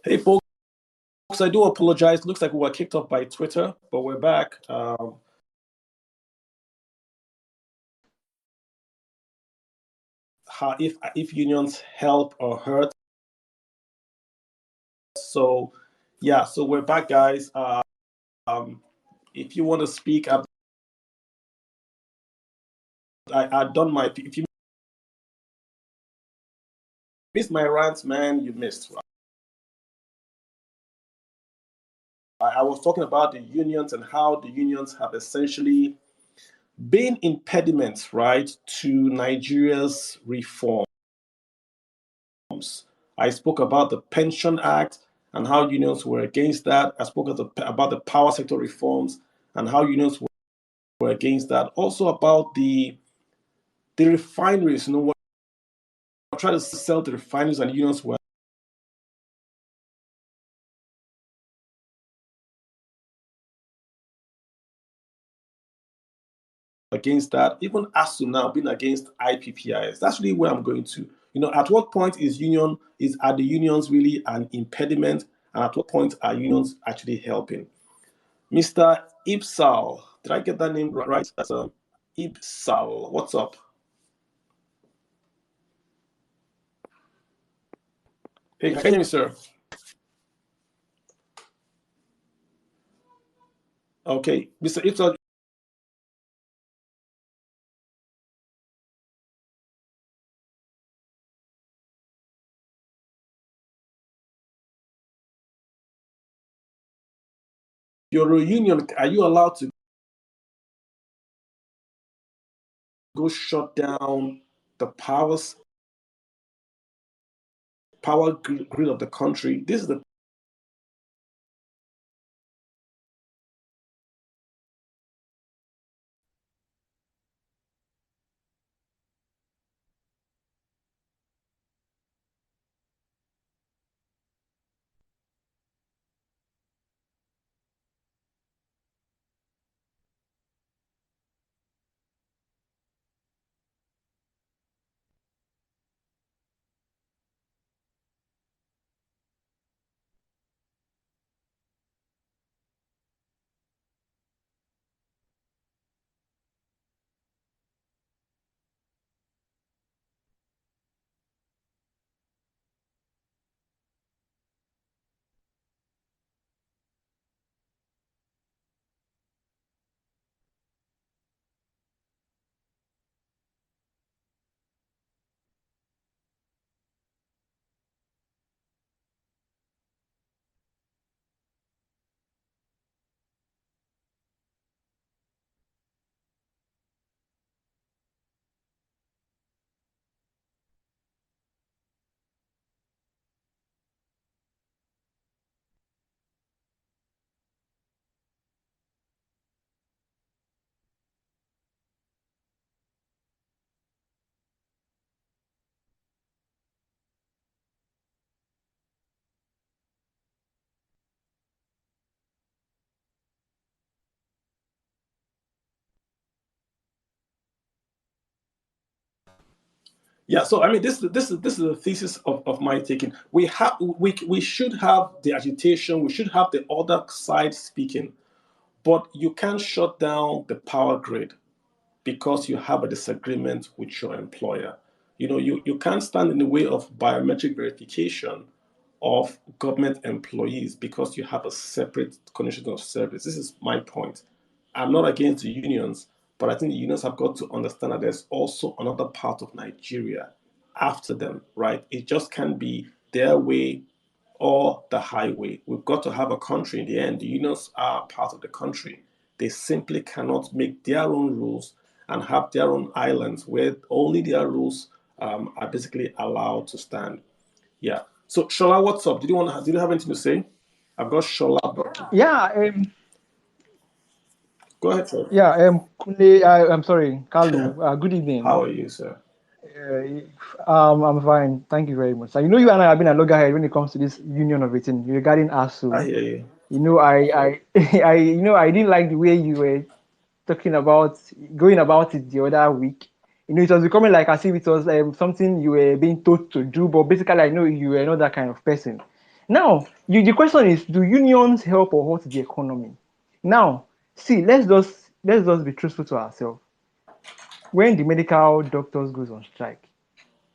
Hey, folks, I do apologize. Looks like we were kicked off by Twitter, but we're back. How if unions help or hurt? So, yeah, so we're back, guys. If you want to speak, I've done my. If you missed my rant, man, you missed. I was talking about the unions and how the unions have essentially been impediments, right, to Nigeria's reforms. I spoke about the Pension Act and how unions were against that. I spoke about the power sector reforms and how unions were against that. Also about the refineries, we're trying to sell the refineries and unions were against that. Even ASU now being against IPPIS. That's really where I'm going to. At what point are the unions really an impediment, and at what point are unions actually helping? Mr. Ipsal, did I get that name right? That's Ipsal. What's up? Hey, can you hear me, sir? Okay, Mr. Ipsal, you're a union. Are you allowed to go shut down the power grid of the country? This is the Yeah, so I mean, this is the thesis of my taking. We should have the agitation. We should have the other side speaking, but you can't shut down the power grid because you have a disagreement with your employer. You can't stand in the way of biometric verification of government employees because you have a separate condition of service. This is my point. I'm not against the unions, but I think the unions have got to understand that there's also another part of Nigeria after them, right? It just can't be their way or the highway. We've got to have a country in the end. The unions are part of the country. They simply cannot make their own rules and have their own islands where only their rules are basically allowed to stand. Yeah. So Shola, what's up? Did you have anything to say? I've got Shola. Yeah, Go ahead, sir. yeah, Kunle, I'm sorry, Kalu. Good evening. How are you, sir? I'm fine. Thank you very much. So, you and I have been a loggerhead when it comes to this union of 18 regarding I ASU. hear you. I didn't like the way you were talking about going about it the other week. It was becoming as if it was something you were being told to do, but basically, I know you were not that kind of person. Now, the question is, do unions help or hurt the economy? Now, see, let's just be truthful to ourselves. When the medical doctors goes on strike,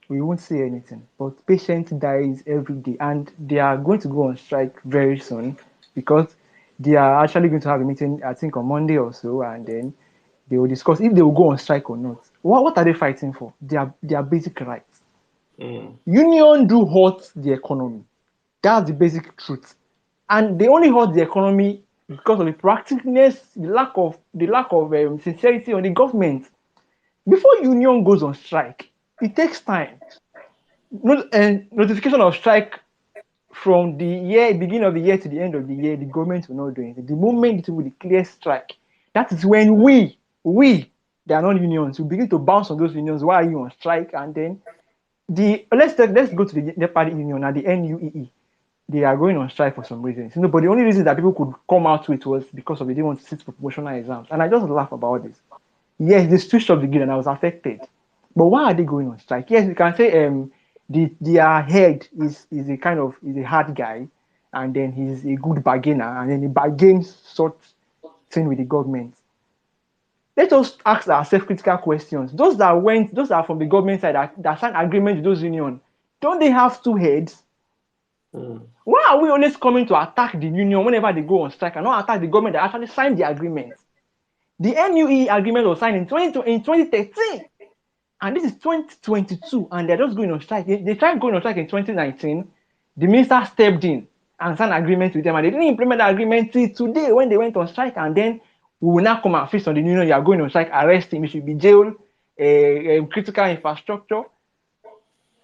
we won't say anything, but patients dies every day, and they are going to go on strike very soon because they are actually going to have a meeting, I think, on Monday or so, and then they will discuss if they will go on strike or not. What are they fighting for? Their basic rights. Union do hurt the economy. That's the basic truth. And they only hurt the economy because of the practicalness, the lack of sincerity on the government. Before union goes on strike, it takes time. Notification of strike from the beginning of the year to the end of the year, the government will not do anything. The moment it will declare strike, that is when they are not unions, we begin to bounce on those unions. Why are you on strike? And then let's go to the NEPA union and the NUEE. They are going on strike for some reasons. But the only reason that people could come out with was because of they didn't want to sit for promotional exams. And I just laugh about this. Yes, they switched off the grid and I was affected. But why are they going on strike? Yes, you can say their head is a hard guy, and then he's a good bargainer, and then he bargains sort thing with the government. Let us ask ourselves critical questions. Those that are from the government side that signed agreement with those unions, don't they have two heads? Why are we always coming to attack the union whenever they go on strike and not attack the government that actually signed the agreement? The NUE agreement was signed in 2013, and this is 2022, and they're just going on strike. They tried going on strike in 2019. The minister stepped in and signed an agreement with them, and they didn't implement the agreement till today when they went on strike. And then we will now come and face on the union. You are going on strike, arrest him. He should be jailed. Critical infrastructure.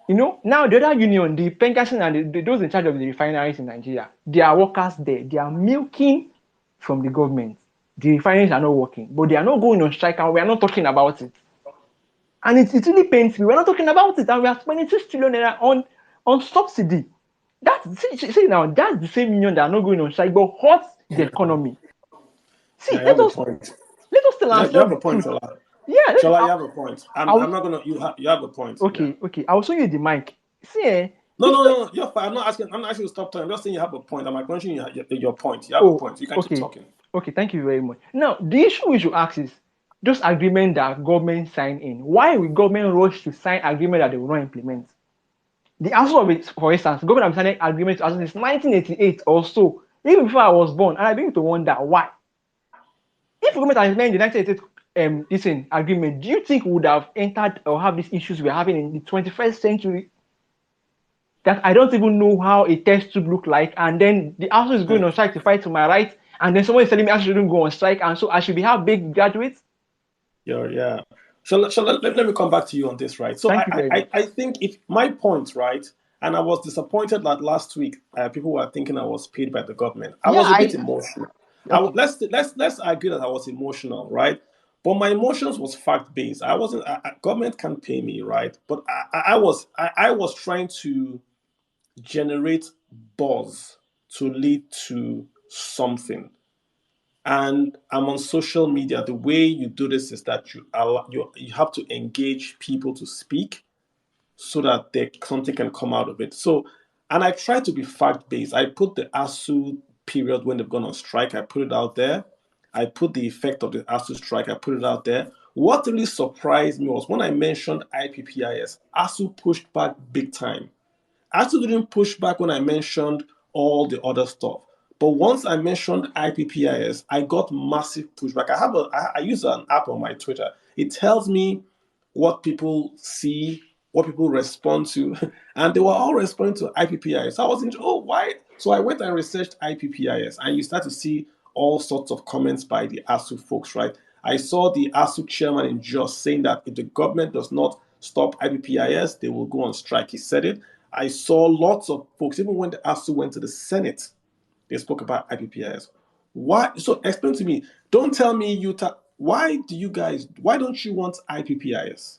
Now the other union, the Pengassin and those in charge of the refineries in Nigeria, they are workers there. They are milking from the government. The refineries are not working, but they are not going on strike, and we are not talking about it. And it really pains me. We're not talking about it, and we are spending 6 trillion naira on subsidy. See now, that's the same union that are not going on strike, but hurts the economy. See, let us tell ourselves. You have a point, Shola. Yeah, Shola, you have a point. I'm not gonna. You have a point. Okay, okay. I'll show you the mic. See, No. You're fine. I'm not asking you to stop talking. I'm just saying you have a point. I'm acknowledging your point. You have a point. You can keep talking. Okay, thank you very much. Now, the issue we should ask is those agreements that government sign in. Why will government rush to sign agreement that they will not implement? The answer of it, for instance, government have signed agreement since 1988 or so, even before I was born, and I begin to wonder why. If government had signed the 1988 agreement, do you think we would have entered or have these issues we're having in the 21st century? That I don't even know how a test tube look like, and then the ASU is going on strike to fight for my rights, and then someone is telling me I shouldn't go on strike, and so I should be how big graduates? Yeah. So let me come back to you on this, right? So I think if my point, right, and I was disappointed that last week people were thinking I was paid by the government. I was a bit emotional. Okay. Let's agree that I was emotional, right? But my emotions was fact based. I wasn't. Government can't pay me, right? But I was trying to generate buzz to lead to something. And I'm on social media. The way you do this is that you have to engage people to speak so that something can come out of it. So, and I try to be fact-based. I put the ASU period when they've gone on strike, I put it out there. I put the effect of the ASU strike, I put it out there. What really surprised me was when I mentioned IPPIS, ASU pushed back big time. ASU didn't push back when I mentioned all the other stuff. But once I mentioned IPPIS, I got massive pushback. I use an app on my Twitter. It tells me what people see, what people respond to, and they were all responding to IPPIS. So I was thinking, why? So I went and researched IPPIS, and you start to see all sorts of comments by the ASU folks, right? I saw the ASU chairman in Jos saying that if the government does not stop IPPIS, they will go on strike. He said it. I saw lots of folks, even when the ASU went to the Senate, they spoke about IPPIS. Why? So explain to me. Don't tell me Utah. Why don't you want IPPIS?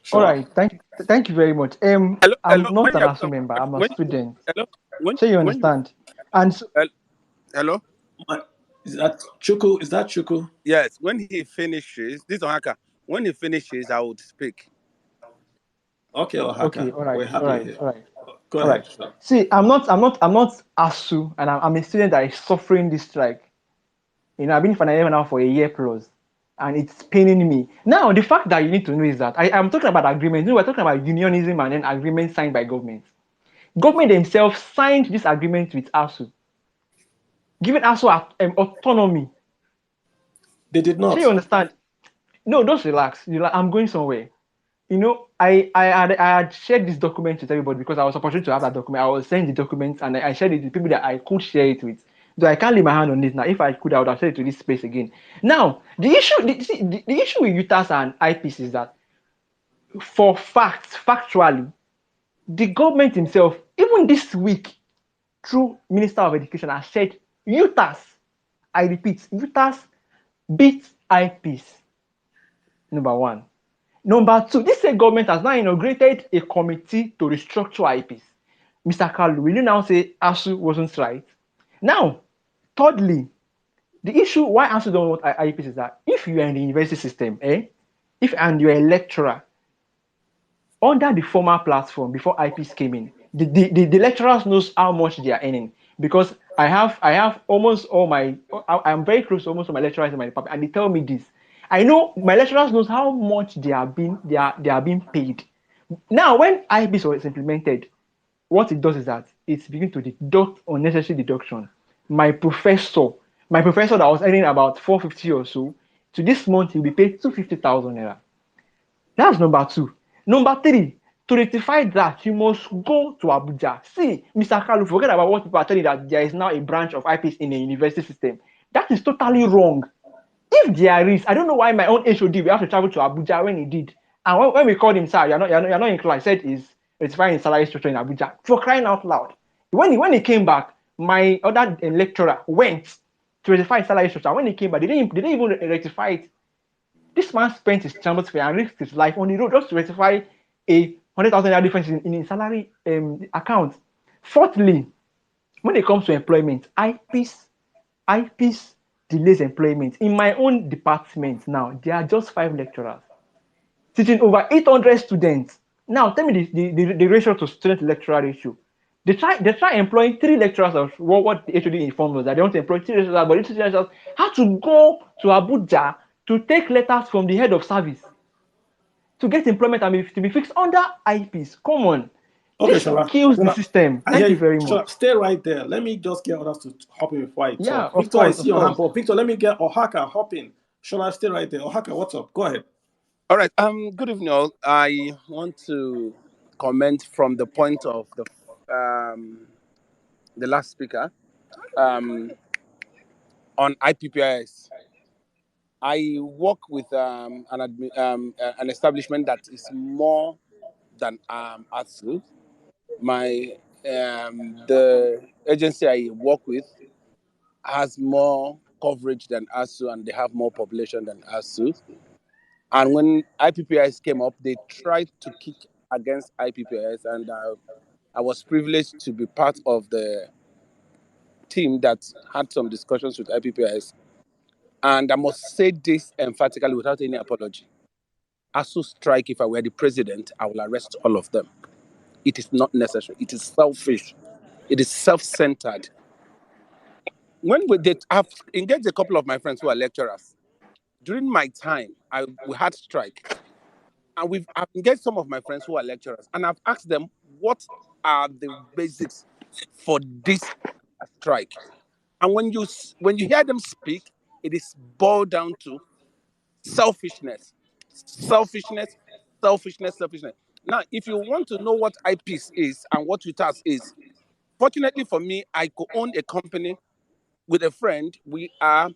Sure. All right. Thank you very much. I'm not an ASU member. I'm a student. So you understand. And so, hello. Is that Chuku? Yes. When he finishes, this is Ohaka. When he finishes, I would speak. Okay, Ohaka. Okay. All right. Go All ahead. right. Sure. See, I'm not ASU, and I'm a student that is suffering this strike. I've been in Nigeria now for a year plus, and it's paining me. Now, the fact that you need to know is that I'm talking about agreements. We're talking about unionism and then agreements signed by government. Government themselves signed this agreement with ASU, giving ASU autonomy. They did So not. you understand? No, just relax. I'm going somewhere. I had shared this document with everybody because I was supposed to have that document. I was sending the document and I shared it with people that I could share it with. So I can't lay my hand on it now. If I could, I would have shared it to this space again. Now, the issue with UTAS and IPs is that for factually, the government himself, even this week, through Minister of Education, has said UTAS, I repeat, UTAS beats IPs. Number one. Number two, this same government has now inaugurated a committee to restructure IPs. Mr. Kalu, will you now say ASU wasn't right? Now, thirdly, the issue why ASU don't want IPs is that if you are in the university system, and you're a lecturer, under the former platform before IPs came in, the lecturers knows how much they are earning because I have almost all I'm very close to almost all my lecturers in my department, and they tell me this. I know my lecturers knows how much they are being paid. Now, when IPs was implemented, what it does is that it's begin to deduct unnecessary deduction. My professor that was earning about 450 or so, to this month he'll be paid 250,000 naira. That's number two. Number three, to rectify that, you must go to Abuja. See, Mr. Kalu, forget about what people are telling you that there is now a branch of IPs in the university system. That is totally wrong. If there is, I don't know why my own HOD we have to travel to Abuja when he did. And when we called him, sir, you're not in class, said he's rectifying salary structure in Abuja. For crying out loud. When he came back, my other lecturer went to rectify salary structure. When he came back, they didn't even rectify it. This man spent his childhood fair and risked his life on the road just to rectify a 100,000 difference in his salary account. Fourthly, when it comes to employment, IPs delays employment. In my own department now, there are just 5 lecturers teaching over 800 students. Now, tell me the ratio to student lecturer ratio. They try employing 3 lecturers of what the HOD informed us that they want to employ 3 lecturers, but these 3 lecturers had to go to Abuja to take letters from the head of service to get employment and to be fixed under IPs. Come on. Okay, This Shola. kills the system. I Thank hear you you. very much. Shola, stay right there. Let me just get others to hop in before I Yeah, talk. of Victor, I course, see of your hand, course. but Victor, let me get Ohaka hop in. Shola, stay right there. Ohaka, what's up? Go ahead. All right. Good evening, all. I want to comment from the point of the last speaker on IPPIS. I work with an establishment that is more than ASU. The agency I work with has more coverage than ASU, and they have more population than ASU. And when IPPIS came up, they tried to kick against IPPIS, and I was privileged to be part of the team that had some discussions with IPPIS. And I must say this emphatically without any apology. ASU strike, if I were the president, I will arrest all of them. It is not necessary. It is selfish. It is self-centered. I've engaged a couple of my friends who are lecturers. During my time, we had strike. And I've engaged some of my friends who are lecturers, and I've asked them what are the basics for this strike. And when you hear them speak, it is boiled down to selfishness, selfishness, selfishness, selfishness. Now, if you want to know what IPs is and what UTAS is, fortunately for me, I co-own a company with a friend. We are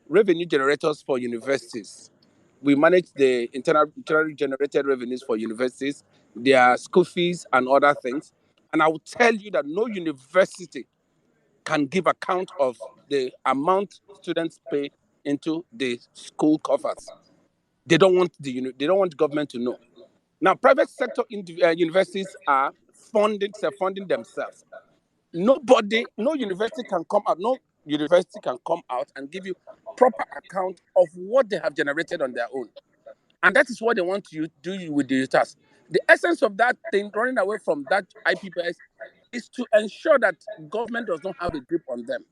revenue generators for universities. We manage the internally generated revenues for universities, their school fees and other things. And I will tell you that no university can give account of the amount students pay into the school coffers. They don't want the government to know. Now, private sector universities are self-funding themselves. No university can come out and give you proper account of what they have generated on their own. And that is what they want to do with the UTAS. The essence of that thing, running away from that IPPS, is to ensure that government does not have a grip on them.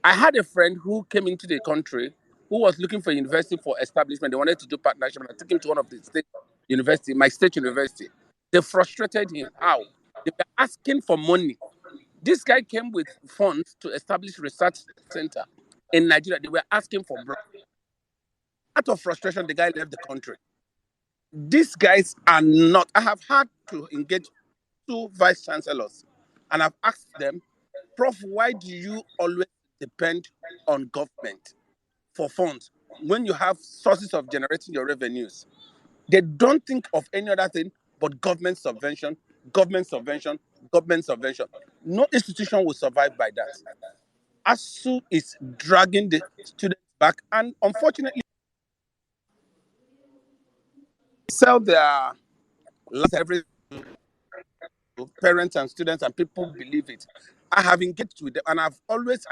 I had a friend who came into the country who was looking for a university for establishment. They wanted to do partnership, and I took him to one of the state university, my state university. They frustrated him. How? They were asking for money. This guy came with funds to establish research center in Nigeria. They were asking for bribe. Out of frustration, the guy left the country. These guys are not. I have had to engage 2 vice chancellors, and I've asked them, Prof, why do you always depend on government for funds when you have sources of generating your revenues? They don't think of any other thing but government subvention, government subvention, government subvention. No institution will survive by that. ASU is dragging the students back, and unfortunately, sell their last every parents and students, and people believe it. I have engaged with them, and I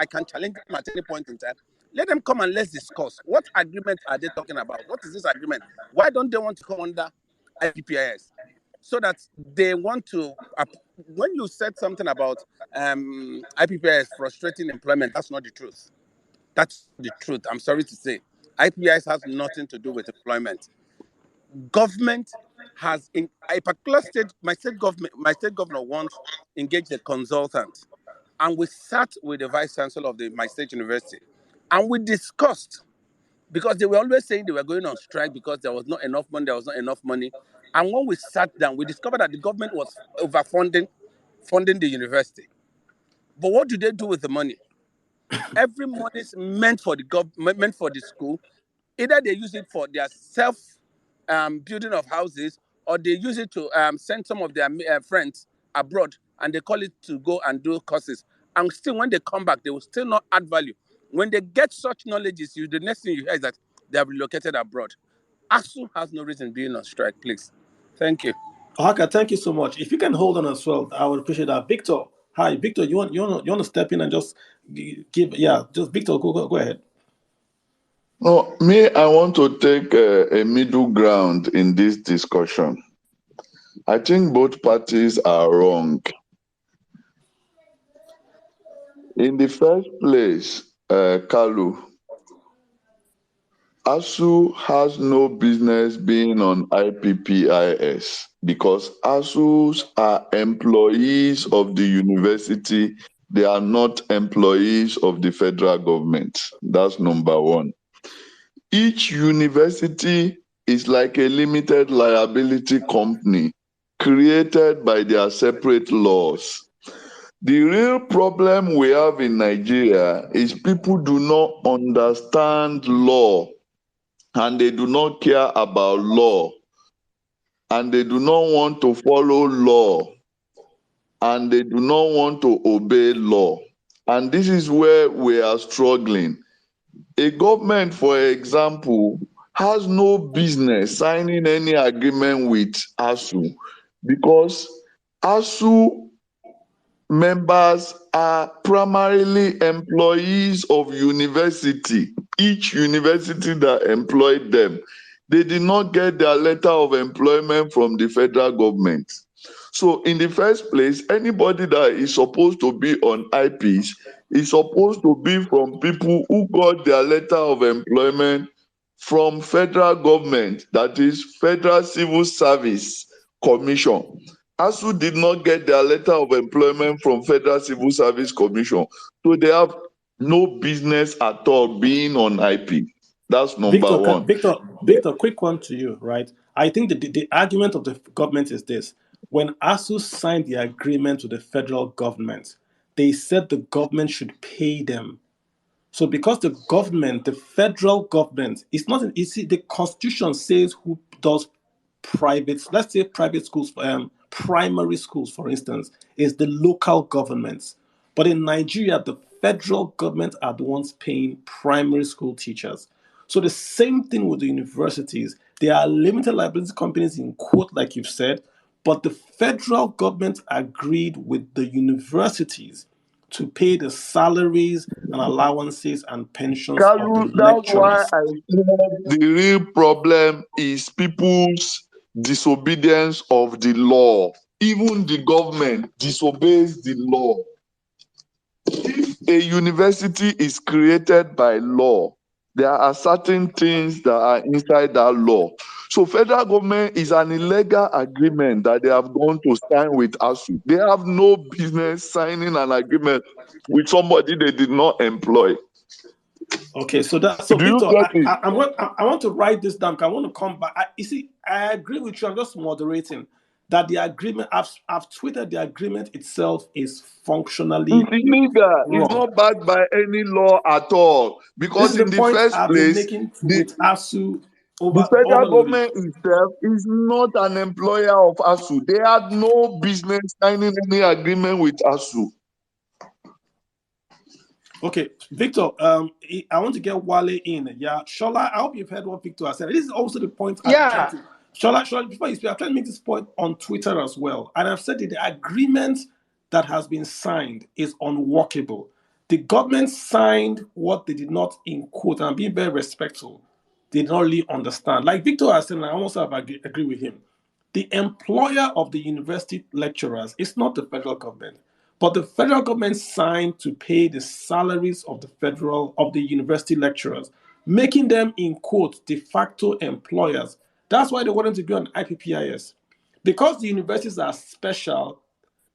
can challenge them at any point in time. Let them come and let's discuss. What agreement are they talking about? What is this agreement? Why don't they want to come under IPPIS? So that they want to, when you said something about IPPIS frustrating employment, that's not the truth. That's the truth. I'm sorry to say. IPPIS has nothing to do with employment. Government has, in a particular state, my state governor once engaged a consultant, and we sat with the vice chancellor of my state university, and we discussed, because they were always saying they were going on strike because there was not enough money. And when we sat down, we discovered that the government was funding the university. But what do they do with the money? Every money is meant for the school. Either they use it for their building of houses, or they use it to send some of their friends abroad, and they call it to go and do courses. And still, when they come back, they will still not add value. When they get such knowledge, the next thing you hear is that they have relocated abroad. ASU has no reason being on strike, please. Thank you. Ohaka, thank you so much. If you can hold on as well, I would appreciate that. Victor, hi, Victor. You want to step in and just give? Yeah, just Victor, go ahead. No, me, I want to take a middle ground in this discussion. I think both parties are wrong. In the first place, Kalu, ASU has no business being on IPPIS because ASUs are employees of the university. They are not employees of the federal government. That's number one. Each university is like a limited liability company created by their separate laws. The real problem we have in Nigeria is people do not understand law, and they do not care about law, and they do not want to follow law, and they do not want to obey law. And this is where we are struggling. A government, for example, has no business signing any agreement with ASU because ASU members are primarily employees of university. Each university that employed them, they did not get their letter of employment from the federal government. So in the first place, anybody that is supposed to be on IPs is supposed to be from people who got their letter of employment from federal government, that is Federal Civil Service Commission. ASU did not get their letter of employment from Federal Civil Service Commission, so they have no business at all being on IP. That's number one. Victor, quick one to you, right? I think the argument of the government is this. When ASU signed the agreement with the federal government, they said the government should pay them. So because the federal government, it's not, you see, the Constitution says who does let's say private schools, primary schools, for instance, is the local governments. But in Nigeria, the federal government are the ones paying primary school teachers. So the same thing with the universities. They are limited liability companies in quote, like you've said, but the federal government agreed with the universities to pay the salaries and allowances and pensions of the lecturers. That's why I said the real problem is people's disobedience of the law. Even the government disobeys the law. If a university is created by law, there are certain things that are inside that law. So federal government is an illegal agreement that they have gone to sign with ASU. They have no business signing an agreement with somebody they did not employ. Okay, so Do you Victor, get it? I want to write this down. I want to come back. You see, I agree with you. I'm just moderating that the agreement. I've tweeted the agreement itself is functionally It's illegal. It's wrong. not backed by any law at all. This Because is in the the point first I've been place, making the with ASU The over federal the week. government itself is not an employer of ASU. They had no business signing any agreement with ASU. Okay, Victor, I want to get Wale in. Yeah, Shola, I hope you've heard what Victor has said. This is also the point I'm trying to. Shola, before you speak, I'm trying to make this point on Twitter as well. And I've said that the agreement that has been signed is unworkable. The government signed what they did not, in quote, and I'm being very respectful, they did not really understand. Like Victor has said, and I also agree with him. The employer of the university lecturers is not the federal government. But the federal government signed to pay the salaries of the university lecturers, making them, in quote, de facto employers. That's why they wanted to be on IPPIS. Because the universities are special,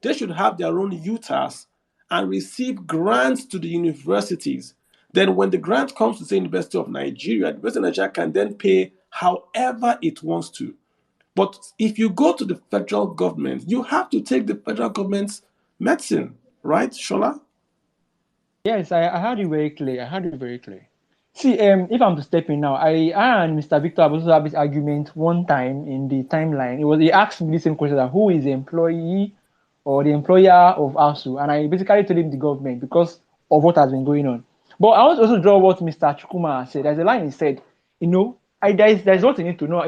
they should have their own UTAS and receive grants to the universities. Then when the grant comes to, say, University of Nigeria, the University of Nigeria can then pay however it wants to. But if you go to the federal government, you have to take the federal government's medicine, right, Shola? Yes, I heard you very clear. See, if I'm to step in now, I and Mr. Victor have also had this argument one time in the timeline. He asked me the same question: that who is the employee or the employer of ASU? And I basically told him the government because of what has been going on. But I want to also draw what Mr. Chukuma said. There's a line he said, there's what you need to know.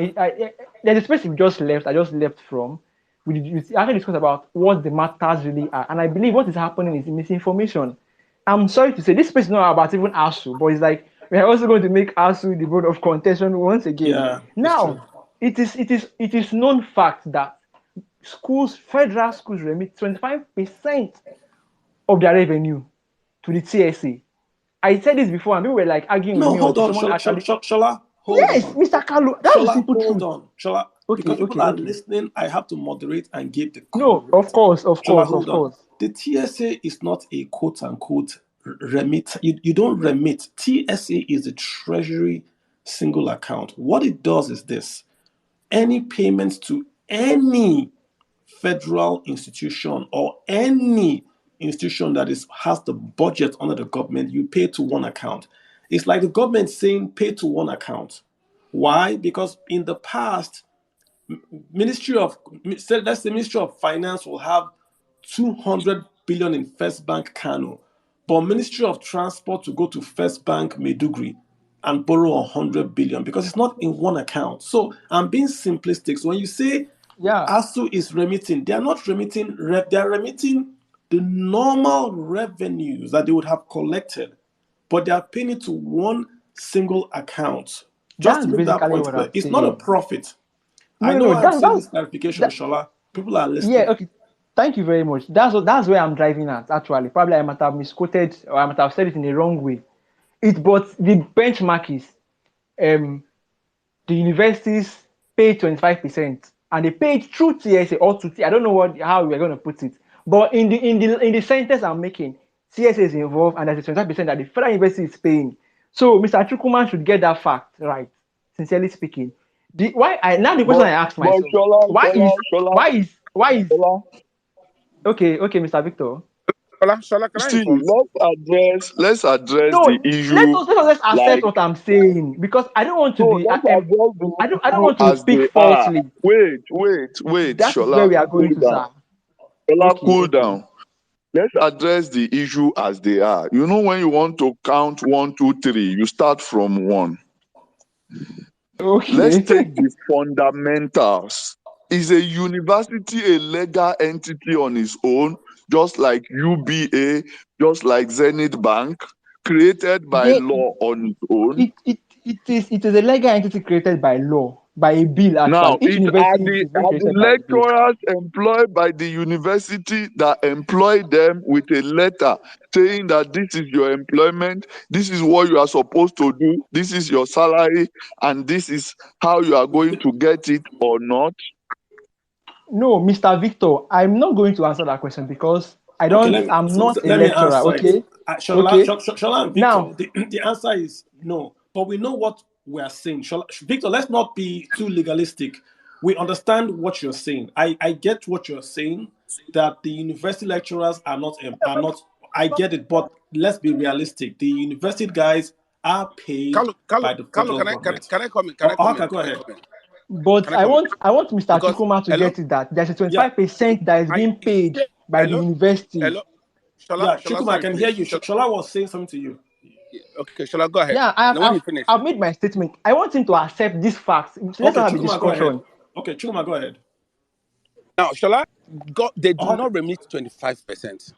There's a space we just left. I just left from. We actually discussed about what the matters really are, and I believe what is happening is misinformation. I'm sorry to say this space is not about even ASU, but it's like we're also going to make ASU the board of contention once again. Yeah. Now, it is known fact that federal schools remit 25% of their revenue to the TSA. I said this before, and people were like arguing with me. Hold on, Shola. Yes, on. Mr. Carlo, that's the simple truth. Hold on, Shola. Because people are listening, I have to moderate and give the No, of course. The TSA is not a quote-unquote remit. You don't remit. TSA is the Treasury single account. What it does is this. Any payments to any federal institution or any institution that has the budget under the government, you pay to one account. It's like the government saying pay to one account. Why? Because in the past, Ministry of Finance will have 200 billion in First Bank Kano, but Ministry of Transport to go to First Bank Maiduguri and borrow 100 billion because it's not in one account. So I'm being simplistic. So when you say ASU is remitting, they are not remitting. They are remitting the normal revenues that they would have collected, but they are paying it to one single account. Just to make that point clear, it's not a profit. I know I'm saying this clarification, Shola. People are listening. Yeah, okay. Thank you very much. That's where I'm driving at, actually. Probably I might have misquoted or I might have said it in the wrong way. But the benchmark is the universities pay 25% and they pay it through TSA or to I don't know how we're going to put it. But in the sentence I'm making, TSA is involved and there's a 25% that the federal university is paying. So Mr. Chukwuma should get that fact right, sincerely speaking. The question I asked myself, why is okay, Mr. Victor. See, let's address the issue. Let's accept what I'm saying because I don't want to be. I don't want to speak falsely. Wait, That's Shola, where we are going to, sir. Shola, cool down. Let's address the issue as they are. You know, when you want to count 1, 2, 3, you start from 1. Okay. Let's take the fundamentals. Is a university a legal entity on its own, just like UBA, just like Zenith Bank, created by law on its own? It is a legal entity created by law. by a bill Now, actually. Each university is being are the created by a bill. lecturers employed by the university that employ them with a letter saying that this is your employment, this is what you are supposed to do, this is your salary, and this is how you are going to get it or not? No, Mr. Victor, I'm not going to answer that question because Okay, I'm not a let me lecturer, answer okay? it. Okay. Shola and Now, Victor, the answer is no. But we know what we are saying. Victor, let's not be too legalistic. We understand what you're saying. I get what you're saying, that the university lecturers are not. I get it, but let's be realistic. The university guys are paid by the Carlo, federal government. can I come in? Can I come in? Go ahead. but Can I come in? I want Mr. Because Chukuma to hello, get it that there's a Yeah, 25% that is being paid by the hello, university. hello. yeah, Shola, Chukuma, I sorry, can hear please. you. Shola was saying something to you. Okay, Shola, go ahead. Yeah, Now when you finish. I've made my statement. I want him to accept these facts. Let's Okay, have a Chukuma, go ahead. discussion. Okay, Chukuma, go ahead. Now, Shola, they do Okay. not remit 25%.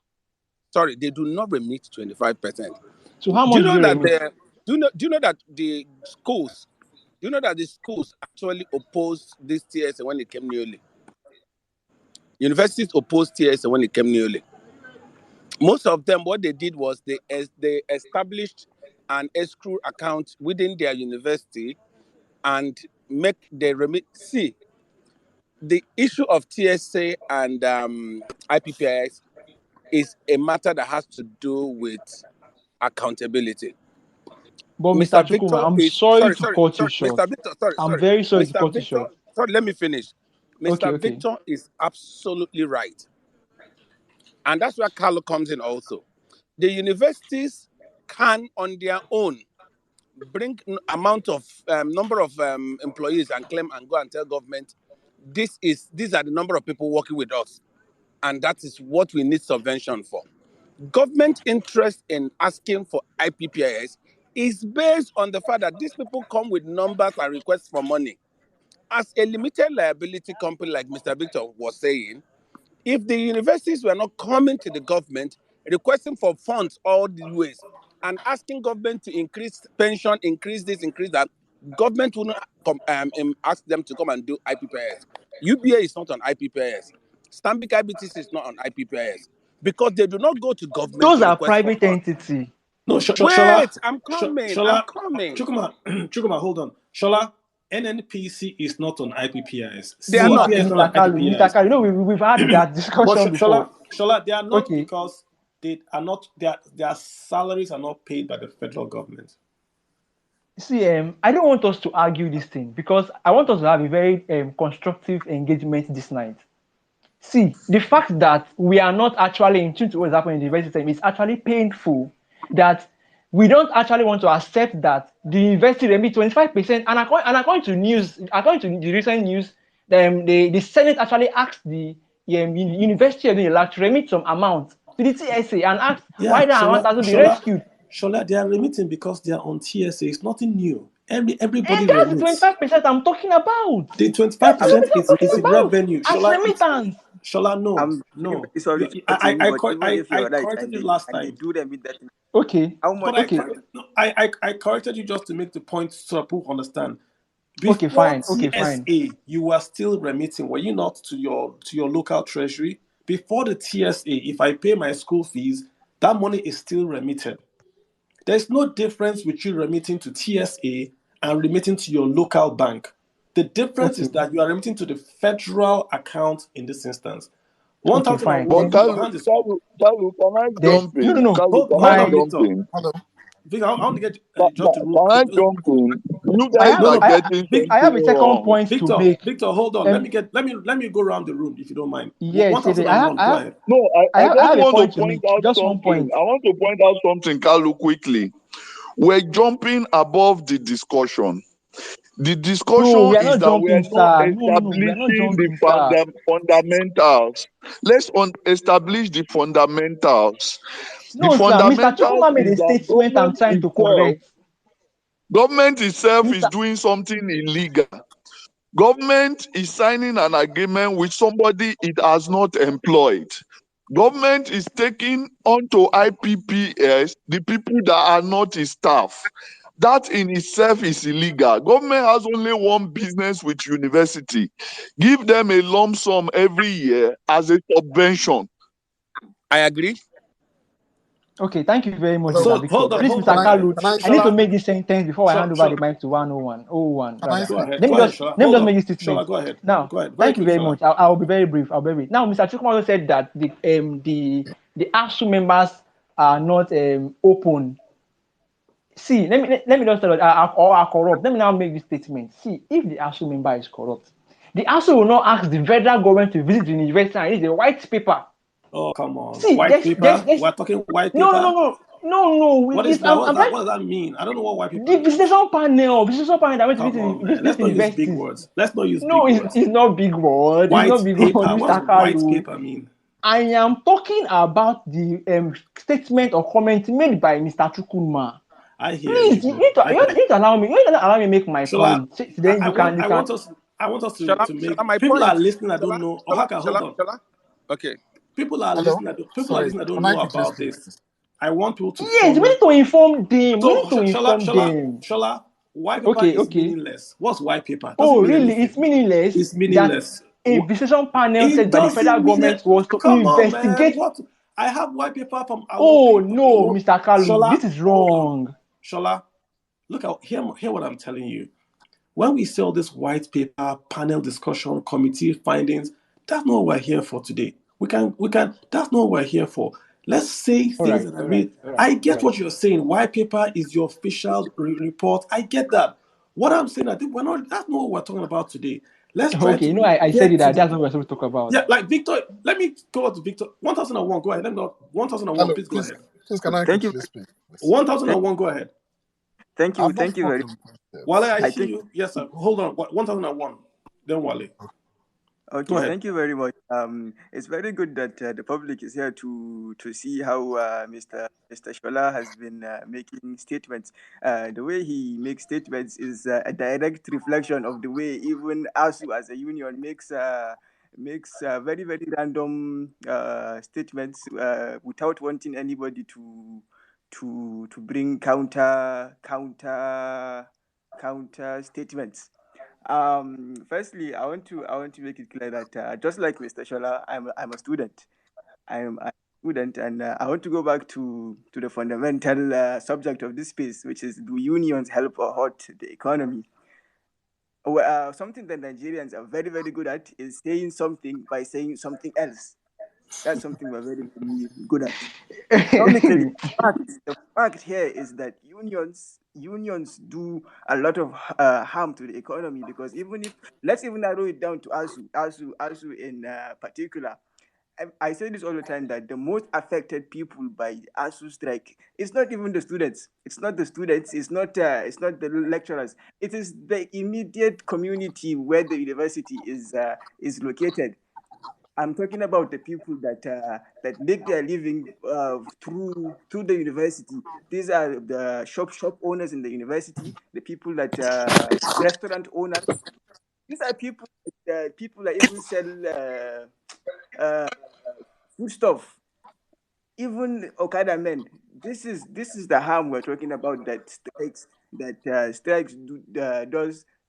Sorry, they do not remit 25%. So how Do much you do know you that remit? do you know that the schools actually opposed this TSA when it came newly? Universities opposed TSA when it came newly. Most of them, what they did was they established an escrow account within their university and make the remit. See, the issue of TSA and IPPIS is a matter that has to do with accountability. But Mr. Mr. Chukuma, Victor I'm is sorry sorry, to sorry, cut you sorry, short. Mr. Victor, I'm very sorry to Mr. cut you Victor, short. sorry, let me finish. Okay, Mr. okay. Victor is absolutely right. And that's where Carlo comes in also. The universities can, on their own, bring amount of number of employees and claim and go and tell government, these are the number of people working with us. And that is what we need subvention for. Government interest in asking for IPPIS is based on the fact that these people come with numbers and requests for money. As a limited liability company, like Mr. Victor was saying, if the universities were not coming to the government requesting for funds all the ways and asking government to increase pension, increase this, increase that, government wouldn't ask them to come and do IPPIS. UBA is not on IPPIS. Stanbic IBTC is not on IPPIS because they do not go to government Those to are request for private funds. entity. No, Wait, I'm coming. Shola, Chukuma, hold on. Shola, NNPC is not on IPPIS. They are not. CBA is not on Mr. IPPIS. Kalu, we've had that discussion before. Shola, they are not Okay. because they are not. Their salaries are not paid by the federal government. See, I don't want us to argue this thing because I want us to have a very constructive engagement this night. See, the fact that we are not actually in tune to what's happening in the university system is actually painful. That we don't actually want to accept that the university remit 25%. And according to the recent news, the Senate actually asked the university of the Iraq to remit some amount to the TSA and asked why that amount hasn't been rescued. Shola, they are remitting because they are on TSA. It's nothing new. Everybody And that's the remits. 25% I'm talking about. The 25% is revenue. As remittance. Shola, no. I corrected you last time. Okay. But Okay. I corrected you just to make the point so people understand. Okay, fine. TSA, you were still remitting, were you not, to your local treasury? Before the TSA, if I pay my school fees, that money is still remitted. There's no difference with you remitting to TSA and remitting to your local bank. The difference is that you are remitting to the federal account in this instance. Okay, fine. But Kalu, can I jump in? No. Hold on, Victor. Victor, I want to get just to Can I jump in? You guys are getting I have a second point to make. Victor, hold on. Let me go around the room if you don't mind. Yes, go ahead. No, I have just a want point to to point make. out Just something. one point. I want to point out something, Kalu, quickly. We're jumping above the discussion. The discussion is that we are not establishing the fundamentals. Let's establish the fundamentals. No, the sir. Mr. Chukuma made a statement I'm trying to correct. Government itself is doing something illegal. Government is signing an agreement with somebody it has not employed. Government is taking onto IPPIS the people that are not his staff. That in itself is illegal. Government has only one business with university. Give them a lump sum every year as a subvention. I agree. Okay, thank you very much, So, Mr. Victor. hold on, Please, hold Mr. on. Kalu, Can I I need to Shola, make this sentence before I hand over the Shola, mic to 101. 01, can I rather. go ahead. Let me Go ahead, just Shola. let me Hold just make on. this statement. Shola, go ahead. Now, Go ahead. Very thank you quick, very Shola. much. I'll be very brief. I'll be very brief. Now, Mr. Chukwuma said that the ASU members are not open. See, let me just tell you, or are corrupt. Let me now make this statement. See, if the ASU member is corrupt, the ASU will not ask the federal government to visit the university and read a white paper. Oh, come on. See, White paper? We're talking white paper? No. What is It's, that? I'm trying. What does that mean? I don't know what white paper The means. visitation panel that went to Come on, visit man. Let's this not use big universities. words. Let's not use No, big words. it's not big word. It's White not big paper. word, What does Mr. white Kalu. paper mean? I am talking about the statement or comment made by Mr. Chukwuma. I hear Please, you. you need to allow me. You need to allow me make my Shola, point. So then I you can. want us Shola, to make my people point. are listening that don't Shola, know. Shola, Ohaka, hold on. Shola. Okay. People are Hello? listening Sorry, that don't can I know quickly about speak? this. I want people to Yes, we follow. need to inform them. We So need to inform them. Shola, white paper is Okay. meaningless. What's white paper? Doesn't Oh, mean really? anything. It's meaningless It's that meaningless. a visitation panel It said by the federal doesn't mean it. government was to Come on, man. investigate. What? I have white paper from our Oh people. no, Mr. Kalu, Shola, this is hold on. wrong. Shola, look out. Hear what I'm telling you. When we sell this white paper, panel discussion, committee findings, that's not what we're here for today. We can. That's not what we're here for. Let's say things that are made. I get what you're saying. White paper is your official report. I get that. What I'm saying, I think we're not. That's not what we're talking about today. Let's try Okay, to I said get it to that that's what we're supposed to talk about. yeah, like Victor. Let me go to Victor. 1001. Go ahead. Let me know. 1001. Hello, Please go ahead. please can I Thank you. quickly speak? Please? 1001. Go ahead. Thank you. I've not Thank you very spoken. Wale, I I see think you. Yes, sir. Hold on. 1001. Then Wale. Go okay, ahead. thank you very much. It's very good that the public is here to see how Mr. Shola has been making statements. The way he makes statements is a direct reflection of the way even ASU as a union makes very very random statements without wanting anybody to bring counter statements. Firstly, I want to make it clear that just like Mr. Shola, I'm a student. I'm a student, and I want to go back to the fundamental subject of this space, which is, do unions help or hurt the economy? Something that Nigerians are very very good at is saying something by saying something else. That's something we're very, very good at. Economically, the fact here is that unions do a lot of harm to the economy, because let's even narrow it down to ASU in particular. I say this all the time, that the most affected people by ASU strike is not even the students. It's not the students. It's not the lecturers. It is the immediate community where the university is located. I'm talking about the people that make their living through the university. These are the shop owners in the university, the people that restaurant owners. These are people that even sell food stuff. Even Okada men. This is the harm we're talking about, that strikes does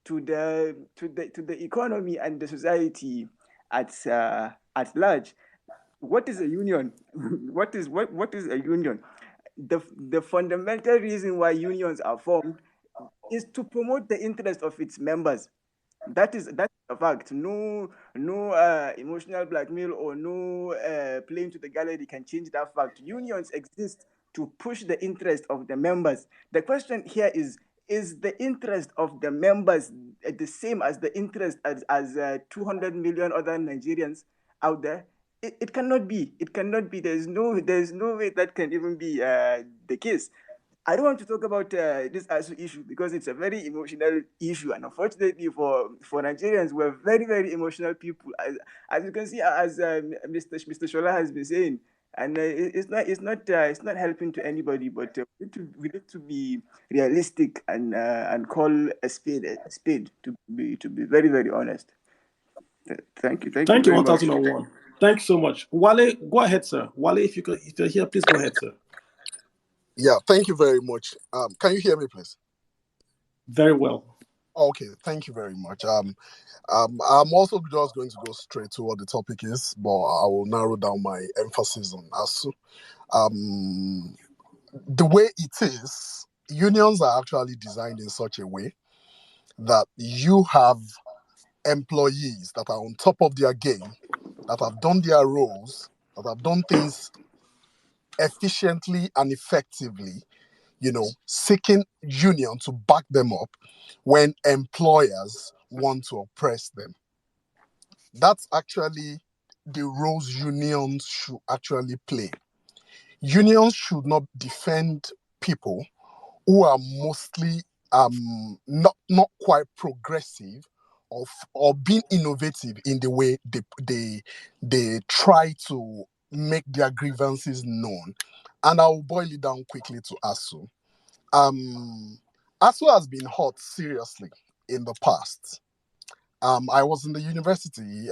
to the economy and the society at large. What is a union? what is a union? The fundamental reason why unions are formed is to promote the interest of its members. That's a fact. No emotional blackmail or no playing to the gallery can change that fact. Unions exist to push the interest of the members. The question here is the interest of the members the same as the interest as 200 million other Nigerians out there? It cannot be. It cannot be. There's no way that can even be the case. I don't want to talk about this ASU issue because it's a very emotional issue, and unfortunately for Nigerians, we're very very emotional people. As you can see, as Mr. Shola has been saying, and it's not helping to anybody. But we need to be realistic and call a spade to be very very honest. Thank you Thank you, very much. 1001. Thanks so much. Wale, go ahead, sir. Wale, if you're here, please go ahead, sir. Yeah, thank you very much. Can you hear me, please? Very well. Okay, thank you very much. I'm also just going to go straight to what the topic is, but I will narrow down my emphasis on ASU. The way it is, unions are actually designed in such a way that you have employees that are on top of their game, that have done their roles, that have done things efficiently and effectively, seeking union to back them up when employers want to oppress them. That's actually the roles unions should actually play. Unions should not defend people who are mostly not quite progressive or being innovative in the way they try to make their grievances known. And I'll boil it down quickly to ASU. ASU has been hurt seriously in the past. I was in the university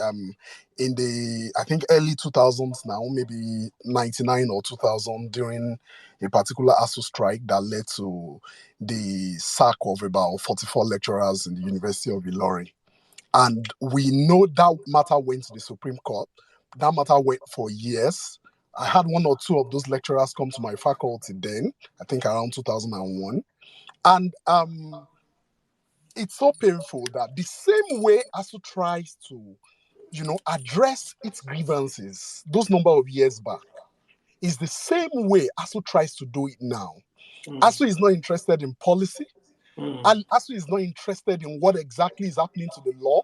in the, I think, early 2000s now, maybe 99 or 2000, during a particular ASU strike that led to the sack of about 44 lecturers in the University of Ilorin. And we know that matter went to the Supreme Court. That matter went for years. I had one or two of those lecturers come to my faculty then, I think around 2001. And it's so painful that the same way ASU tries to, address its grievances those number of years back is the same way ASU tries to do it now. ASU is not interested in policy. And ASU is not interested in what exactly is happening to the law.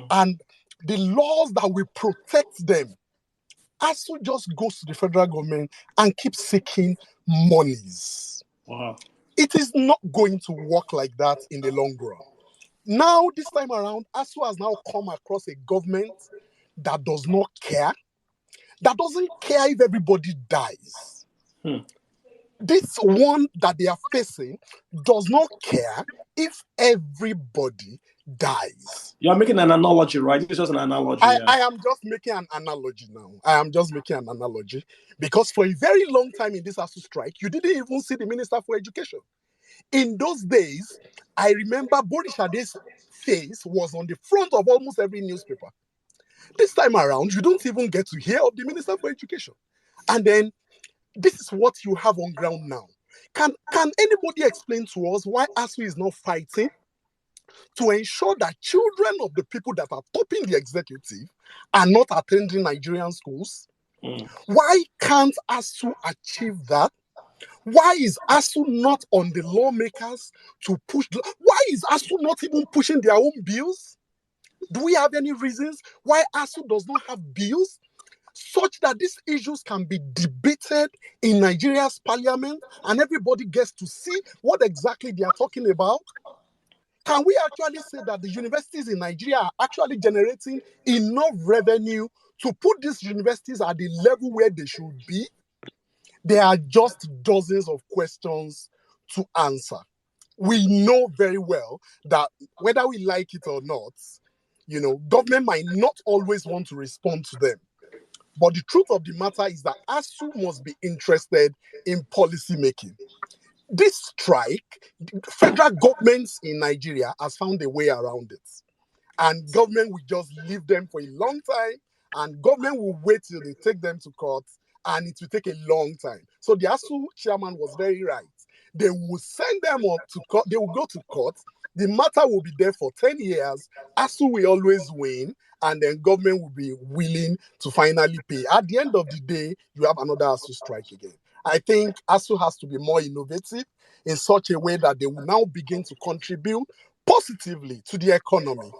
And the laws that will protect them. ASU just goes to the federal government and keeps seeking monies. Wow. It is not going to work like that in the long run. Now, this time around, ASU has now come across a government that does not care, that doesn't care if everybody dies. This one that they are facing does not care if everybody dies. You're making an analogy, right? This is just an analogy. I am just making an analogy now. I am just making an analogy because for a very long time in this ASU strike, you didn't even see the Minister for Education. In those days, I remember Borishade's face was on the front of almost every newspaper. This time around, you don't even get to hear of the Minister for Education. And then this is what you have on ground now. Can anybody explain to us why ASU is not fighting to ensure that children of the people that are topping the executive are not attending Nigerian schools? Why can't ASU achieve that? Why is ASU not on the lawmakers to push? Why is ASU not even pushing their own bills? Do we have any reasons why ASU does not have bills such that these issues can be debated in Nigeria's parliament and everybody gets to see what exactly they are talking about? Can we actually say that the universities in Nigeria are actually generating enough revenue to put these universities at the level where they should be? There are just dozens of questions to answer. We know very well that whether we like it or not, government might not always want to respond to them. But the truth of the matter is that ASU must be interested in policy making. This strike, federal governments in Nigeria has found a way around it. And government will just leave them for a long time, and government will wait till they take them to court, and it will take a long time. So the ASU chairman was very right. They will send them up to court. They will go to court. The matter will be there for 10 years. ASU will always win, and then government will be willing to finally pay. At the end of the day, you have another ASU strike again. I think ASU has to be more innovative in such a way that they will now begin to contribute positively to the economy.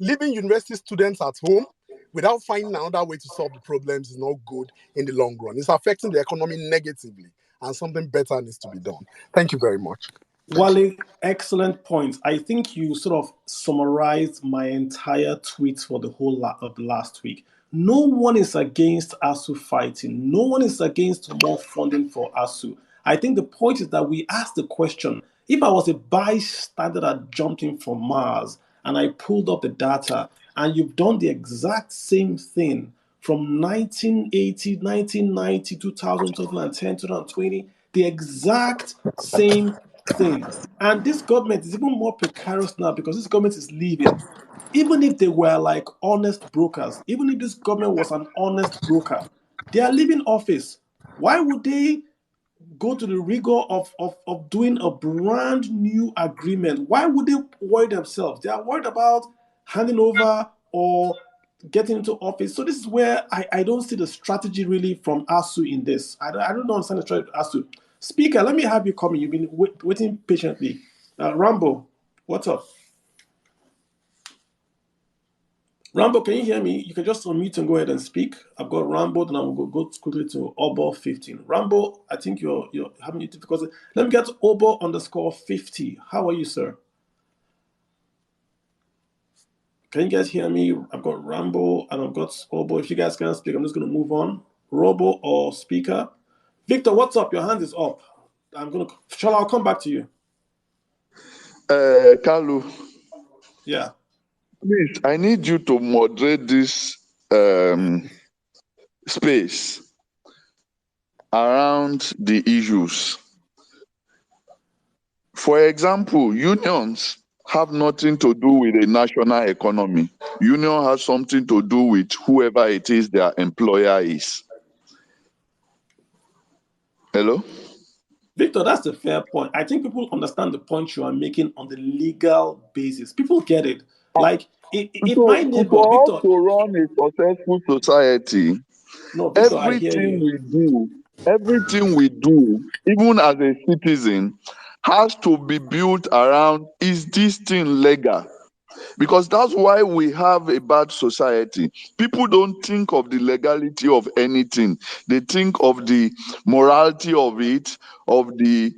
Leaving university students at home without finding another way to solve the problems is not good in the long run. It's affecting the economy negatively, and something better needs to be done. Thank you very much. Wale, excellent point. I think you sort of summarized my entire tweet for the whole of the last week. No one is against ASU fighting. No one is against more funding for ASU. I think the point is that we ask the question, if I was a bystander that jumped in from Mars and I pulled up the data and you've done the exact same thing from 1980, 1990, 2000, 2010, 2020, the exact same thing. And this government is even more precarious now because this government is leaving. Even if they were like honest brokers, even if this government was an honest broker, they are leaving office. Why would they go to the rigor of doing a brand new agreement? Why would they worry themselves? They are worried about handing over or getting into office. So this is where I don't see the strategy really from ASU in this. I don't understand the strategy of ASU. Speaker, let me have you come in. You've been waiting patiently. Rambo, what's up? Rambo, can you hear me? You can just unmute and go ahead and speak. I've got Rambo, then I'm going to go quickly to Obo 15. Rambo, I think you're having difficulty. Let me get to Obo _50. How are you, sir? Can you guys hear me? I've got Rambo and I've got Obo. If you guys can't speak, I'm just going to move on. Robo or speaker. Victor, what's up? Your hand is up. I'll come back to you. Kalu. Yeah. Please, I need you to moderate this space around the issues. For example, unions have nothing to do with the national economy. Union has something to do with whoever it is their employer is. Hello? Victor, that's a fair point. I think people understand the point you are making on the legal basis. People get it. Like, if my neighbor, for Victor, us to run a successful society, no, Victor, I hear everything we do, even as a citizen, has to be built around, is this thing legal? Because that's why we have a bad society. People don't think of the legality of anything. They think of the morality of it, of the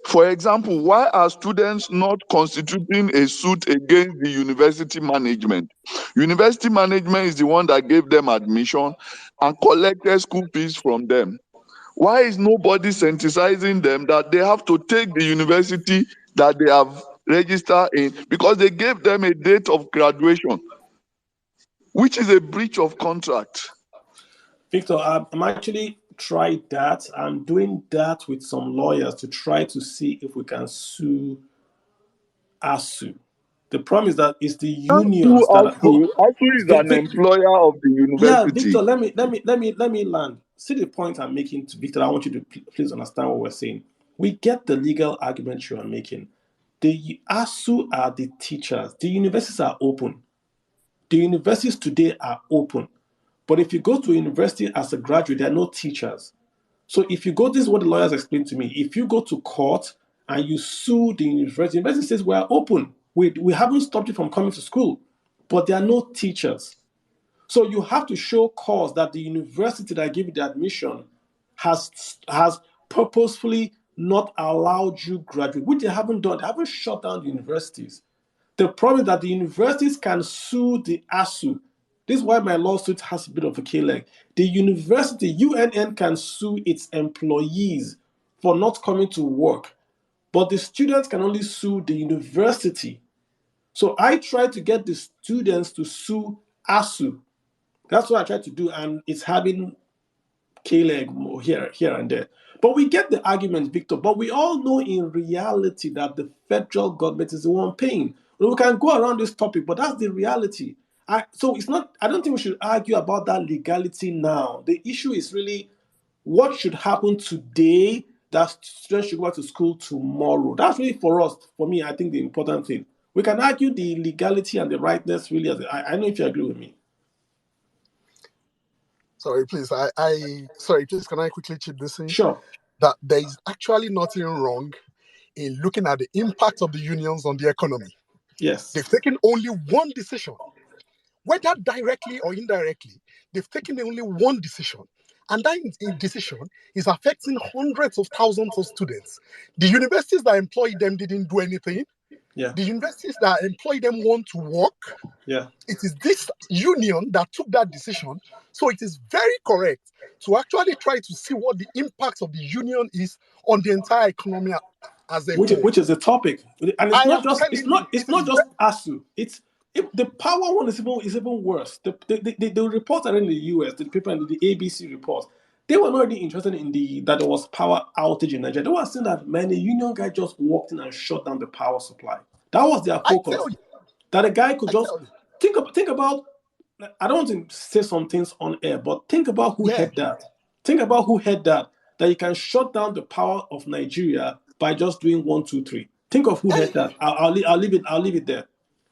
for example, why are students not constituting a suit against the university management? University management is the one that gave them admission and collected school fees from them. Why is nobody sensitizing them that they have to take the university that they have registered in, because they gave them a date of graduation, which is a breach of contract? Victor, I'm actually tried that. I'm doing that with some lawyers to try to see if we can sue ASU. The problem is that it's the unions that ASU is an employer of the university. Yeah, Victor, let me land. See the point I'm making to Victor. I want you to please understand what we're saying. We get the legal argument you are making. The ASU are the teachers. The universities are open. The universities today are open. But if you go to a university as a graduate, there are no teachers. So if you go, this is what the lawyers explained to me. If you go to court and you sue the university says we are open. We haven't stopped you from coming to school, but there are no teachers. So you have to show cause that the university that gave you the admission has purposefully not allowed you graduate, which they haven't done. They haven't shut down the universities. The problem is that the universities can sue the ASU. This is why my lawsuit has a bit of a K-leg. The university, UNN, can sue its employees for not coming to work, but the students can only sue the university. So I tried to get the students to sue ASU. That's what I tried to do, and it's having K-leg here and there. But we get the argument, Victor, but we all know in reality that the federal government is the one paying. We can go around this topic, but that's the reality. So it's not, I don't think we should argue about that legality now. The issue is really what should happen today that students should go back to school tomorrow. That's really for me, I think the important thing. We can argue the legality and the rightness really. I know if you agree with me. Sorry, please. Please, can I quickly chip this in? Sure. That there is actually nothing wrong in looking at the impact of the unions on the economy. Yes. They've taken only one decision, whether directly or indirectly. They've taken only one decision, and that decision is affecting hundreds of thousands of students. The universities that employ them didn't do anything. Yeah. The universities that employ them want to work. Yeah. It is this union that took that decision. So it is very correct to actually try to see what the impact of the union is on the entire economy as a whole. Which is the topic. And it's not just ASU. The power one is even worse. The report are in the US, the paper and the ABC report. They were not really interested in that there was power outage in Nigeria. They were saying that many union guys just walked in and shut down the power supply. That was their I focus. tell you, That a guy could I just tell you. think about. I don't want to say some things on air, but think about who Yeah. had that. Think about who had that. That you can shut down the power of Nigeria by just doing 1, 2, 3. Think of who had that. I'll leave it. I'll leave it there.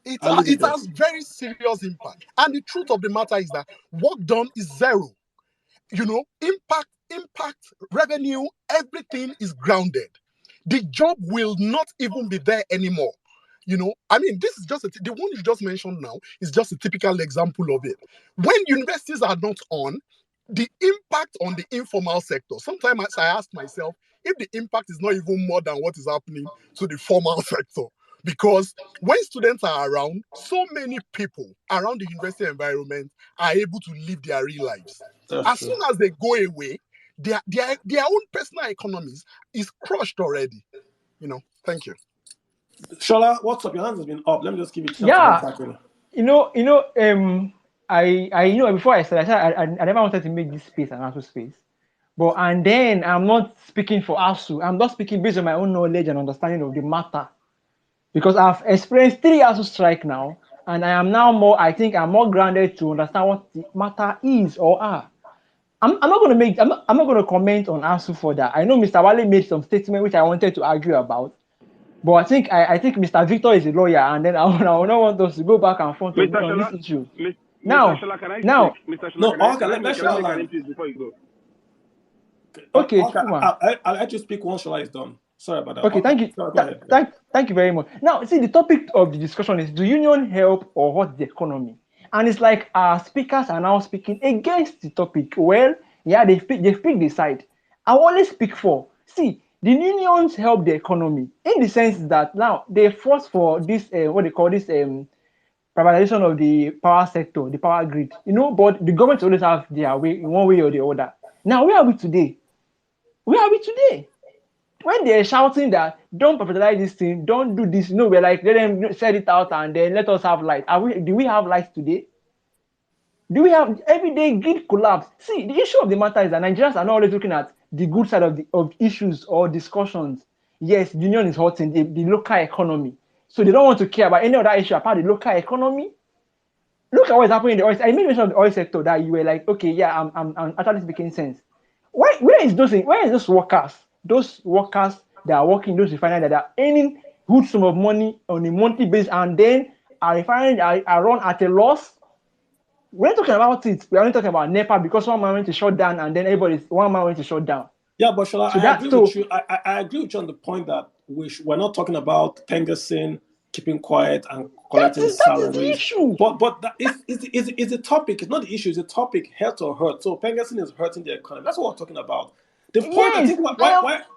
It I'll leave it there. has very serious impact. And the truth of the matter is that work done is zero. You know, impact, revenue, everything is grounded. The job will not even be there anymore. You know, I mean, this is just the one you just mentioned now is just a typical example of it. When universities are not on, the impact on the informal sector, sometimes I ask myself if the impact is not even more than what is happening to the formal sector. Because when students are around, so many people around the university environment are able to live their real lives. That's As true. soon as they go away, their own personal economies is crushed already. You know, thank you. Shola, what's up? Your hand has been up. Let me just give it a chance Yeah. to tackle. I before I started, I never wanted to make this space an ASU space. But and then I'm not speaking for ASU. I'm not speaking based on my own knowledge and understanding of the matter. Because I've experienced 3 ASU strike now, and I think I'm more grounded to understand what the matter is or are. I'm not going to comment on ASU for that. I know Mr. Wale made some statement which I wanted to argue about. But I think Mr. Victor is a lawyer, and then I will not want us to go back and forth on this issue. Now, Mr. Shola, can I now, speak? Mr. Shola, No, can I okay, let make Shola an land. entry before you go? Okay, Okay, Chuma. I'll let you speak once Shola is done. Sorry about that. Okay, thank you. Go ahead. Thank you very much. Now, see, the topic of the discussion is: do union help or hurt the economy? And it's like our speakers are now speaking against the topic. Well, yeah, they pick the side. I always speak for. See, the unions help the economy in the sense that now they force for this what they call this privatization of the power sector, the power grid. But the government always have their way in one way or the other. Now, where are we today? Where are we today? When they're shouting that don't privatize this thing, don't do this, we're like, let them set it out and then let us have light. Do we have light today? Do we have everyday grid collapse? See, the issue of the matter is that Nigerians are not always looking at the good side of issues or discussions. Yes, the union is hurting the local economy. So they don't want to care about any other issue apart the local economy. Look at what's happening in the oil. I made mention of the oil sector that you were like, okay, yeah, I'm actually speaking sense. Where is those workers? Those workers that are working, those refineries that are earning good sum of money on a monthly basis, and then our refineries are run at a loss. We're not talking about it. We're only talking about NEPA because one man went to shut down, and then one man went to shut down. Yeah, but Shola, I agree with you. I agree with you on the point that we're not talking about Pengasin keeping quiet and collecting salaries. That is the issue. But it's a topic. It's not the issue. It's a topic, hurt or hurt. So Pengasin is hurting the economy. That's what we're talking about. The point, I think,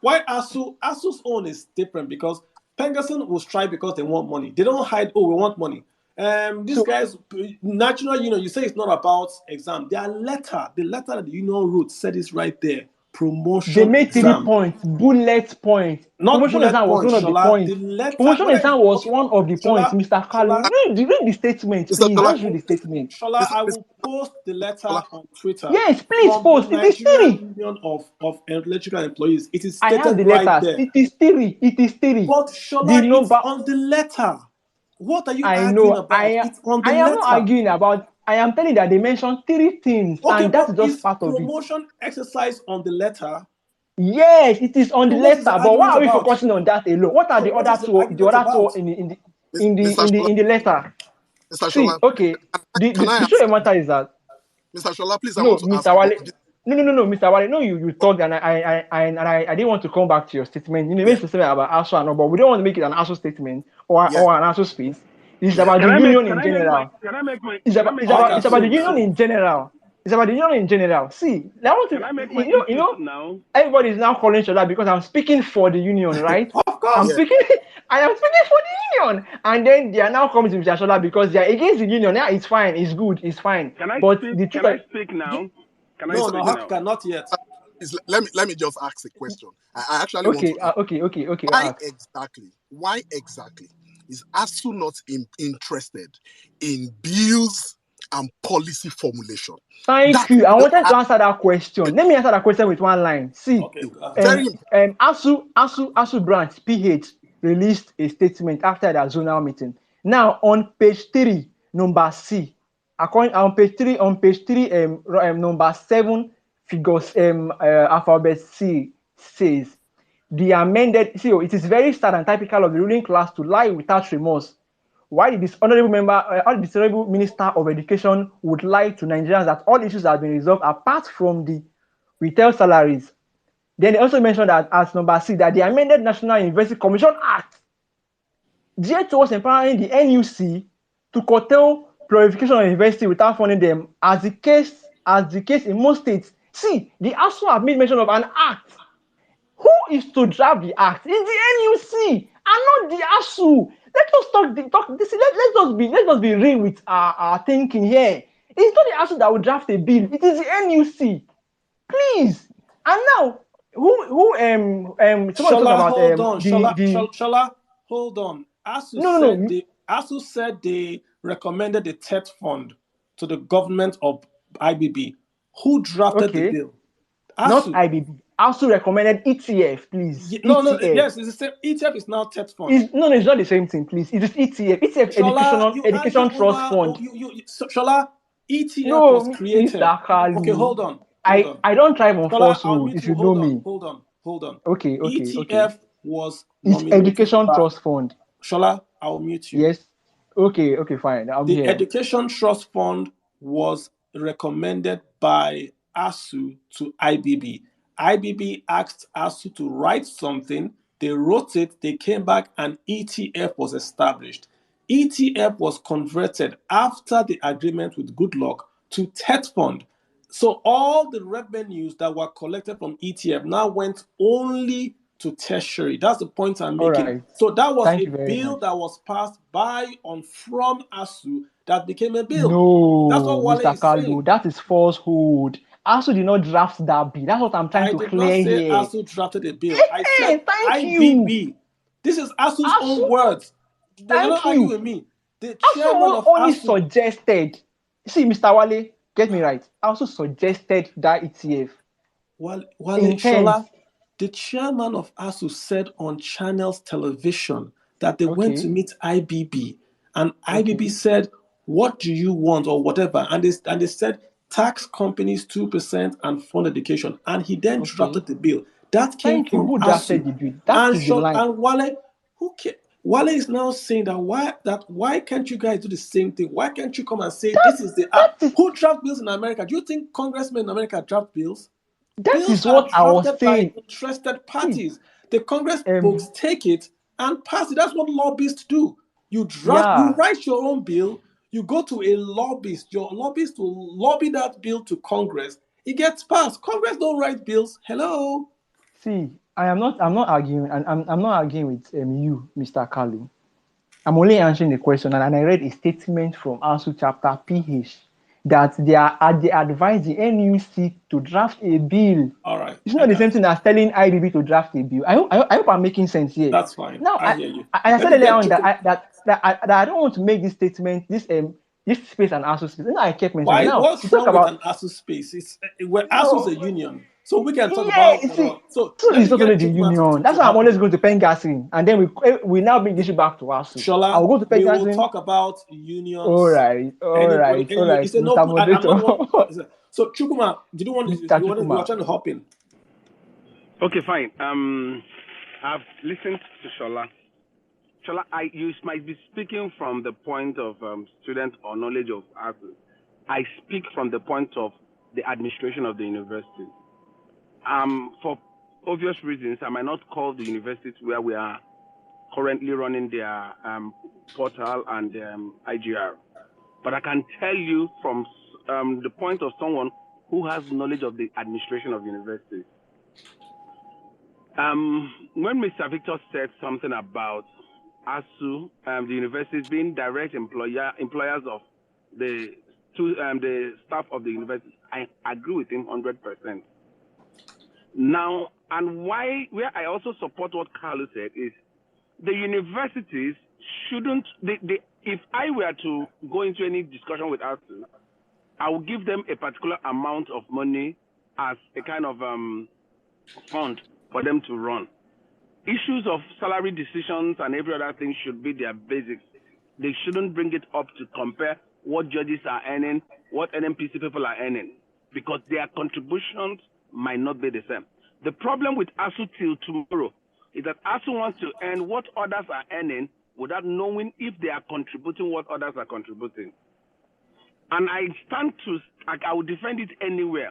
why ASU's own is different because Pengasin will strike because they want money. They don't hide, we want money. These guys, national union, you say it's not about exam. The letter that the union wrote said it's right there. Promotion. They made exam. 3 points, bullet points. Not promotion bullet exam was points, one of the points. Promotion exam was one of the points, Mr. Kalu. Read the statement, please. Just read the statement. Shola, I will post the letter on Twitter. Yes, please post. It is Nigerian Union of Electrical Employees. It is stated I have the right letters. there. It is theory. But Shola, it's on the letter. What are you arguing about? It's on the letter. I am not arguing about. I am telling you that they mentioned 3 things, okay, and that's just part of it. Promotion exercise on the letter. Yes, it is on the letter. But why are we focusing on that alone? What are the other two? In the letter. Mr. See, Shola, okay. The truth of the matter is that. Mr. Shola, please, I want to ask you. No, Mr. Wale. No, you talked, and I didn't want to come back to your statement. You made a statement about ASU and all, but we don't want to make it an ASU statement or an ASU space. It's about the union in general. It's about the union in general. It's about the union in general. See, I want to. Everybody is now calling Shola because I'm speaking for the union, right? Of course. I am speaking for the union, and then they are now coming to Mr. Shola because they are against the union. Yeah, it's fine, it's good, it's fine. Can I speak now? No, not yet. Let me just ask a question. I actually want to ask. Okay. Why exactly is ASU not interested in bills and policy formulation. Thank you. I wanted to answer that question. Let me answer that question with one line. See, Okay. ASU branch PH released a statement after their zonal meeting. Now on page 3, number C, according on page 3, number 7, figures alphabet C says the amended. See, it is very sad and typical of the ruling class to lie without remorse. Why did this honorable Minister of Education would lie to Nigerians that all issues have been resolved apart from the retail salaries? Then they also mentioned that as number C, that the amended National University Commission Act geared towards empowering the NUC to curtail purification of university without funding them, as the case in most states. See, the ASU have made mention of an act. Who is to draft the act? It's the NUC and not the ASU. Let us talk. Let's just be real with our thinking here. It's not the ASU that will draft a bill. It is the NUC. Please. And now, Shola, hold on. Shola, hold on. ASU said they recommended the TET fund to the government of IBB. Who drafted the bill? ASU. Not IBB. ASU recommended ETF, please. No, yes, it's the same. ETF is now TET fund. It's not the same thing, please. It is ETF. ETF Education Trust Fund. Shola, ETF was created. Okay, hold on. I don't drive on falsehood, if you know me. Hold on. Okay. ETF was Education Trust Fund. Shola, I'll mute you. Yes. Okay, fine. The Education Trust Fund was recommended by ASU to IBB. IBB asked ASU to write something. They wrote it. They came back and ETF was established. ETF was converted after the agreement with Goodluck to TET fund. So all the revenues that were collected from ETF now went only to tertiary. That's the point I'm making. Right. So that was a bill that was passed from ASU that became a bill. No, that's what Wale Mr. Kalu, that is falsehood. ASU did not draft that bill. That's what I'm trying to clear here. I did not say ASU drafted a bill. I said IBB. This is ASU's own words. They're not arguing with me. The chairman of only ASU suggested. See, Mr. Wale, get me right. I also suggested that ETF. Wale Shola, the chairman of ASU said on Channels Television that they went to meet IBB, and IBB said, "What do you want?" or whatever, and they said, "Tax companies 2% and fund education," and he then drafted the bill. That came from who ASU. Drafted the bill? That is the line. And Wale, Wale is now saying that why can't you guys do the same thing? Why can't you come and say this is the act? Who draft bills in America? Do you think congressmen in America draft bills? That is what I was saying. By interested parties. The Congress folks take it and pass it. That's what lobbyists do. You write your own bill. You go to a lobbyist. Your lobbyist will lobby that bill to Congress. It gets passed. Congress don't write bills. Hello. See, I'm not arguing, and I'm not arguing with you, Mr. Kalu. I'm only answering the question, and I read a statement from ASU chapter PH that they advise the NUC to draft a bill. All right. It's not the same thing as telling IBB to draft a bill. I hope I'm making sense here. That's fine. Now, I hear you. I said earlier on that I don't want to make this statement, this space an ASU space. I kept mentioning. What's wrong with an ASU space? ASU is a union. So we can talk about. So it's not only the union. That's why I'm always going to Pengassi, and then we now bring this back to ASU. Shola, I'll go to Pengassi. We will talk about unions. All right. He said, so Chukuma, you were trying to hop in. Okay, fine. I've listened to Shola. Shola, you might be speaking from the point of student or knowledge of ASU. I speak from the point of the administration of the university. For obvious reasons, I might not call the universities where we are currently running their portal and IGR. But I can tell you from the point of someone who has knowledge of the administration of universities. When Mr. Victor said something about ASU, the universities being direct employers of the staff of the university, I agree with him 100%. Now, and where I also support what Carlos said is the universities shouldn't, if I were to go into any discussion with ASU, I will give them a particular amount of money as a kind of fund for them to run. Issues of salary decisions and every other thing should be their basics. They shouldn't bring it up to compare what judges are earning, what NMPC people are earning, because their contributions might not be the same. The problem with ASU till tomorrow is that ASU wants to earn what others are earning without knowing if they are contributing what others are contributing. And I stand to, I will defend it anywhere.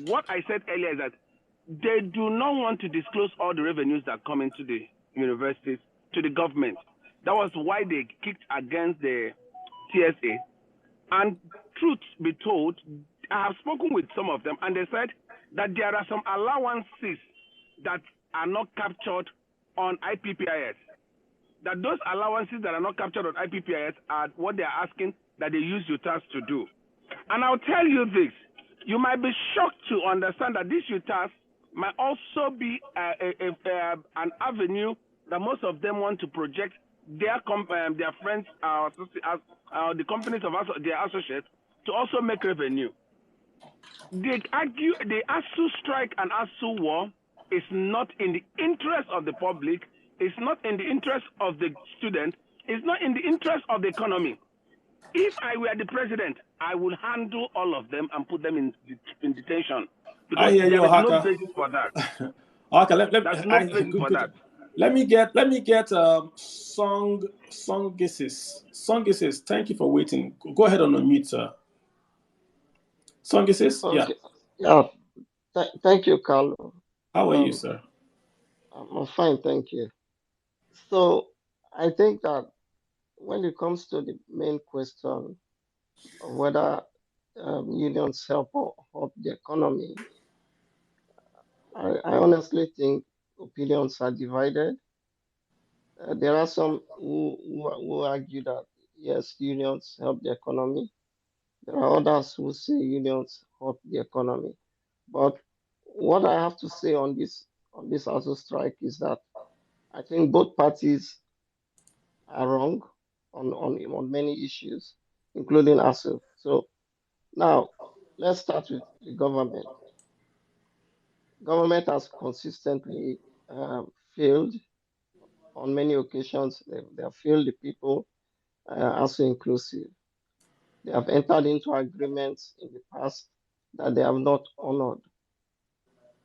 What I said earlier is that they do not want to disclose all the revenues that come into the universities to the government. That was why they kicked against the TSA. And truth be told, I have spoken with some of them, and they said that there are some allowances that are not captured on IPPIS. That those allowances that are not captured on IPPIS are what they are asking that they use UTAS to do. And I'll tell you this, you might be shocked to understand that this UTAS might also be an avenue that most of them want to project their friends, the companies of their associates, to also make revenue. They argue the ASU strike and ASU war is not in the interest of the public, it's not in the interest of the student, it's not in the interest of the economy. If I were the president, I would handle all of them and put them in detention. Because there is no basis for that. Okay, There's no basis for that. Let me get Songisis. Thank you for waiting. Go ahead and unmute, sir. Songisis, okay. Yeah. Thank you, Carlo. How are you, sir? I'm fine, thank you. So I think that when it comes to the main question of whether unions help or hurt the economy, I honestly think opinions are divided. There are some who argue that yes, unions help the economy. There are others who say unions hurt the economy. But what I have to say on this ASU strike is that I think both parties are wrong on many issues, including ASU. So now let's start with the government. Government has consistently failed on many occasions. They have failed the people, ASU inclusive. They have entered into agreements in the past that they have not honored.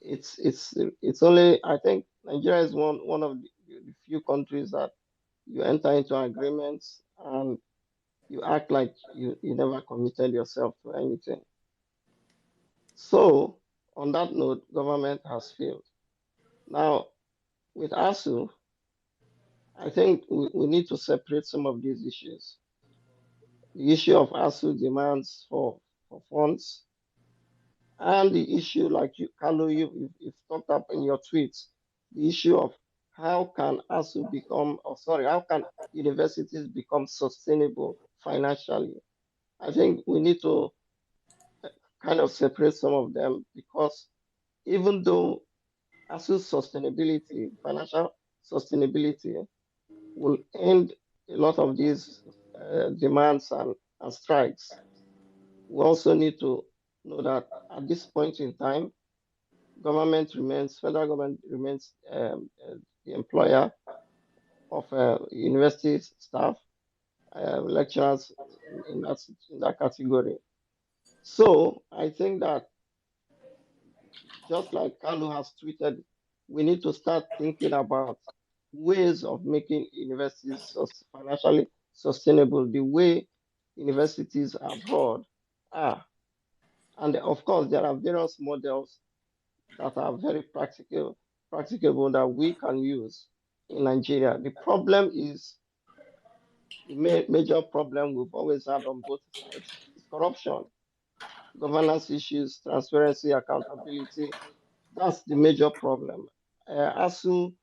It's only, I think Nigeria is one of the few countries that you enter into agreements and you act like you never committed yourself to anything. So on that note, government has failed. Now with ASU, I think we need to separate some of these issues. The issue of ASU demands for funds, and the issue, like you, Carlo, you've talked up in your tweets, the issue of how can ASU become, how can universities become sustainable financially? I think we need to kind of separate some of them, because even though ASU's sustainability, financial sustainability, will end a lot of these demands and strikes, we also need to know that at this point in time, federal government remains the employer of university staff, lecturers in that category. So I think that just like Carlo has tweeted, we need to start thinking about ways of making universities financially sustainable, the way universities abroad are. And of course, there are various models that are very practicable that we can use in Nigeria. The problem is, the major problem we've always had on both sides is corruption, governance issues, transparency, accountability. That's the major problem. ASU,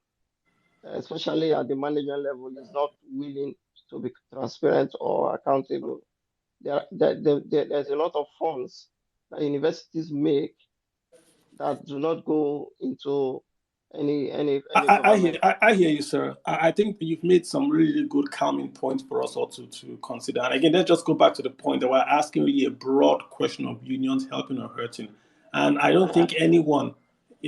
especially at the management level, is not willing to be transparent or accountable. There's a lot of funds that universities make that do not go into any I hear government. I hear you, sir. I think you've made some really good calming points for us all to consider. And again, let's just go back to the point that we're asking really a broad question of unions helping or hurting. And I don't think anyone.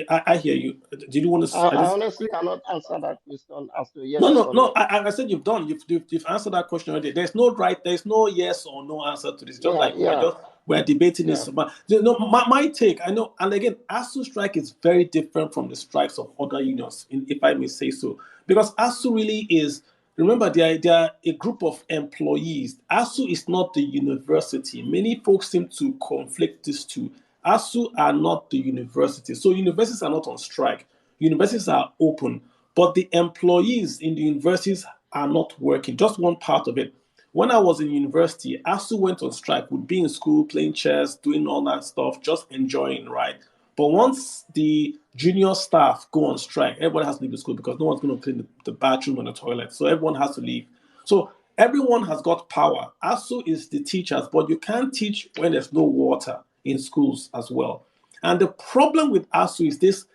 I hear you. Did you want to? I honestly cannot answer that question as to No, yes no, or no. no. I said you've done. You've answered that question already. There's no right. There's no yes or no answer to this. Just Yeah, like yeah, we're debating yeah. this. But you know, my take. I know, and again, ASU strike is very different from the strikes of other unions, if I may say so, because ASU really is. Remember, they are a group of employees. ASU is not the university. Many folks seem to conflict these two. ASU are not the university, so universities are not on strike. Universities are open, but the employees in the universities are not working. Just one part of it. When I was in university, ASU went on strike, would be in school playing chess, doing all that stuff, just enjoying, right? But once the junior staff go on strike, everybody has to leave the school because no one's going to clean the bathroom and the toilet. So everyone has to leave. So everyone has got power. ASU is the teachers, but you can't teach when there's no water in schools as well. And the problem with ASU is this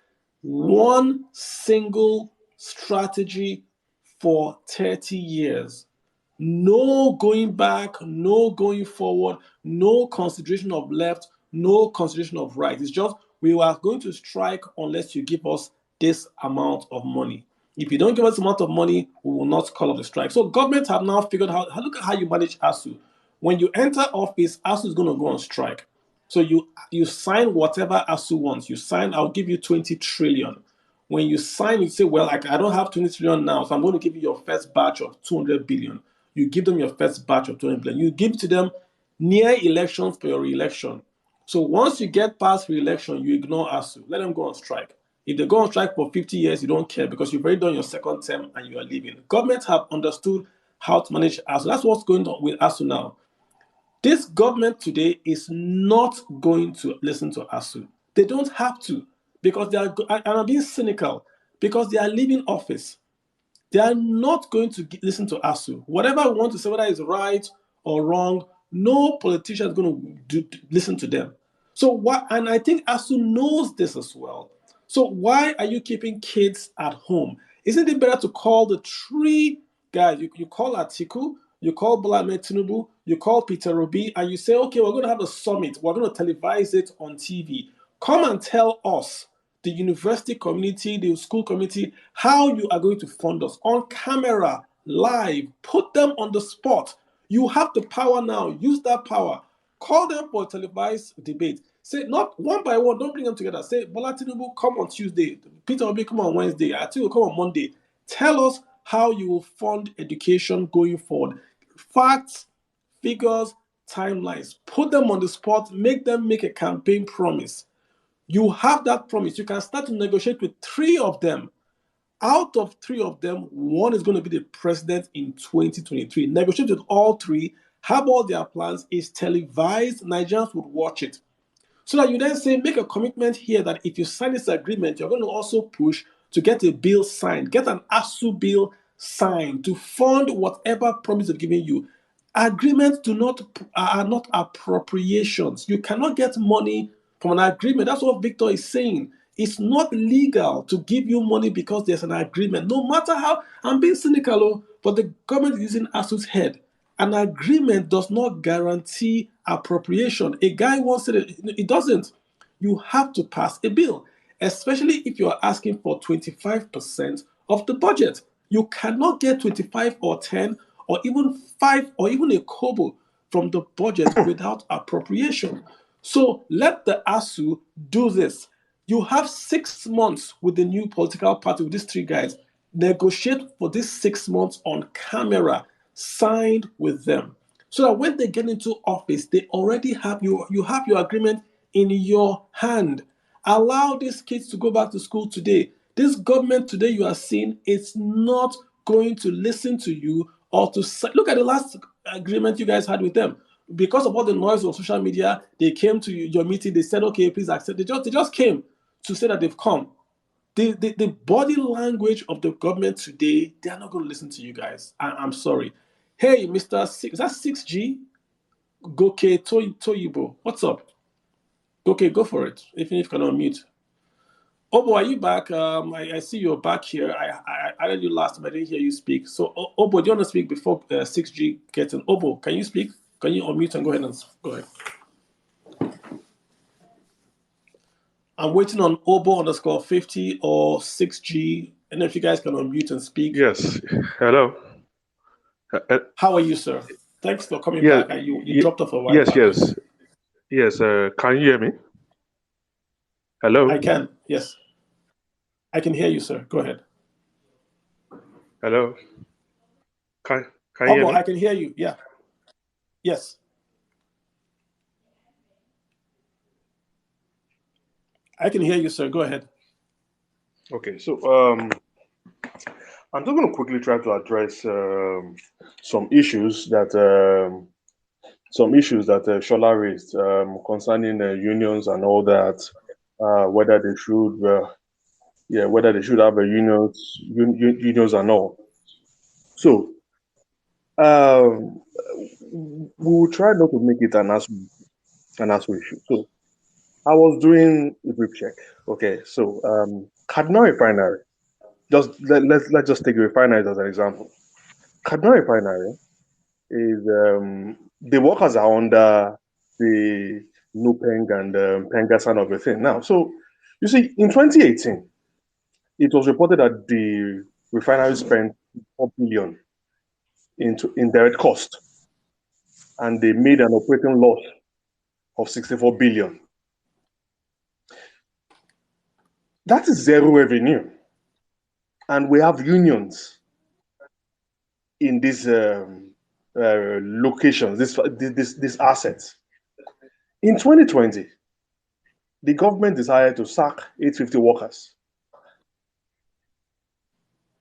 one single strategy for 30 years. No going back, no going forward, no consideration of left, no consideration of right. It's just we are going to strike unless you give us this amount of money. If you don't give us this amount of money, we will not call off the strike. So government have now figured out, look at how you manage ASU. When you enter office, ASU is going to go on strike. So you sign whatever ASU wants. You sign, I'll give you 20 trillion. When you sign, you say, well, I don't have 20 trillion now, so I'm going to give you your first batch of 200 billion. You give them your first batch of 200 billion. You give to them near elections for your re-election. So once you get past re-election, you ignore ASU. Let them go on strike. If they go on strike for 50 years, you don't care because you've already done your second term and you are leaving. Governments have understood how to manage ASU. That's what's going on with ASU now. This government today is not going to listen to ASU. They don't have to because they are, and I'm being cynical, because they are leaving office. They are not going to listen to ASU. Whatever we want to say, whether it's right or wrong, no politician is going to listen to them. So what? And I think ASU knows this as well. So why are you keeping kids at home? Isn't it better to call the three guys? You call Atiku, you call Bola Ahmed Tinubu, you call Peter Obi, and you say, okay, we're going to have a summit. We're going to televise it on TV. Come and tell us, the university community, the school community, how you are going to fund us on camera, live, put them on the spot. You have the power now. Use that power. Call them for a televised debate. Say, not one by one, don't bring them together. Say, Bola Tinubu, come on Tuesday. Peter Obi, come on Wednesday. Atiku, come on Monday. Tell us how you will fund education going forward. Facts, figures, timelines. Put them on the spot. Make them make a campaign promise. You have that promise. You can start to negotiate with three of them. Out of three of them, one is going to be the president in 2023. Negotiate with all three, have all their plans, is televised. Nigerians would watch it. So that you then say, make a commitment here that if you sign this agreement, you're going to also push to get a bill signed, get an ASU bill signed to fund whatever promise they've given you. Agreements are not appropriations. You cannot get money from an agreement. That's what Victor is saying. It's not legal to give you money because there's an agreement. No matter how, I'm being cynical, but the government is using ASU's head. An agreement does not guarantee appropriation. A guy once said it doesn't. You have to pass a bill, especially if you are asking for 25% of the budget. You cannot get 25 or 10 or even 5 or even a kobo from the budget without appropriation. So let the ASU do this. You have 6 months with the new political party, with these three guys. Negotiate for these 6 months on camera, signed with them. So that when they get into office, they already have you have your agreement in your hand. Allow these kids to go back to school today. This government today you are seeing is not going to listen to you or to look at the last agreement you guys had with them. Because of all the noise on social media, they came to your meeting, they said, okay, please accept. They just came to say that they've come. The body language of the government today, they are not going to listen to you guys. I'm sorry. Hey, Mr. Six, is that 6G? Goke Toyibo. What's up? Okay, go for it. Even if you cannot mute. Obo, are you back? I see you're back here. I heard you last, but I didn't hear you speak. So, Obo, do you want to speak before 6G gets in? Obo, can you speak? Can you unmute and go ahead and go ahead? I'm waiting on Obo_50 or 6G. And if you guys can unmute and speak. Yes. Hello. How are you, sir? Thanks for coming Yeah. back. You dropped off a while Yes. back. Yes. Can you hear me? Hello. I can. Yes. I can hear you, sir. Go ahead. Hello. Can you hear Obo, me? I can hear you. Yeah. Yes. I can hear you, sir. Go ahead. Okay. So I'm just going to quickly try to address some issues that Shola raised concerning unions and all that. Whether they should have a unions and all. So we will try not to make it an ASU issue. So I was doing a brief check. Okay, so Kaduna Refinery. Let's just take the refinery as an example. Kaduna Refinery is the workers are under the NUPENG and Pengasan of the thing now. So you see, in 2018, it was reported that the refinery spent 4 billion into indirect cost, and they made an operating loss of 64 billion. That is zero revenue, and we have unions in these locations, these assets. In 2020, the government decided to sack 850 workers.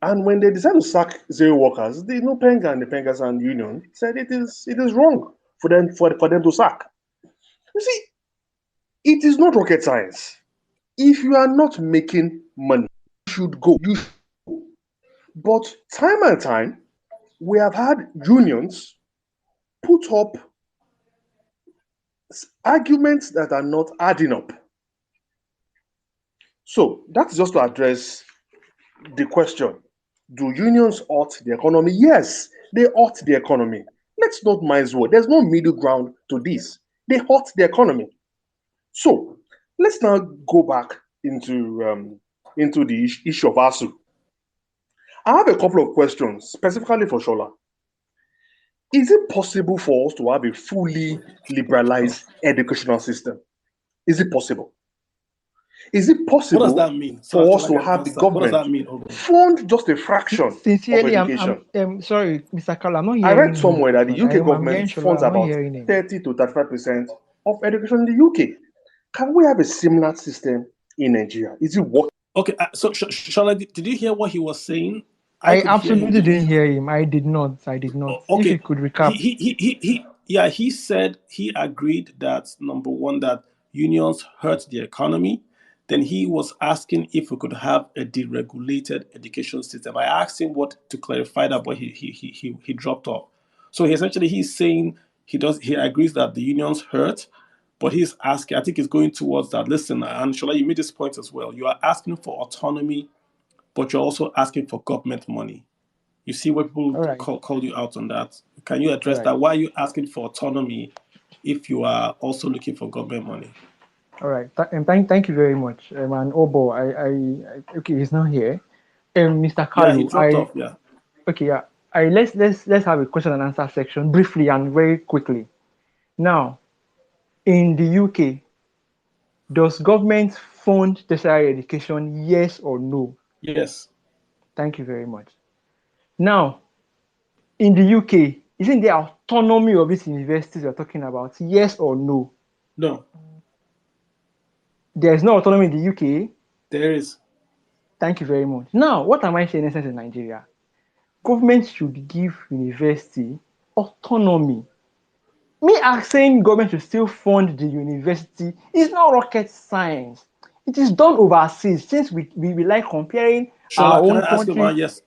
And when they decided to sack 0 workers, the NUPENG and the Pengasan union said it is wrong for them to sack. You see, it is not rocket science. If you are not making money, you should go. But time and time, we have had unions put up arguments that are not adding up. So that's just to address the question. Do unions hurt the economy? Yes, they hurt the economy. Let's not mind what. There's no middle ground to this. They hurt the economy. So let's now go back into the issue of ASU. I have a couple of questions specifically for Shola. Is it possible for us to have a fully liberalized educational system? Is it possible? Is it possible What does that mean? for us to have the government what does that mean, fund just a fraction Sincerely, of education? I'm sorry, Mr. Carlo, I'm not I hearing read somewhere that the him. UK government funds about 30 to 35% of education in the UK. Can we have a similar system in Nigeria? Is it working? Okay, so Shola, did you hear what he was saying? I absolutely didn't hear him. I did not. Okay. If you could recap. He said he agreed that, number one, that unions hurt the economy. Then he was asking if we could have a deregulated education system. I asked him what to clarify that, but he dropped off. So he's saying he agrees that the unions hurt, but he's asking, I think he's going towards that. Listen, and Shola, you made this point as well. You are asking for autonomy, but you're also asking for government money. You see where people call you out on that. Can you address that? Why are you asking for autonomy if you are also looking for government money? All right. Thank you very much. And Obo, okay, he's not here. Mr. Carlo, he dropped off. Yeah. Okay, yeah. Let's have a question and answer section briefly and very quickly. Now, in the UK, does government fund tertiary education? Yes or no? Yes. Thank you very much. Now, in the UK, isn't there autonomy of these universities we're talking about? Yes or no? No. There is no autonomy in the UK? There is. Thank you very much. Now, what am I saying in essence in Nigeria? Government should give university autonomy. Me asking government to still fund the university is not rocket science. It is done overseas, since we like comparing our own country.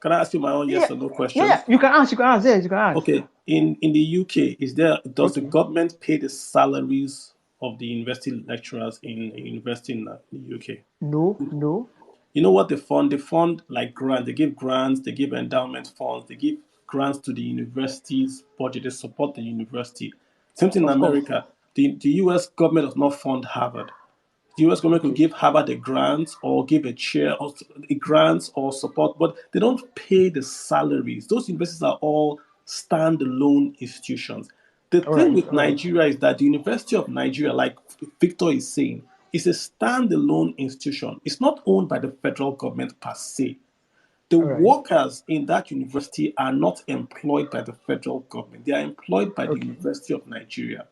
Can I ask you my own yes or no question? Yeah, you can ask. Yes, you can ask. Okay. In the UK, does the government pay the salaries of the university lecturers in university in the UK? No. You know what they fund? They fund like grants. They give grants, they give endowment funds, they give grants to the university's budget. They support the university. Same thing in Of course. America. The US government does not fund Harvard. The US government could Okay. give Harvard a grant or give a chair or a grant or support, but they don't pay the salaries. Those universities are all standalone institutions. The All thing right. with All right. Nigeria is that the University of Nigeria, like Victor is saying, is a standalone institution. It's not owned by the federal government per se. The All right. workers in that university are not employed by the federal government. They are employed by the Okay. University of Nigeria. All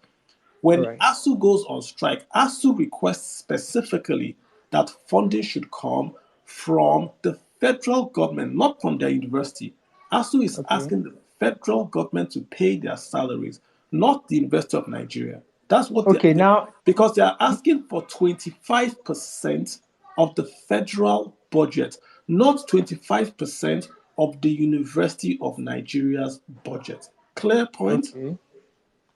When right. ASU goes on strike, ASU requests specifically that funding should come from the federal government, not from their university. ASU is Okay. asking the federal government to pay their salaries, not the University of Nigeria. That's what Okay. Now, because they are asking for 25% of the federal budget, not 25% of the University of Nigeria's budget. Clear point? okay.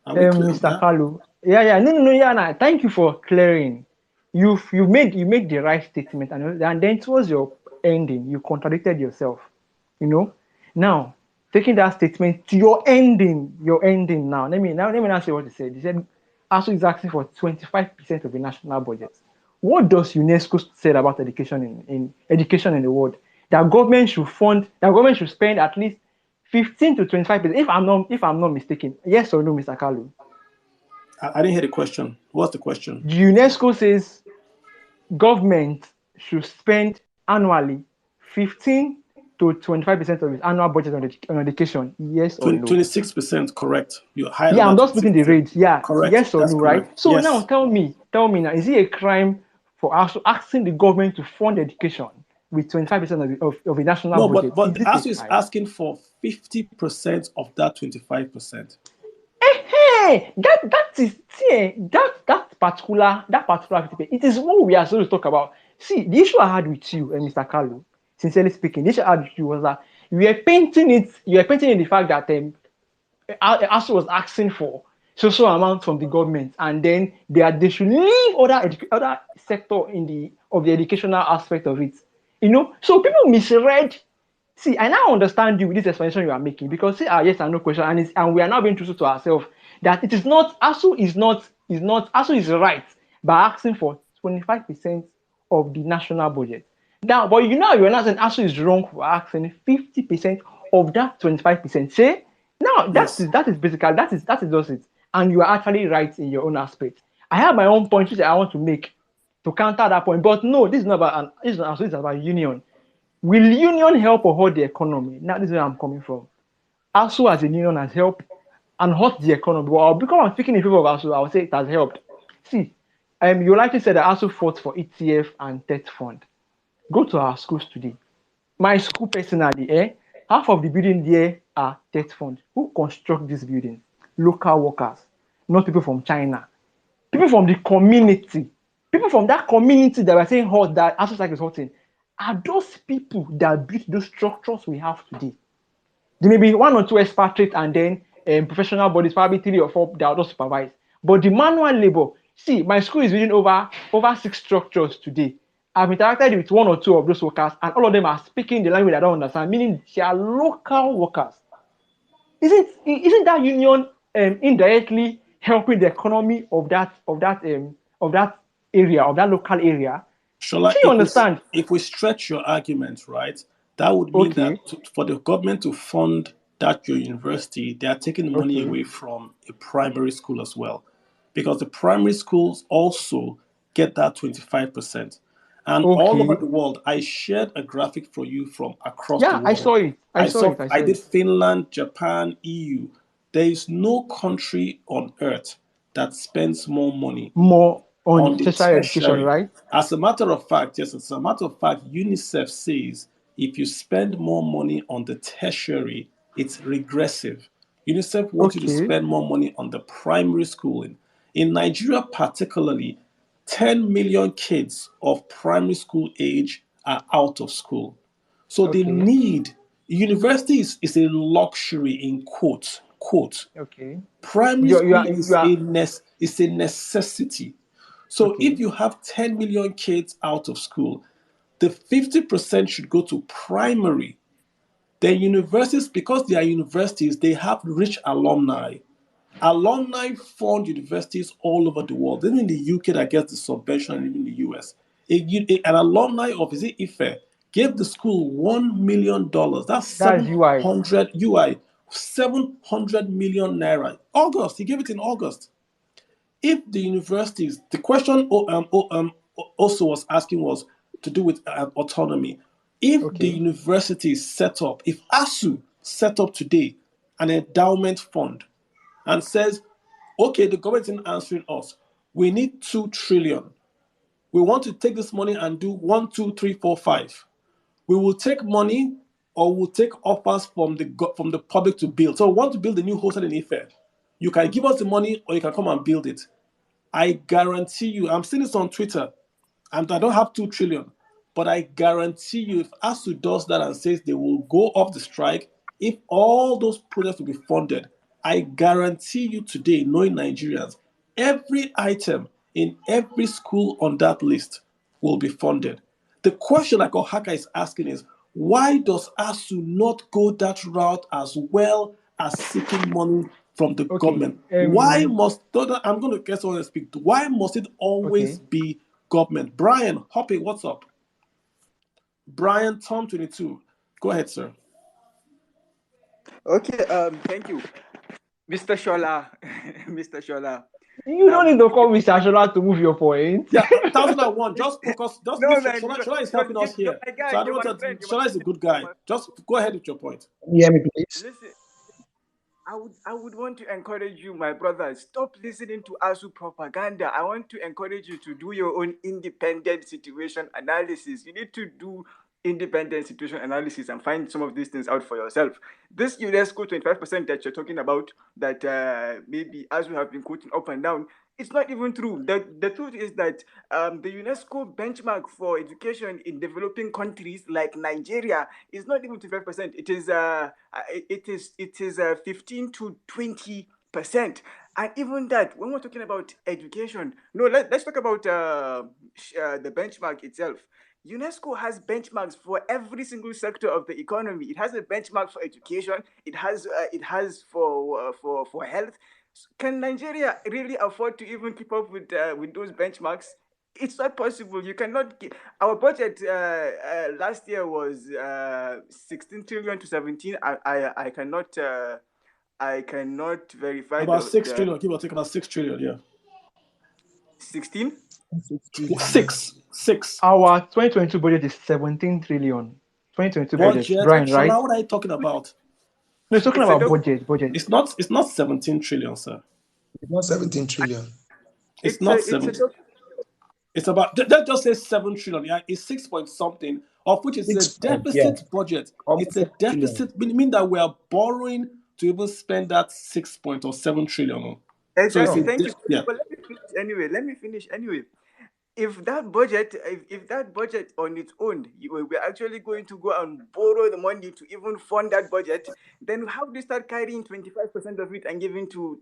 Are we clear on Mr. that? Kalu. Yeah. No. Yeah. Nah. Thank you for clearing. You made the right statement, and then towards your ending, you contradicted yourself. You know. Now, taking that statement to your ending now. Let me now say what he said. He said ASU is asking for 25% of the national budget. What does UNESCO say about education in education in the world? That government should spend at least 15 to 25%. If I'm not mistaken. Yes or no, Mr. Kalu? I didn't hear the question. What's the question? UNESCO says government should spend annually 15 to 25% of its annual budget on education. Yes or no? 26%, correct. You're higher Yeah, than I'm that just putting the 26%. rate. Yeah, Correct. yes or That's no, right? correct. So Yes. now tell me now, is it a crime for us asking the government to fund education with 25% of the national No, budget? but Is it a ASU is crime? asking for 50% of that 25%. Hey, that particular 50%, it is what we are supposed to talk about. See, the issue I had with you and Mr. Kalu, sincerely speaking, the issue I had with you was that you were painting in the fact that ASU was asking for social amount from the government, and then they should leave other sector of the educational aspect of it. You know, so people misread. See, I now understand you with this explanation you are making, because see, yes and no question, and we are now being truthful to ourselves that it is not ASU ASU is right by asking for 25% of the national budget. Now, but you are not saying ASU is wrong for asking 50% of that 25%. Say, now Yes. that is basically that is just it, and you are actually right in your own aspect. I have my own point which I want to make to counter that point, but no, this is not about this is about union. Will union help or hurt the economy? Now, this is where I'm coming from. ASU as a union has helped and hurt the economy. Well, because I'm speaking in favor of ASU, I would say it has helped. See, you likely said that ASU fought for ETF and TET fund. Go to our schools today. My school personally, half of the building there are TET fund. Who construct this building? Local workers, not people from China. People from the community. People from that community that were saying hurt, that ASU strike is hurting, are those people that built those structures we have today. There may be one or two expatriates and then professional bodies, probably 3 or 4 that are not supervised. But the manual labor, see, my school is building over 6 structures today. I've interacted with 1 or 2 of those workers, and all of them are speaking the language I don't understand, meaning they are local workers. Isn't that union indirectly helping the economy of that area, of that local area? Shola, Do you understand? if we stretch your argument, right, that would mean Okay. that for the government to fund that your university, they are taking the money Okay. away from a primary school as well, because the primary schools also get that 25%. And all over Okay. the world, I shared a graphic for you from across the Yeah, world. I saw it. I did Finland, Japan, EU. There is no country on earth that spends more money More on the tertiary education, right? As a matter of fact, UNICEF says if you spend more money on the tertiary, it's regressive. UNICEF wants you to Okay. spend more money on the primary schooling. In Nigeria, particularly, 10 million kids of primary school age are out of school. So the Okay. need, university is a luxury in quote. Okay. Primary You school are is a necessity. So okay. if you have 10 million kids out of school, The 50% should go to primary. Then universities, because they are universities, they have rich alumni. Alumni fund universities all over the world. Even in the UK, that gets the subvention, and even in the US. An alumni of, is it IFE, gave the school $1 million. That's That's UI. 700 UI, 700 million naira. August, he gave it in August. If the universities, the question also was asking was to do with autonomy. If the university is set up, if ASU set up today an endowment fund and says, okay, the government isn't answering us, we need 2 trillion. We want to take this money and do 1, 2, 3, 4, 5. We will take money or we'll take offers from the public to build. So we want to build a new hostel in Ife. You can give us the money or you can come and build it. I guarantee you, I'm seeing this on Twitter, and I don't have 2 trillion, but I guarantee you, if ASU does that and says they will go off the strike, if all those projects will be funded, I guarantee you today, knowing Nigerians, every item in every school on that list will be funded. The question like Ohaka is asking is, why does ASU not go that route as well as seeking money from the government? Why must, I'm going to get someone to speak. Why must it always be government? Brian Hoppy, what's up? Brian, Tom 22. Go ahead, sir. Okay, thank you. Mr. Shola. Mr. Shola. You don't need to call Mr. Shola to move your point. Yeah, 1001. Just focus. Just No, listen. man, Shola is helping us here. guy, So I don't want to. Shola is a good guy. Just go ahead with your point. Hear me, please. Listen, I would want to encourage you, my brother. Stop listening to ASU propaganda. I want to encourage you to do your own independent situation analysis. You need to do independent situation analysis and find some of these things out for yourself. This UNESCO 25% that you're talking about, that maybe ASU have been quoting up and down, it's not even true. The truth is that the UNESCO benchmark for education in developing countries like Nigeria is not even 25%. It is 15 to 20%. And even that, when we're talking about education, let's talk about the benchmark itself. UNESCO has benchmarks for every single sector of the economy. It has a benchmark for education. It has for health. Can Nigeria really afford to even keep up with those benchmarks? It's not possible. You cannot. Our budget last year was 16 trillion to 17. I cannot verify. About 6 trillion. Give or take about 6 trillion. Yeah. 16. 6. Our 2022 budget is 17 trillion. 2022 budget. Brian, right? What are you talking about? No, it's talking about budget. It's not 17 trillion, sir. It's not 17 trillion. It's not 17. It's about, that just says 7 trillion. Yeah, it's 6 point something, of which is a deficit budget. It's a deficit, meaning that we are borrowing to even spend that 6 point or 7 trillion. Exactly. So thank you. Yeah. But let me finish anyway. If that budget on its own, we're actually going to go and borrow the money to even fund that budget, then how do you start carrying 25% of it and giving to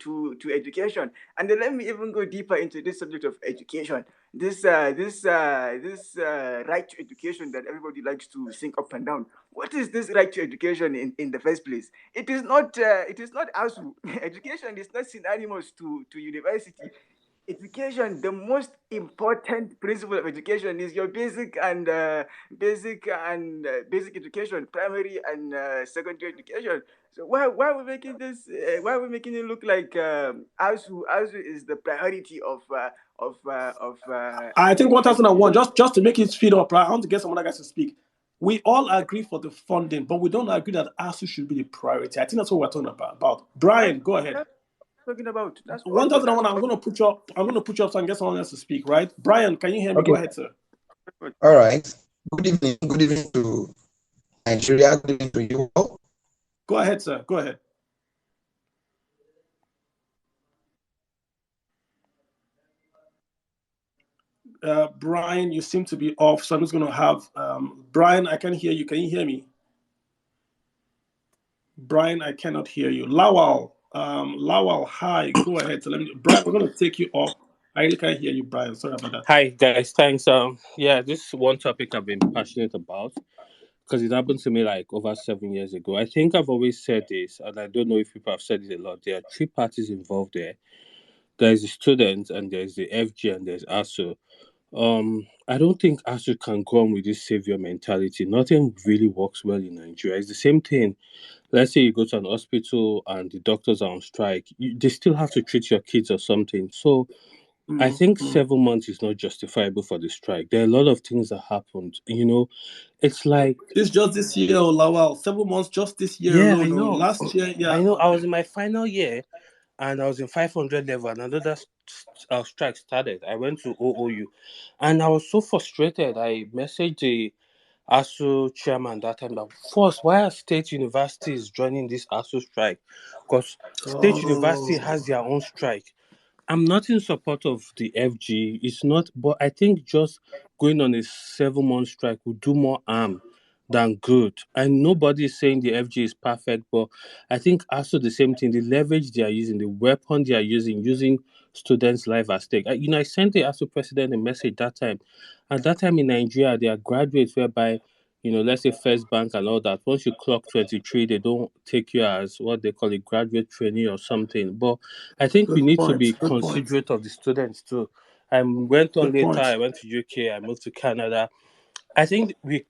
education? And then let me even go deeper into this subject of education. This right to education that everybody likes to sing up and down. What is this right to education in the first place? It is not ASU. Education is not synonymous to university. Education, the most important principle of education is your basic education, primary and secondary education. So why are we making this? Why are we making it look like ASU is the priority of? I think 1001. Just to make it speed up, right? I want to get some other guys to speak. We all agree for the funding, but we don't agree that ASU should be the priority. I think that's what we're talking about. Brian, go ahead. Talking about. That's 1001. I'm going to put you up so I can get someone else to speak, right? Brian, can you hear me? Okay. Go ahead, sir. All right. Good evening. Good evening to Nigeria. Good evening to you all. Go ahead, sir. Go ahead. Brian, you seem to be off, so I'm just going to have Brian. I can hear you. Can you hear me? Brian, I cannot hear you. Lawal, hi. Go ahead. So Brian, we're going to take you off. I really can't hear you, Brian. Sorry about that. Hi guys, thanks. Yeah, this is one topic I've been passionate about because it happened to me like over 7 years ago. I think I've always said this, and I don't know if people have said it a lot. There are three parties involved there. There's the students, and there's the FG, and there's ASU. I don't think ASU can go on with this savior mentality. Nothing really works well in Nigeria. It's the same thing. Let's say you go to an hospital and the doctors are on strike. They still have to treat your kids or something. So I think Mm. 7 months is not justifiable for the strike. There are a lot of things that happened. It's like, It's just this year, oh, Lawal. 7 months just this year yeah, I alone. Oh, know. last year, yeah. I know. I was in my final year and I was in 500 level, and another strike started. I went to OOU and I was so frustrated. I messaged the ASU chairman that time that, first, why are state universities joining this ASU strike? Because state university has Oh, their own strike. I'm not in support of the FG. It's not, but I think just going on a 7 month strike will do more harm than good. And nobody is saying the FG is perfect, but I think also the same thing, the leverage they are using, the weapon they are using students' life at stake. I sent the ASU president a message that time. At that time in Nigeria, there are graduates whereby, let's say First Bank and all that. Once you clock 23, they don't take you as what they call a graduate trainee or something. But I think we good need to point. be Good point. considerate of the students too. I went on Good later. point. I went to UK. I moved to Canada. I think we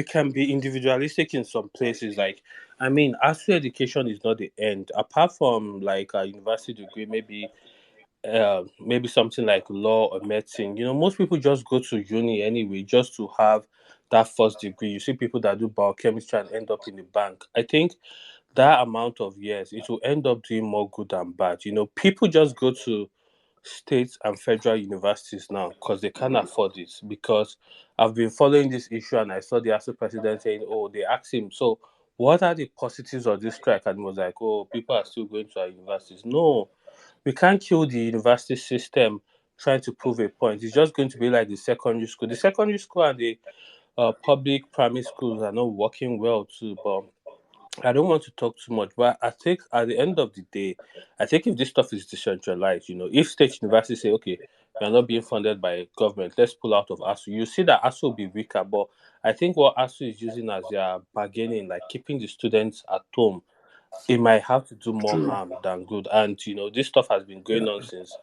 can be individualistic in some places. Like, I mean, actual education is not the end. Apart from like a university degree, maybe something like law or medicine. Most people just go to uni anyway just to have that first degree. You see people that do biochemistry and end up in the bank. I think that amount of years, it will end up doing more good than bad. People just go to state and federal universities now because they can't afford it. Because I've been following this issue and I saw the ASU president saying, oh, they asked him, so what are the positives of this strike? And he was like, oh, people are still going to our universities. No, we can't kill the university system trying to prove a point. It's just going to be like the secondary school. The secondary school and the public primary schools are not working well too, but I don't want to talk too much, but I think at the end of the day, I think if this stuff is decentralized, if state universities say, okay, we are not being funded by government, let's pull out of ASU, you see that ASU will be weaker. But I think what ASU is using as their bargaining, like keeping the students at home, it might have to do more True. harm than good. And this stuff has been going Yeah. on since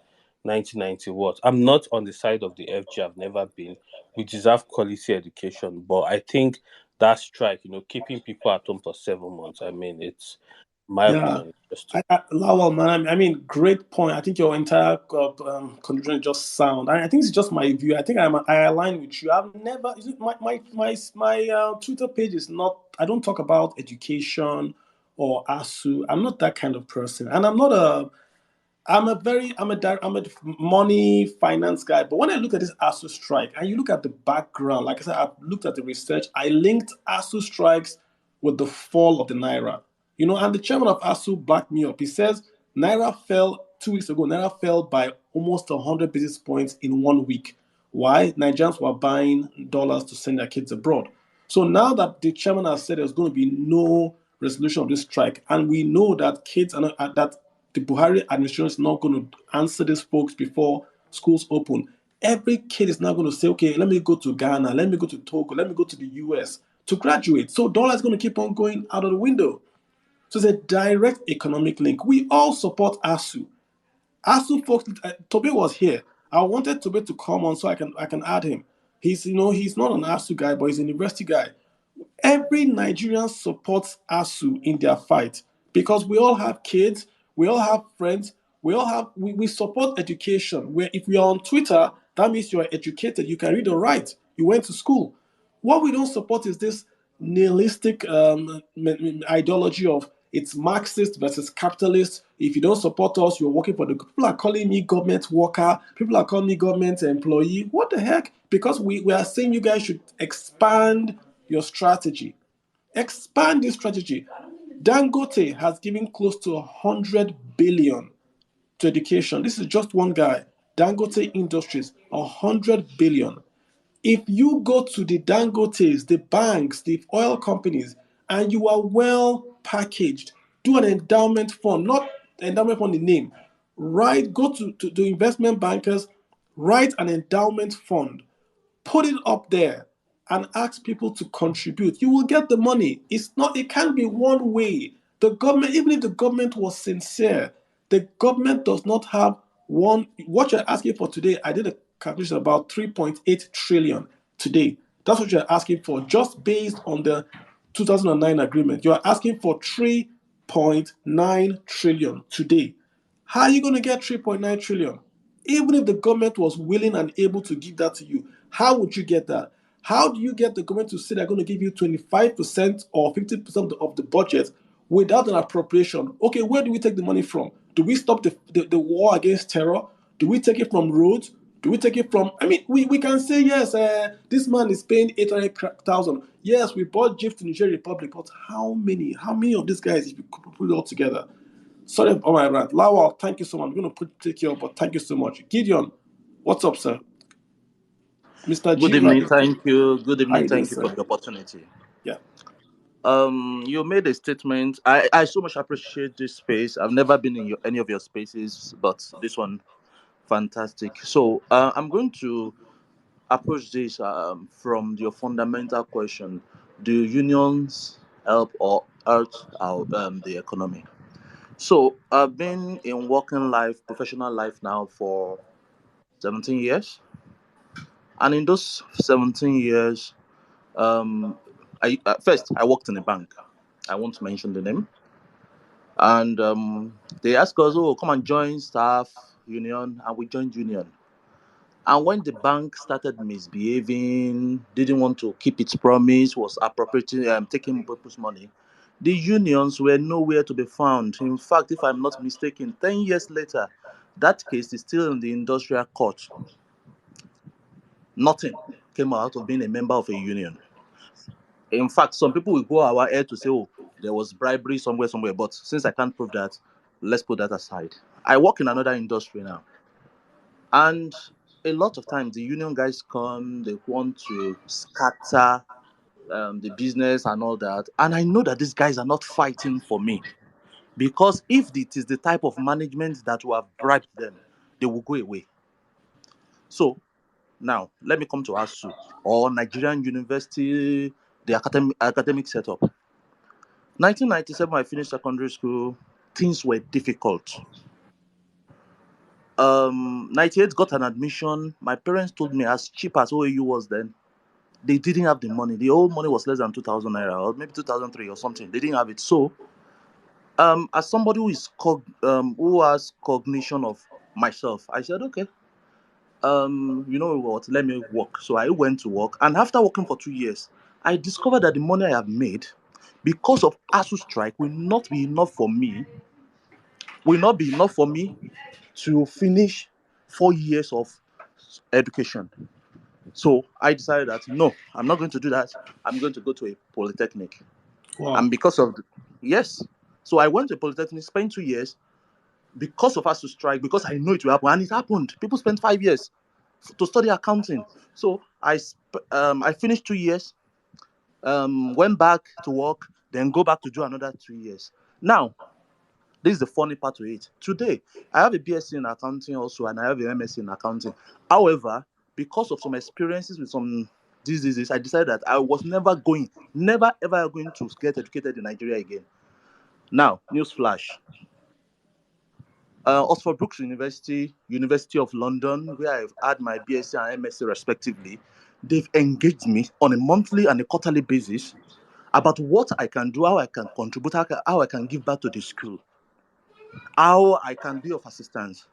1990. What? I'm not on the side of the FG. I've never been. We deserve quality education, but I think that strike, keeping people at home for 7 months. I mean, it's my Yeah. opinion. Just too. Lawal, man, I mean, great point. I think your entire contribution is just sound. I think it's just my view. I think I align with you. I've never, is it my Twitter page is not, I don't talk about education or ASU. I'm not that kind of person. And I'm a money finance guy. But when I look at this ASU strike and you look at the background, like I said, I've looked at the research. I linked ASU strikes with the fall of the naira. And the chairman of ASU backed me up. He says naira fell 2 weeks ago. Naira fell by almost 100 basis points in 1 week. Why? Nigerians were buying dollars to send their kids abroad. So now that the chairman has said there's going to be no resolution of this strike, and we know that kids are not, that the Buhari administration is not going to answer these folks before schools open. Every kid is now going to say, okay, let me go to Ghana, let me go to Togo, let me go to the US to graduate. So dollar is going to keep on going out of the window. So it's a direct economic link. We all support ASU. ASU folks, Tobe was here. I wanted Tobe to come on so I can add him. He's not an ASU guy, but he's a university guy. Every Nigerian supports ASU in their fight because we all have kids, we all have friends, we support education. Where if we are on Twitter, that means you are educated, you can read or write, you went to school. What we don't support is this nihilistic ideology of it's Marxist versus capitalist. If you don't support us, you're working for the people are calling me government worker, people are calling me government employee. What the heck? Because we are saying you guys should expand your strategy. Expand this strategy. Dangote has given close to 100 billion to education. This is just one guy. Dangote Industries, 100 billion. If you go to the Dangotes, the banks, the oil companies, and you are well packaged, do an endowment fund, not endowment fund in name, right? Go to investment bankers, write an endowment fund, put it up there, and ask people to contribute. You will get the money. It can't be one way. The government, even if the government was sincere, the government does not have what you're asking for today. I did a calculation about 3.8 trillion today. That's what you're asking for, just based on the 2009 agreement. You're asking for 3.9 trillion today. How are you going to get 3.9 trillion? Even if the government was willing and able to give that to you, how would you get that? How do you get the government to say they're going to give you 25% or 50% of the budget without an appropriation? Okay, where do we take the money from? Do we stop the war against terror? Do we take it from roads? Do we take it from? I mean, we can say, yes, this man is paying 800,000. Yes, we bought gifts to Niger Republic, but how many? How many of these guys, if you put it all together? Sorry about my rant. Lawal, thank you so much. I'm going to take you up, but thank you so much. Gideon, what's up, sir? Mr. Good G, evening, thank you. Good how evening, you doing, thank you for sir? the opportunity. Yeah. You made a statement. I so much appreciate this space. I've never been in any of your spaces, but this one, fantastic. So I'm going to approach this from your fundamental question: do unions help or hurt the economy? So I've been in working life, professional life now for 17 years, and in those 17 years, I first I worked in a bank. I won't mention the name, and they asked us, "Oh, come and join staff union," and we joined union. And when the bank started misbehaving, didn't want to keep its promise, was appropriating, taking people's money, the unions were nowhere to be found. In fact, if I'm not mistaken, 10 years later, that case is still in the industrial court. Nothing came out of being a member of a union. In fact, some people will go our air to say, oh, there was bribery somewhere. But since I can't prove that, let's put that aside. I work in another industry now. And a lot of times the union guys come, they want to scatter the business and all that. And I know that these guys are not fighting for me. Because if it is the type of management that will have bribed them, they will go away. So now, let me come to ASU or Nigerian University, the academic setup. 1997, I finished secondary school. Things were difficult. 98 got an admission. My parents told me, as cheap as OAU was then, they didn't have the money. The old money was less than 2,000 naira, or maybe 2003 or something. They didn't have it. So, as somebody who has cognition of myself, I said, okay, you know what? Let me work. So I went to work, and after working for 2 years, I discovered that the money I have made, because of ASU strike, will not be enough for me to finish 4 years of education. So I decided that no, I'm not going to do that. I'm going to go to a polytechnic. Wow. And yes. So I went to a polytechnic, spent 2 years because of us to strike, because I know it will happen. And it happened. People spent 5 years to study accounting. So I finished 2 years, went back to work, then go back to do another 2 years. Now, this is the funny part to it. Today, I have a BSc in accounting also, and I have an MSc in accounting. However, because of some experiences with some diseases, I decided that I was never ever going to get educated in Nigeria again. Now, newsflash. Oxford Brookes University, University of London, where I've had my BSc and MSc respectively, they've engaged me on a monthly and a quarterly basis about what I can do, how I can contribute, how I can give back to the school, how I can be of assistance.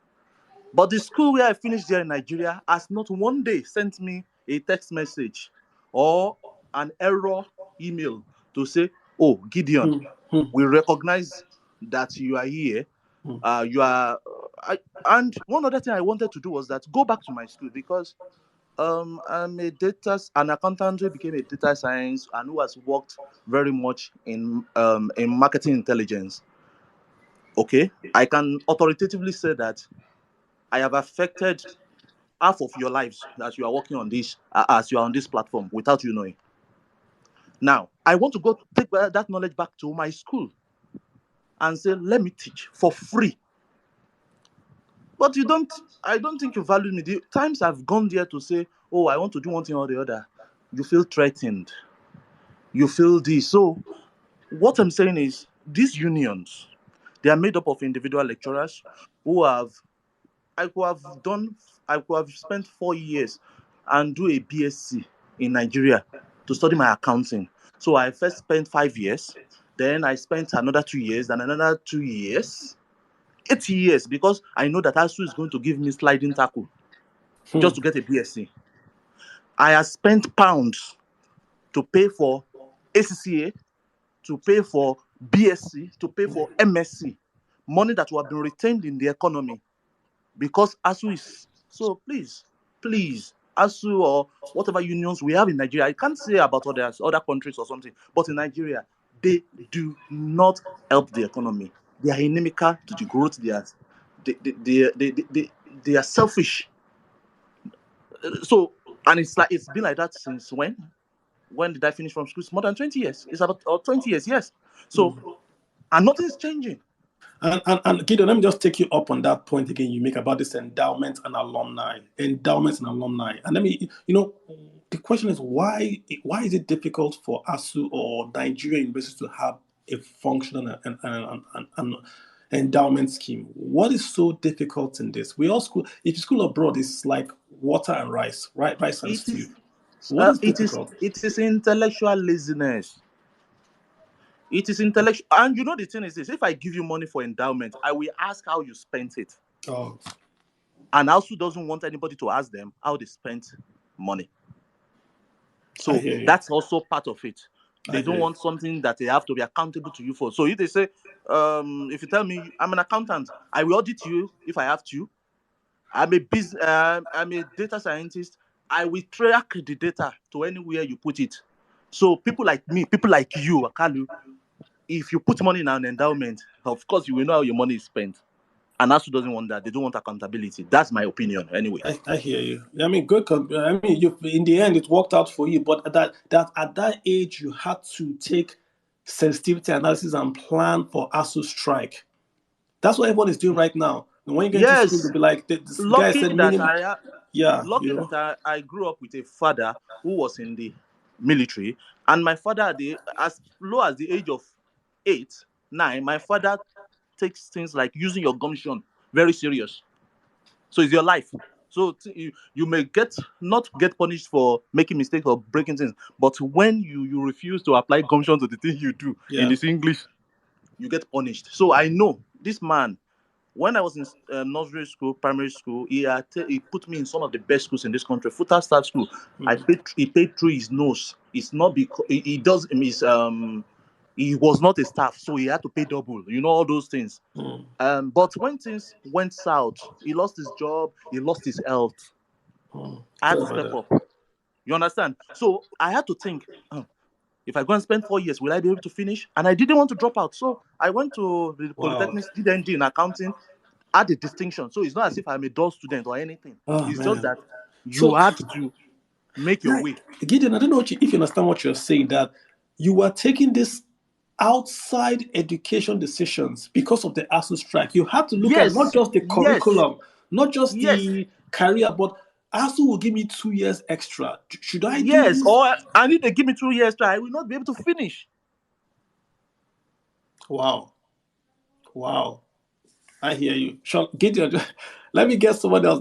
But the school where I finished there in Nigeria has not one day sent me a text message or an error email to say, oh, Gideon, we recognize that you are here. And one other thing I wanted to do was that go back to my school, because I'm an accountant who became a data science and who has worked very much in marketing intelligence. Okay, I can authoritatively say that I have affected half of your lives as you are working on this, as you are on this platform, without you knowing. Now, I want to go take that knowledge back to my school and say, let me teach for free. But I don't think you value me. The times I've gone there to say, oh, I want to do one thing or the other, you feel threatened. You feel this. So what I'm saying is these unions, they are made up of individual lecturers who have I could have spent 4 years and do a BSc in Nigeria to study my accounting. So I first spent 5 years, then I spent another 2 years, and another 2 years, 8 years, because I know that ASU is going to give me sliding tackle just to get a BSc. I have spent pounds to pay for ACCA, to pay for BSc, to pay for MSc, money that will have been retained in the economy because ASU is. So please, ASU or whatever unions we have in Nigeria, I can't say about other countries or something, but in Nigeria, they do not help the economy. They are inimical to the growth. They are selfish. So, and it's been like that since when? When did I finish from school? It's more than 20 years. It's about 20 years, yes. So, and nothing's changing. And Gideon, let me just take you up on that point again you make about this endowments and alumni. And let me, the question is why is it difficult for ASU or Nigeria universities to have a functional and endowment scheme? What is so difficult in this? If you school abroad, it's like water and rice, right? Rice and stew. What is difficult? It is intellectual laziness. It is intellectual, and the thing is this: if I give you money for endowment, I will ask how you spent it. Oh. And ASU doesn't want anybody to ask them how they spent money. So that's also part of it. They don't want something that they have to be accountable to you for. So if they say, if you tell me I'm an accountant, I will audit you if I have to. I'm a data scientist. I will track the data to anywhere you put it. So people like me, people like you, Akalu, if you put money in an endowment, of course you will know how your money is spent. And ASU doesn't want that. They don't want accountability. That's my opinion, anyway. I hear you. I mean, good. I mean, in the end, it worked out for you. But that at that age, you had to take sensitivity analysis and plan for ASU strike. That's what everyone is doing right now. And when you get to school, they'll be like, "This guy said minimum." That I grew up with a father who was in the military, and my father, as low as the age of 8, 9, my father takes things like using your gumption very serious. So it's your life. So you may not get punished for making mistakes or breaking things, but when you refuse to apply gumption to the thing you do in this English, you get punished. So I know this man. When I was in nursery school, primary school, he put me in some of the best schools in this country. Futa Start School. He paid through his nose. It's not because he was not a staff, so he had to pay double. All those things. But when things went south, he lost his job. He lost his health. I had to step up. You understand? So I had to think. If I go and spend 4 years, will I be able to finish? And I didn't want to drop out. So I went to the Polytechnic, did ND in accounting, had a distinction. So it's not as if I'm a dull student or anything. It's just that you had to make your way. Gideon, I don't know if you understand what you're saying, that you were taking this outside education decisions because of the ASU strike. You had to look at not just the curriculum, not just the career, but ASU will give me 2 years extra. Should I do this? And if they give me 2 years extra, I will not be able to finish. Wow. I hear you. Gideon, let me get someone else.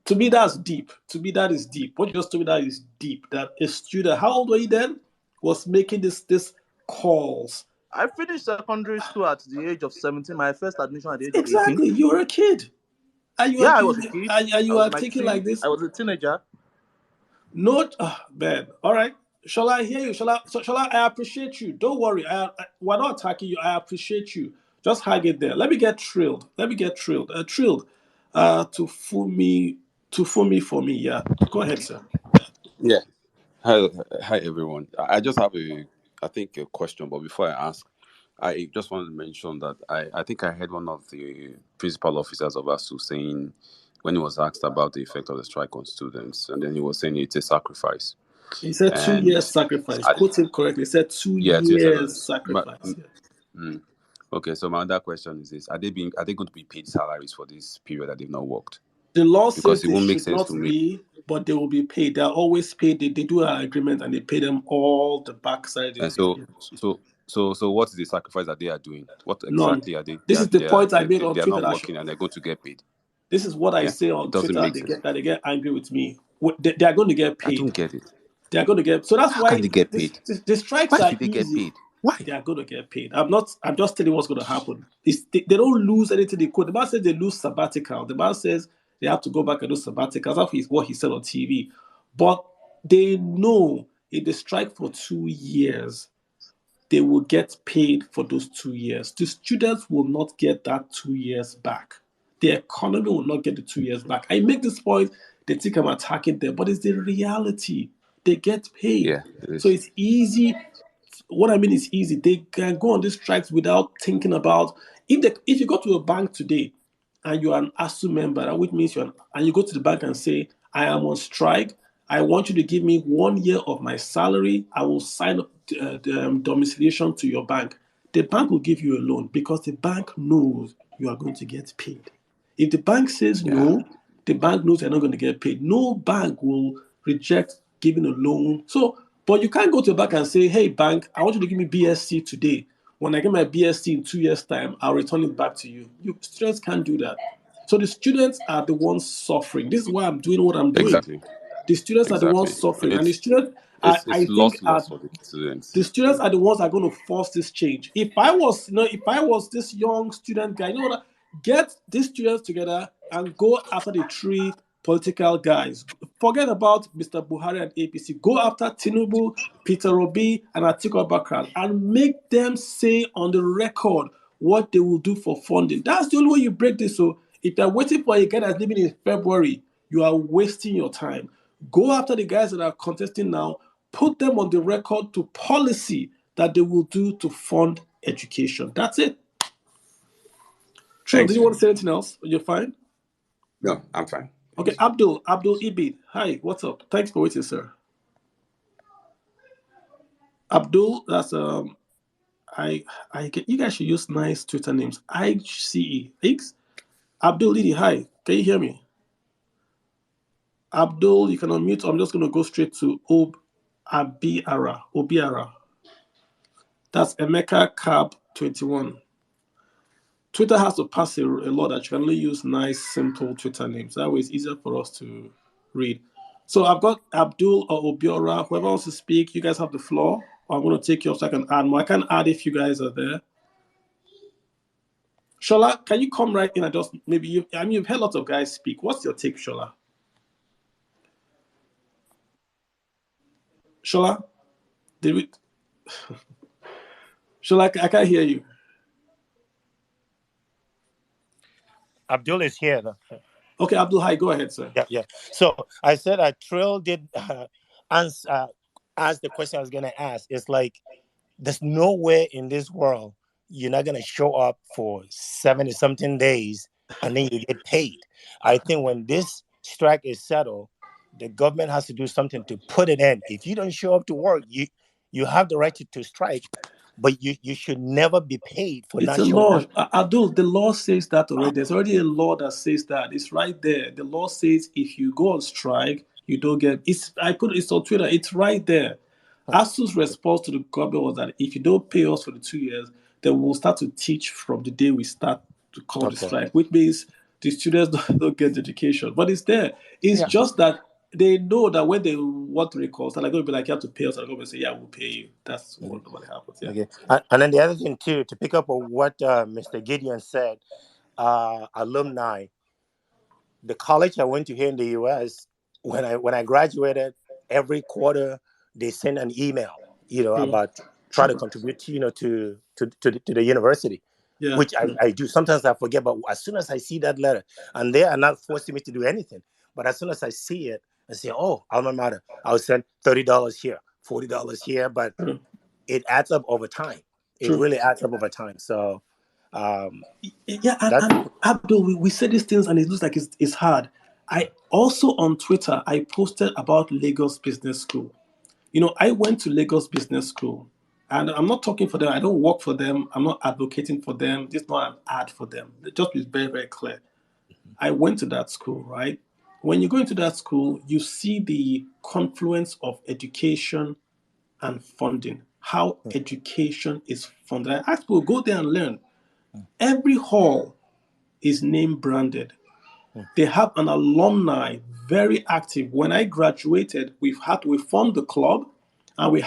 To me, that's deep. To me, that is deep. What you just told me, that is deep. That a student, how old were you then, was making this calls? I finished secondary school at the age of 17. My first admission at the age of 18. Exactly. You were a kid. I was a kid. And you are thinking like this. I was a teenager. No, man. All right. Shall I hear you? Shall I appreciate you? Don't worry. We're not attacking you. I appreciate you. Just hang it there. Let me get Trilled. Trilled. To fool me for me. Yeah. Go ahead, sir. Yeah. Hi everyone. I just have a question, but before I ask, I just wanted to mention that I think I heard one of the principal officers of ASU saying, when he was asked about the effect of the strike on students, and then he was saying it's a sacrifice. He said 2 years sacrifice. Quote him correctly. He said 2 years sacrifice. Okay, so my other question is this: Are they going to be paid salaries for this period that they've not worked? The law Because says it they won't make should sense not to me. be, but they will be paid. They are always paid. They do an agreement and they pay them all the backside. And so what is the sacrifice that they are doing? What None. exactly are they? This is the point I made on They are Twitter. not working and they're going to get paid. This is what I Yeah? say It on doesn't Twitter. make sense. They get angry with me. They are going to get I paid. don't get it. They are going to get. So that's How why can they get paid? the strikes Why are should they get easy. paid? Why? They are going to get paid. I'm just telling you what's going to happen. They don't lose anything they could. The man says they lose sabbatical. The man says they have to go back and do sabbaticals. That's what he said on TV. But they know if they strike for 2 years, they will get paid for those 2 years. The students will not get that 2 years back. The economy will not get the 2 years back. I make this point, they think I'm attacking them, but it's the reality. They get paid. Yeah, it is. So it's easy. What I mean is easy. They can go on these strikes without thinking about if you go to a bank today and you're an ASU member, which means and you go to the bank and say, I am on strike. I want you to give me 1 year of my salary. I will sign up the domiciliation to your bank. The bank will give you a loan because the bank knows you are going to get paid. If the bank says no, the bank knows you're not going to get paid. No bank will reject giving a loan. So, but you can't go to a bank and say, hey, bank, I want you to give me BSc today. When I get my BSc in 2 years' time, I'll return it back to you. Students can't do that. So the students are the ones suffering. This is why I'm doing what I'm doing. Exactly. The students are the ones suffering. And the students, I think loss for the students. the students are the ones that are going to force this change. If I was this young student guy, get these students together and go after the 3 political guys. Forget about Mr. Buhari and APC. Go after Tinubu, Peter Obi, and Atiku Abubakar and make them say on the record what they will do for funding. That's the only way you break this. So if you're waiting for a guy that's leaving in February, you are wasting your time. Go after the guys that are contesting now. Put them on the record to policy that they will do to fund education. That's it. True. Do you want to say anything else? You're fine? No, I'm fine. Okay, Abdul Ibid. Hi, what's up? Thanks for waiting, sir. Abdul, that's you guys should use nice Twitter names. ICE. Abdul Idi, hi. Can you hear me? Abdul, you can unmute. I'm just going to go straight to Obiara. That's Emeka Cab 21. Twitter has to pass a law that you can only use nice, simple Twitter names. That way it's easier for us to read. So I've got Abdul or Obiora. Whoever wants to speak, you guys have the floor. I'm going to take you off so I can add more. I can add if you guys are there. Shola, can you come right in and just you've heard lots of guys speak. What's your take, Shola? Shola? Shola, I can't hear you. Abdul is here. Okay, Abdul, hi. Go ahead, sir. Yeah. So I said Trill did ask the question I was going to ask. It's like there's nowhere in this world you're not going to show up for 70-something days and then you get paid. I think when this strike is settled, the government has to do something to put it in. If you don't show up to work, you have the right to strike, but you should never be paid for not showing up. Abdul, the law says that already. There's already a law that says that. It's right there. The law says if you go on strike, you don't get it's on Twitter. It's right there. ASU's response to the government was that if you don't pay us for the 2 years, then we'll start to teach from the day we start to call the strike, which means the students don't get education. But it's there. It's just that they know that when they want to recall, they're going to be like, you have to pay us. And they're going to say, yeah, we'll pay you. That's what happens. Yeah. Okay. And then the other thing, too, to pick up on what Mr. Gideon said, alumni, the college I went to here in the U.S., when I graduated, every quarter they send an email, about try to contribute, to the university, which I do. Sometimes I forget, but as soon as I see that letter, and they are not forcing me to do anything, but as soon as I see it, I say, oh, alma mater, I'll send $30 here, $40 here, but it adds up over time. It really adds up over time. So, and Abdul, we say these things and it looks like it's hard. I also on Twitter, I posted about Lagos Business School. I went to Lagos Business School. And I'm not talking for them. I don't work for them. I'm not advocating for them. This is not an ad for them. Just be very, very clear. I went to that school, right? When you go into that school, you see the confluence of education and funding, how education is funded. I ask people, go there and learn. Every hall is name branded. They have an alumni very active. When I graduated, we formed the club, and we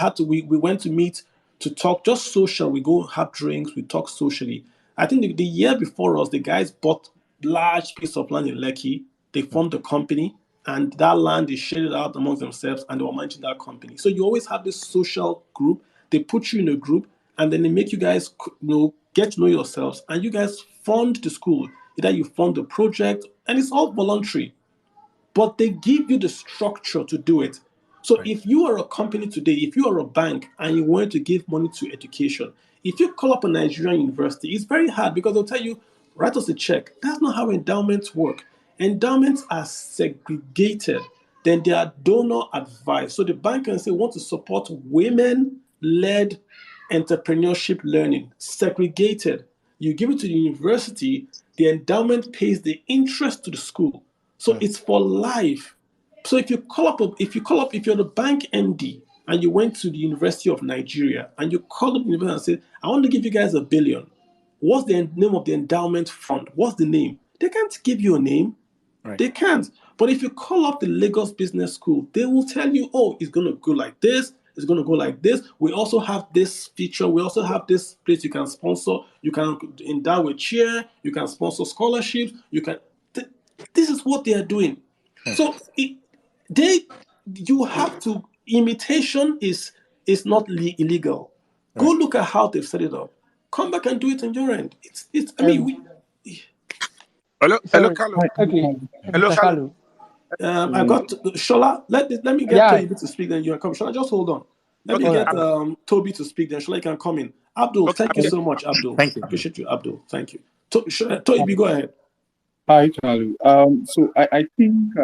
went to meet to talk, just social. We go have drinks, we talk socially. I think the year before us, the guys bought large piece of land in Lekki. They formed a company, and that land is shared out amongst themselves, and they were managing that company. So you always have this social group. They put you in a group, and then they make you guys get to know yourselves, and you guys fund the school. Either you fund the project, and it's all voluntary, but they give you the structure to do it. So if you are a company today, if you are a bank and you want to give money to education, if you call up a Nigerian university, it's very hard because they'll tell you, write us a check. That's not how endowments work. Endowments are segregated. Then they are donor advised. So the bank can say, want to support women-led entrepreneurship learning, segregated. You give it to the university, the endowment pays the interest to the school. So it's for life. So if you're the bank MD and you went to the University of Nigeria and you call up the university and say, I want to give you guys $1 billion. What's the name of the endowment fund? What's the name? They can't give you a name. Right. They can't. But if you call up the Lagos Business School, they will tell you, oh, it's going to go like this. It's going to go like this. We also have this feature. We also have this place you can sponsor. You can endow a chair. You can sponsor scholarships. You can. This is what they are doing. So you have to. Imitation is not illegal. Go look at how they've set it up. Come back and do it on your end. It's. I mean, Hello, Carlo. Okay. Hello, Carlo. I got Shola. Let me get Toby to speak. Then you can come. Shola, just hold on. Let me get Toby to speak. Then Shola can come in. Abdul, thank you so much, Abdul. Thank you. Appreciate you, Abdul. Thank you. Toby, go ahead. Hi, Carlo. So I think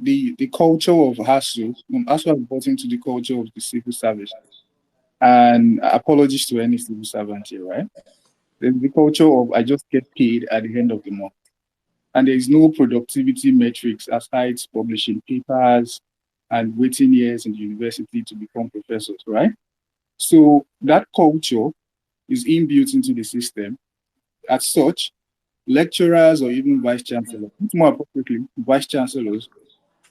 the culture of ASU has brought into the culture of the civil service. And apologies to any civil servant here, right? There's the culture of I just get paid at the end of the month. And there is no productivity metrics aside publishing papers and waiting years in the university to become professors, right? So that culture is inbuilt into the system. As such, lecturers or even vice chancellors, more appropriately, vice chancellors,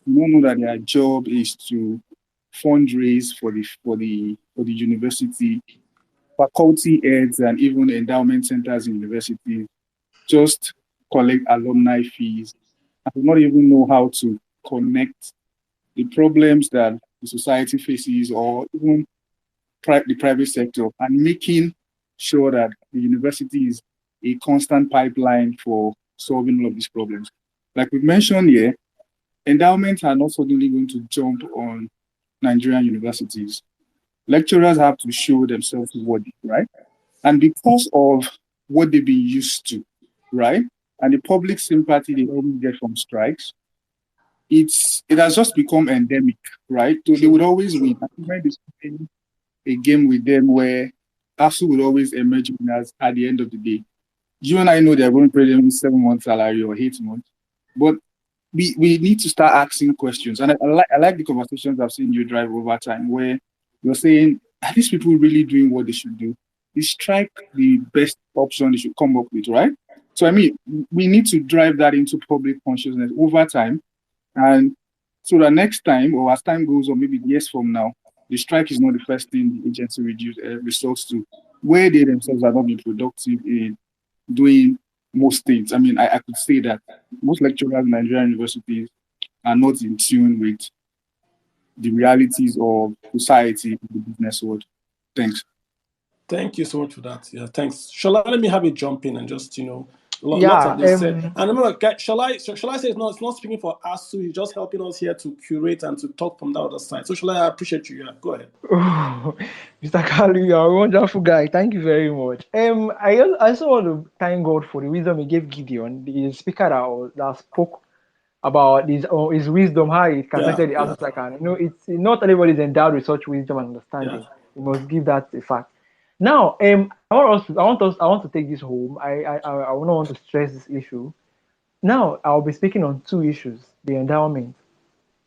know that their job is to fundraise for the university. Faculty heads and even endowment centers in universities just collect alumni fees and do not even know how to connect the problems that the society faces or even the private sector, and making sure that the university is a constant pipeline for solving all of these problems. Like we mentioned here, endowments are not suddenly going to jump on Nigerian universities. Lecturers have to show themselves worthy, right? And because of what they've been used to, right? And the public sympathy they always get from strikes, it has just become endemic, right? So they would always win. I remember a game with them where ASU would always emerge winners at the end of the day. You and I know they're going to pay them 7 months salary or 8 months, but we need to start asking questions. And I like the conversations I've seen you drive over time where you're saying, are these people really doing what they should do? Is strike the best option they should come up with, right? So, I mean, we need to drive that into public consciousness over time. And so that next time, or as time goes on, maybe years from now, the strike is not the first thing the agency resorts to, where they themselves are not being productive in doing most things. I mean, I could say that most lecturers in Nigerian universities are not in tune with the realities of society in the business world. Thanks. Thank you so much for that. Yeah, thanks. Let me have you jump in and just, lots of this said. And remember, shall I say it's not speaking for ASU, he's just helping us here to curate and to talk from the other side. So I appreciate you. Yeah, go ahead. Oh, Mr. Kalu, you're a wonderful guy. Thank you very much. I also want to thank God for the wisdom he gave Gideon, the speaker that spoke about his wisdom, how it can better the ASU. It's not everybody is endowed with such wisdom and understanding. We must give that a fact. Now, I want to take this home. I don't want to stress this issue. Now, I'll be speaking on two issues: the endowment,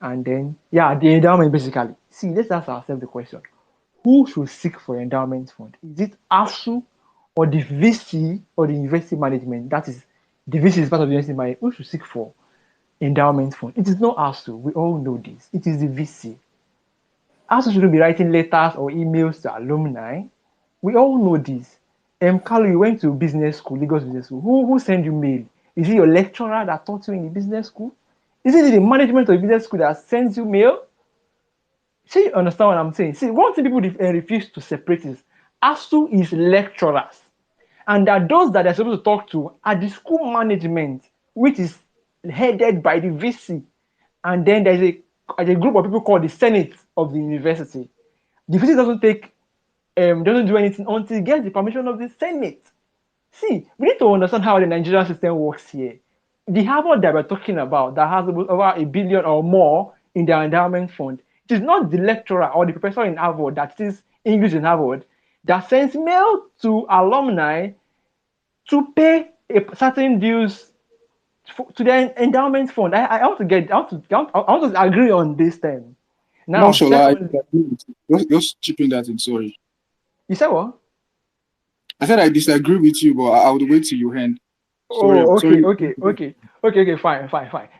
and then the endowment basically. See, let's ask ourselves the question: who should seek for endowment fund? Is it ASU or the VC or the university management? That is, the VC is part of the university management. Who should seek for endowment fund? It is not ASU. We all know this. It is the VC. ASU shouldn't be writing letters or emails to alumni. We all know this. Carlo, you went to business school, Lagos Business School. Who sent you mail? Is it your lecturer that taught you in the business school? Is it the management of the business school that sends you mail? See, you understand what I'm saying? See, one thing people refuse to separate is ASU is lecturers. And that those that they're supposed to talk to are the school management, which is headed by the VC. And then there's a group of people called the Senate of the university. The VC doesn't do anything until it gets the permission of the Senate. See, we need to understand how the Nigerian system works here. The Harvard that we're talking about that has over $1 billion or more in their endowment fund, it is not the lecturer or the professor in Harvard that teaches English in Harvard that sends mail to alumni to pay a certain dues to their endowment fund. I want to agree on this term. Now, No, Shola, just chipping that in. Sorry. You said what? I said I disagree with you, but I would wait till you end. Sorry, Okay, fine.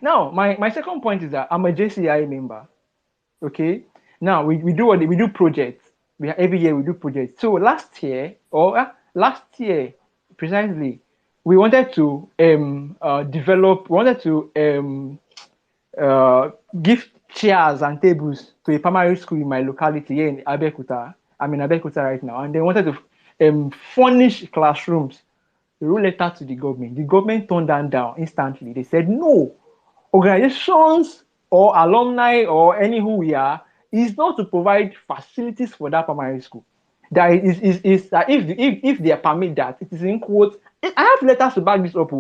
Now, my second point is that I'm a JCI member. Okay. Now we do projects. Every year we do projects. So last year precisely, we wanted to give chairs and tables to a primary school in my locality here in Abeokuta. I'm in Abeokuta right now, and they wanted to furnish classrooms. They wrote a letter to the government. The government turned that down instantly. They said no. Organizations or alumni or any who we are is not to provide facilities for that primary school. That is that if they permit that, it is in quote. I have letters to back this up.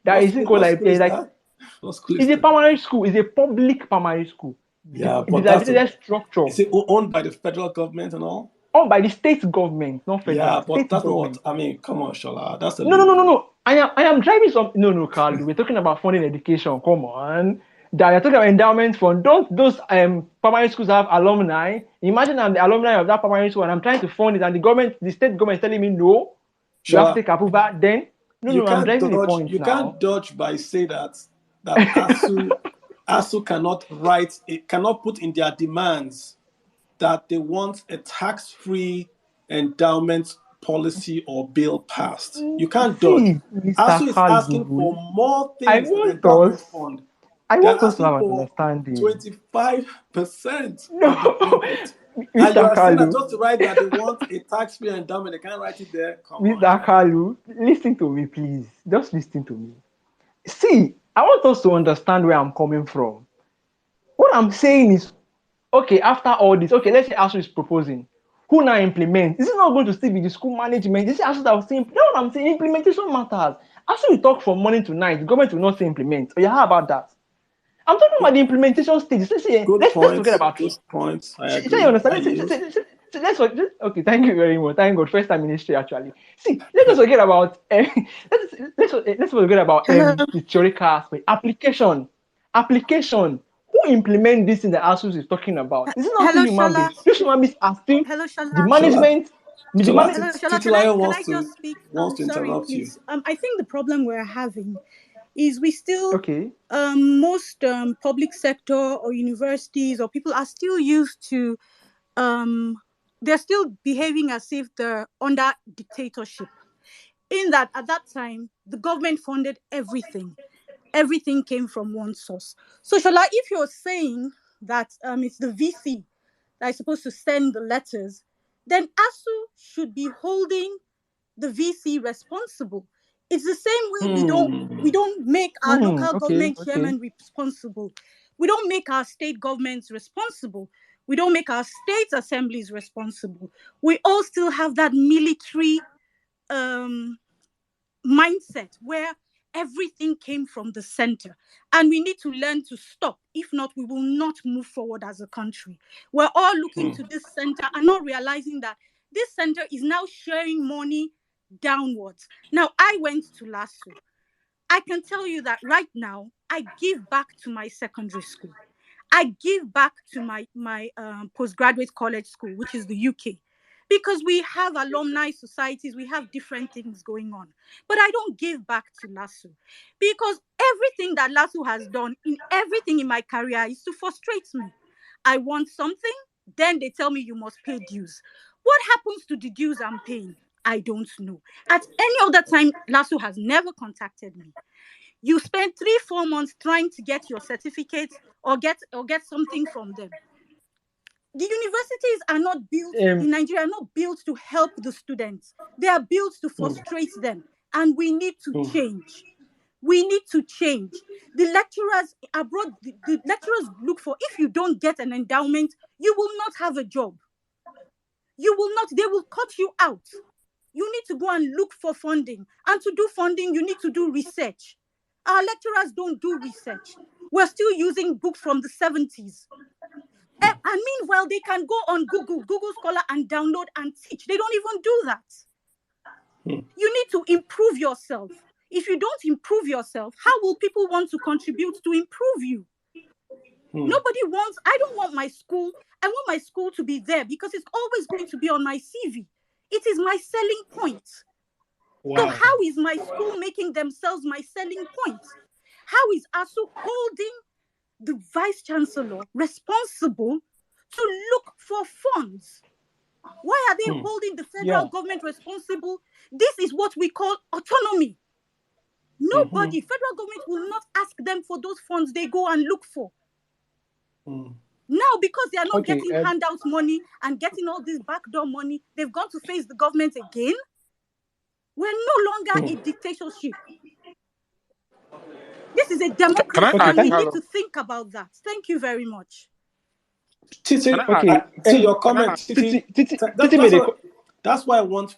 That is in quote it's a primary school. It's a public primary school. Yeah, It but is that's a structure. Is it owned by the federal government and all? Owned by the state government, not federal. Yeah, but state that's government. not what I mean. Come on, Shola. That's a No. I am driving some. No, Carl. We're talking about funding education. Come on. That you're talking about endowment fund. Don't those primary schools have alumni? Imagine I'm the alumni of that primary school and I'm trying to fund it, and the state government is telling me no. You have to take approval. Then I'm driving the point You now. can't dodge by say that ASU cannot put in their demands that they want a tax-free endowment policy or bill passed. You can't dodge. ASU is asking for more things than the endowment fund. I want us to have an understanding. 25%. No, and you are saying that Kalu. just to write that they want a tax-free endowment, they can't write it there. Mr. Kalu, listen to me, please. Just listen to me. See, I want us to understand where I'm coming from. What I'm saying is, okay, after all this, okay, let's say ASU is proposing. Who now implements? Is it not going to still be the school management? This is ASU that will say, you know what I'm saying? Implementation matters. ASU will talk from morning to night. The government will not say implement. Oh, yeah, how about that? I'm talking about the implementation stage. Let's forget about those points. I agree. So you understand? Okay, thank you very much. Thank God, first time ministry actually. See, let's forget about let's forget about the theoretical aspect. Application. Who implement this in the ASUS is talking about? This is not still human beings. These human beings are still the management. Titilayo wants to sorry, interrupt please. you. I think the problem we're having is we still okay. Most public sector or universities or people are still used to they're still behaving as if they're under dictatorship. In that, at that time, the government funded everything. Everything came from one source. So, Shola, if you're saying that it's the VC that is supposed to send the letters, then ASU should be holding the VC responsible. It's the same way we don't make our local government chairman responsible. We don't make our state governments responsible. We don't make our state assemblies responsible. We all still have that military mindset where everything came from the center. And we need to learn to stop. If not, we will not move forward as a country. We're all looking to this center and not realizing that this center is now sharing money downwards. Now, I went to LASU. I can tell you that right now, I give back to my secondary school. I give back to my postgraduate college school, which is the UK, because we have alumni societies, we have different things going on. But I don't give back to LASU because everything that LASU has done in everything in my career is to frustrate me. I want something, then they tell me you must pay dues. What happens to the dues I'm paying? I don't know. At any other time, LASU has never contacted me. You spend 3-4 months trying to get your certificate or get something from them. The universities are not built in Nigeria, are not built to help the students. They are built to frustrate them. And we need to change. We need to change. The lecturers abroad, the lecturers look for, if you don't get an endowment, you will not have a job. You will not, they will cut you out. You need to go and look for funding. And to do funding, you need to do research. Our lecturers don't do research. We're still using books from the 70s. And meanwhile, they can go on Google Scholar, and download and teach. They don't even do that. You need to improve yourself. If you don't improve yourself, how will people want to contribute to improve you? Nobody wants, I don't want my school, I want my school to be there because it's always going to be on my CV. It is my selling point. Wow. So how is my school making themselves my selling point? How is ASU holding the vice chancellor responsible to look for funds? Why are they holding the federal government responsible? This is what we call autonomy. Nobody, federal government will not ask them for those funds they go and look for. Now, because they are not getting handouts money and getting all this backdoor money, they've gone to face the government again. We're no longer a dictatorship. This is a democracy, and we need to think about that. Thank you very much. Titi, your comment. That's why I want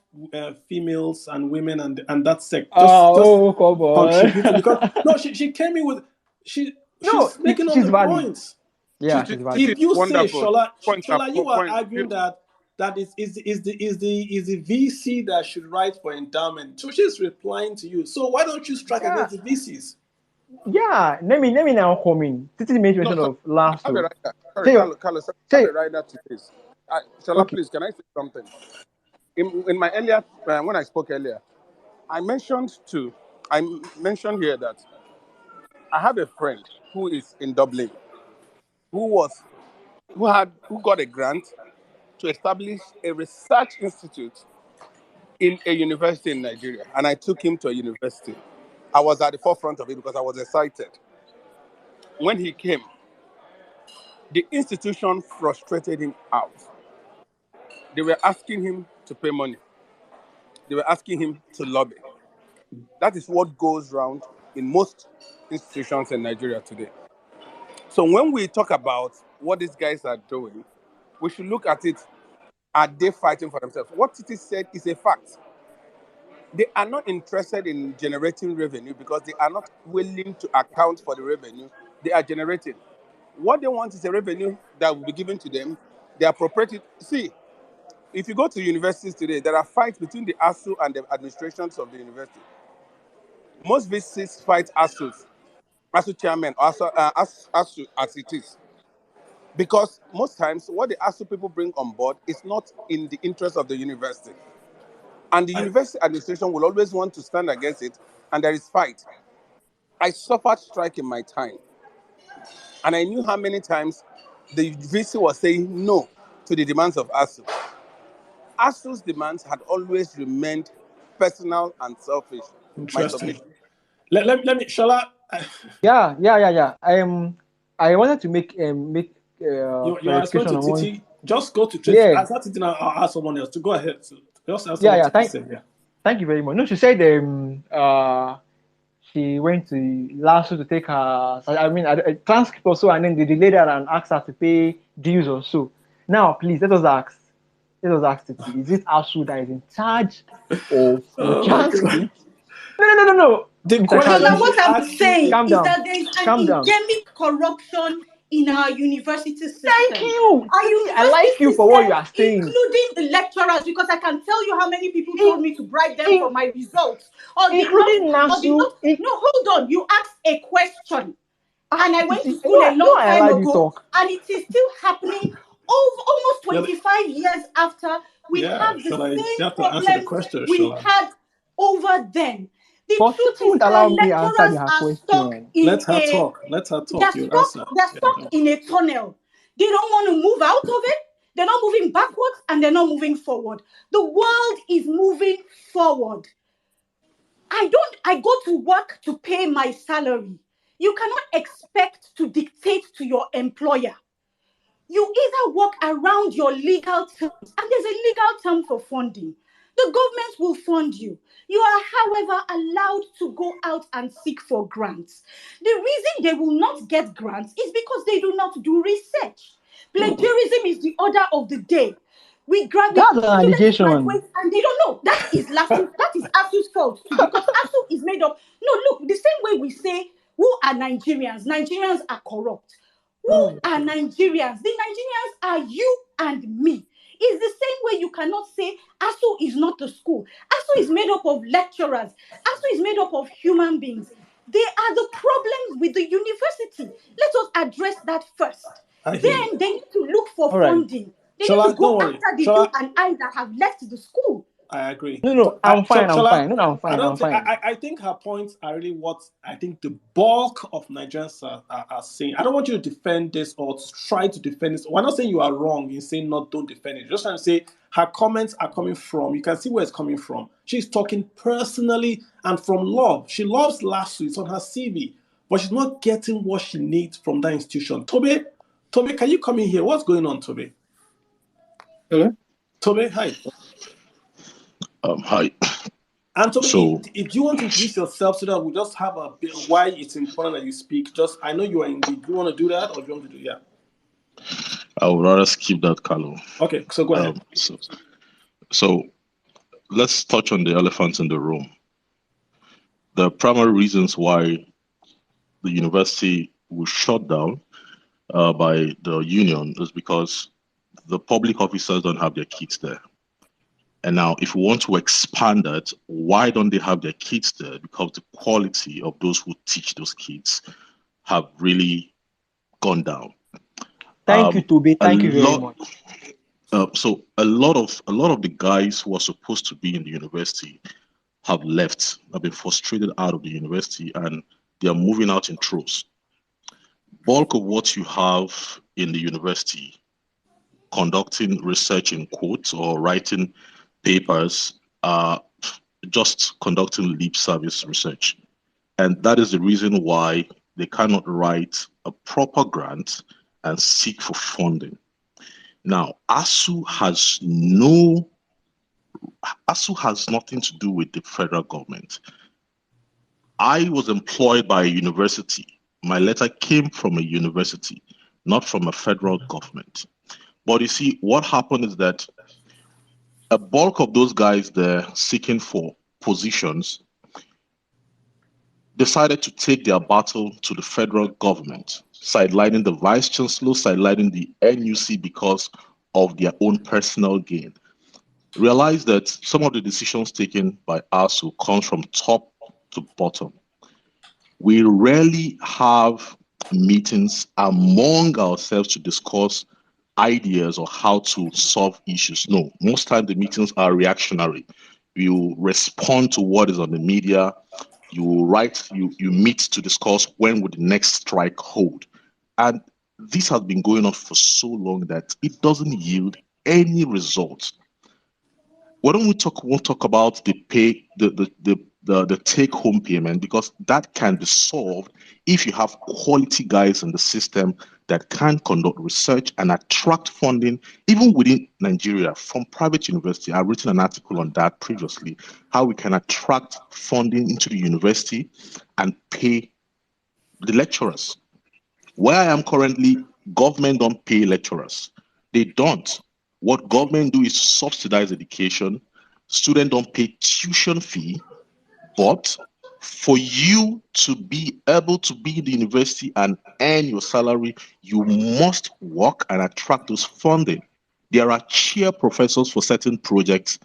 females and women and that sector. Contribute because no, she came in with she's making all the points. Yeah, if you say Shola, you are arguing that is the VC that should write for endowment. So she's replying to you. So why don't you strike against the VCs? Yeah, let me now come in. Titi made mention of last. Carlos, right now to this. Shola, please, can I say something? In my earlier, when I spoke earlier, I mentioned here that I have a friend who is in Dublin, who got a grant to establish a research institute in a university in Nigeria, and I took him to a university. I was at the forefront of it because I was excited. When he came, the institution frustrated him out. They were asking him to pay money. They were asking him to lobby. That is what goes around in most institutions in Nigeria today. So when we talk about what these guys are doing, we should look at it. Are they fighting for themselves? What Titi said is a fact. They are not interested in generating revenue because they are not willing to account for the revenue they are generating. What they want is a revenue that will be given to them. They appropriate it. See, if you go to universities today, there are fights between the ASU and the administrations of the university. Most VCs fight ASU chairman, ASU as it is. Because most times, what the ASU people bring on board is not in the interest of the university. And the university administration will always want to stand against it, and there is fight. I suffered strike in my time. And I knew how many times the VC was saying no to the demands of ASU. ASU's demands had always remained personal and selfish. Interesting. Let me, Shola. Yeah. I wanted to make you are going to Titi. Just go to Titi. I'll ask someone else to go ahead. Thank you very much. No, she said she went to LASU to take her, a transcript or so, and then they delayed her and asked her to pay dues or so. Now, please, let us ask Titi, is it ASU that is in charge of the transcript? No. The Mr. question Shola, Kanu, she's what I'm asking saying is, calm is down. that there is an Calm down. endemic corruption in our university system. Thank you. Our See, I university like you for what you system, are saying. including the lecturers, because I can tell you how many people told me to bribe them In- for my results, or did including not, or did NASU. not. No, hold on. You asked a question, and I went to See, school a no, long I time allowed you ago, talk. and it is still happening. Almost yeah, 25 years after, we yeah, have the Shola, you same have to answer the problems question, we Shola. had over then. The But she truth is won't our allow me answer lecturers her are stuck question. Let in her a talk. Let her talk. You answer. they're Yeah, stuck go. in a tunnel. They don't want to move out of it. They're not moving backwards and they're not moving forward. The world is moving forward. I go to work to pay my salary. You cannot expect to dictate to your employer. You either work around your legal terms, and there's a legal term for funding. The government will fund you. You are, however, allowed to go out and seek for grants. The reason they will not get grants is because they do not do research. Plagiarism is the order of the day. That's an Students allegation. graduate and they don't know. That is ASU's fault too, because ASU is made up. No, look, the same way we say, who are Nigerians? Nigerians are corrupt. Who are Nigerians? The Nigerians are you and me. It's the same way you cannot say ASU is not a school. ASU is made up of lecturers. ASU is made up of human beings. They are the problems with the university. Let us address that first. I hear you. Then they need to look for All right. funding. They need Shola, to go don't worry. after the Shola, you and I that have left the school. I agree. No, I'm fine. I'm fine. No, I'm I fine. don't I'm think fine. I think her points are really what I think the bulk of Nigerians are saying. I don't want you to defend this or to try to defend this. We're not saying you are wrong in saying not don't defend it. Just trying to say her comments are coming from. You can see where it's coming from. She's talking personally and from love. She loves LASU. It's on her CV, but she's not getting what she needs from that institution. Toby, can you come in here? What's going on, Toby? Hello? Toby, hi. Hi. And Toby, So, if you want to introduce yourself so that we just have a bit why it's important that you speak. Just I know you are in the. Do you want to do that or do you want to do I would rather skip that, Carlo. Okay, so go ahead. So let's touch on the elephant in the room. The primary reasons why the university was shut down by the union is because the public officers don't have their kids there. And now, if we want to expand that, why don't they have their kids there? Because the quality of those who teach those kids have really gone down. Thank you, Toby. Thank you very much. So a lot of the guys who are supposed to be in the university have left, have been frustrated out of the university, and they are moving out in troves. Bulk of what you have in the university, conducting research in quotes or writing papers, are just conducting lip service research. And that is the reason why they cannot write a proper grant and seek for funding. Now, ASU has nothing to do with the federal government. I was employed by a university. My letter came from a university, not from a federal government. But you see, what happened is that a bulk of those guys there seeking for positions decided to take their battle to the federal government, sidelining the vice chancellor, sidelining the NUC because of their own personal gain. Realize that some of the decisions taken by ASU comes from top to bottom. We rarely have meetings among ourselves to discuss ideas or how to solve issues. No, most times the meetings are reactionary. You respond to what is on the media. You meet to discuss when would the next strike hold. And this has been going on for so long that it doesn't yield any results. Why don't we talk about the pay, the take-home payment, because that can be solved if you have quality guys in the system that can conduct research and attract funding, even within Nigeria, from private university. I've written an article on that previously, how we can attract funding into the university and pay the lecturers. Where I am currently, government don't pay lecturers. They don't. What government do is subsidize education. Students don't pay tuition fee, but For you to be able to be in the university and earn your salary, you must work and attract those funding. There are chair professors for certain projects,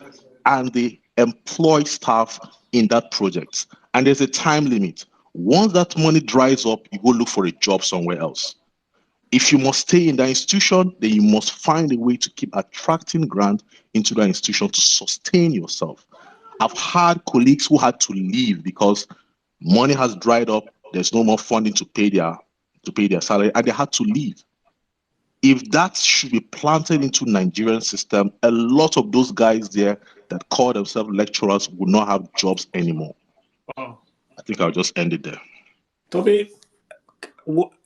and they employ staff in that project. And there's a time limit. Once that money dries up, you go look for a job somewhere else. If you must stay in that institution, then you must find a way to keep attracting grant into that institution to sustain yourself. I've had colleagues who had to leave because money has dried up. There's no more funding to pay their salary, and they had to leave. If that should be planted into Nigerian system, a lot of those guys there that call themselves lecturers would not have jobs anymore. Wow. I think I'll just end it there. Toby,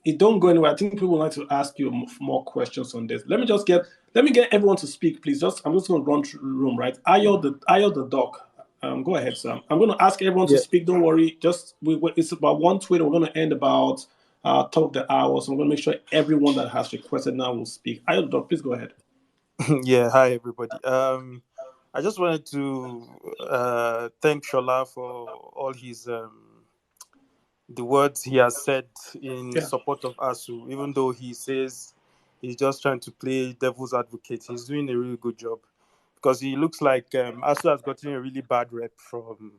it don't go anywhere. I think people would like to ask you more questions on this. Let me get everyone to speak, please. I'm just going to run through the room, right? Ayo the dog. Go ahead, Sam. I'm going to ask everyone to speak. Don't worry. It's about 1:20. We're going to end about top of the hour. So I'm going to make sure everyone that has requested now will speak. Ayo the dog, please go ahead. Yeah, hi everybody. I just wanted to thank Shola for all his the words he has said in support of ASU. Even though he says he's just trying to play devil's advocate, he's doing a really good job, because he looks like ASU has gotten a really bad rep from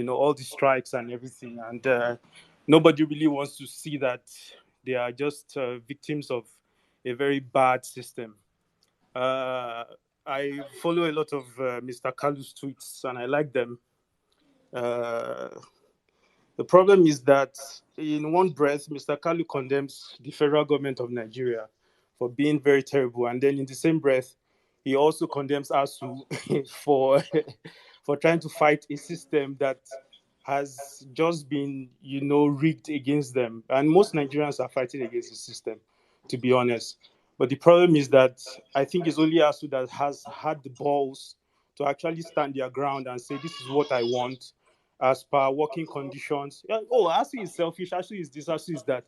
all the strikes and everything, and nobody really wants to see that they are just victims of a very bad system. I follow a lot of Mr. Kalu's tweets, and I like them. The problem is that in one breath, Mr. Kalu condemns the federal government of Nigeria for being very terrible, and then in the same breath, he also condemns ASU for trying to fight a system that has just been, rigged against them. And most Nigerians are fighting against the system, to be honest. But the problem is that I think it's only ASU that has had the balls to actually stand their ground and say, this is what I want as per working conditions. Oh, ASU is selfish, ASU is this, ASU is that.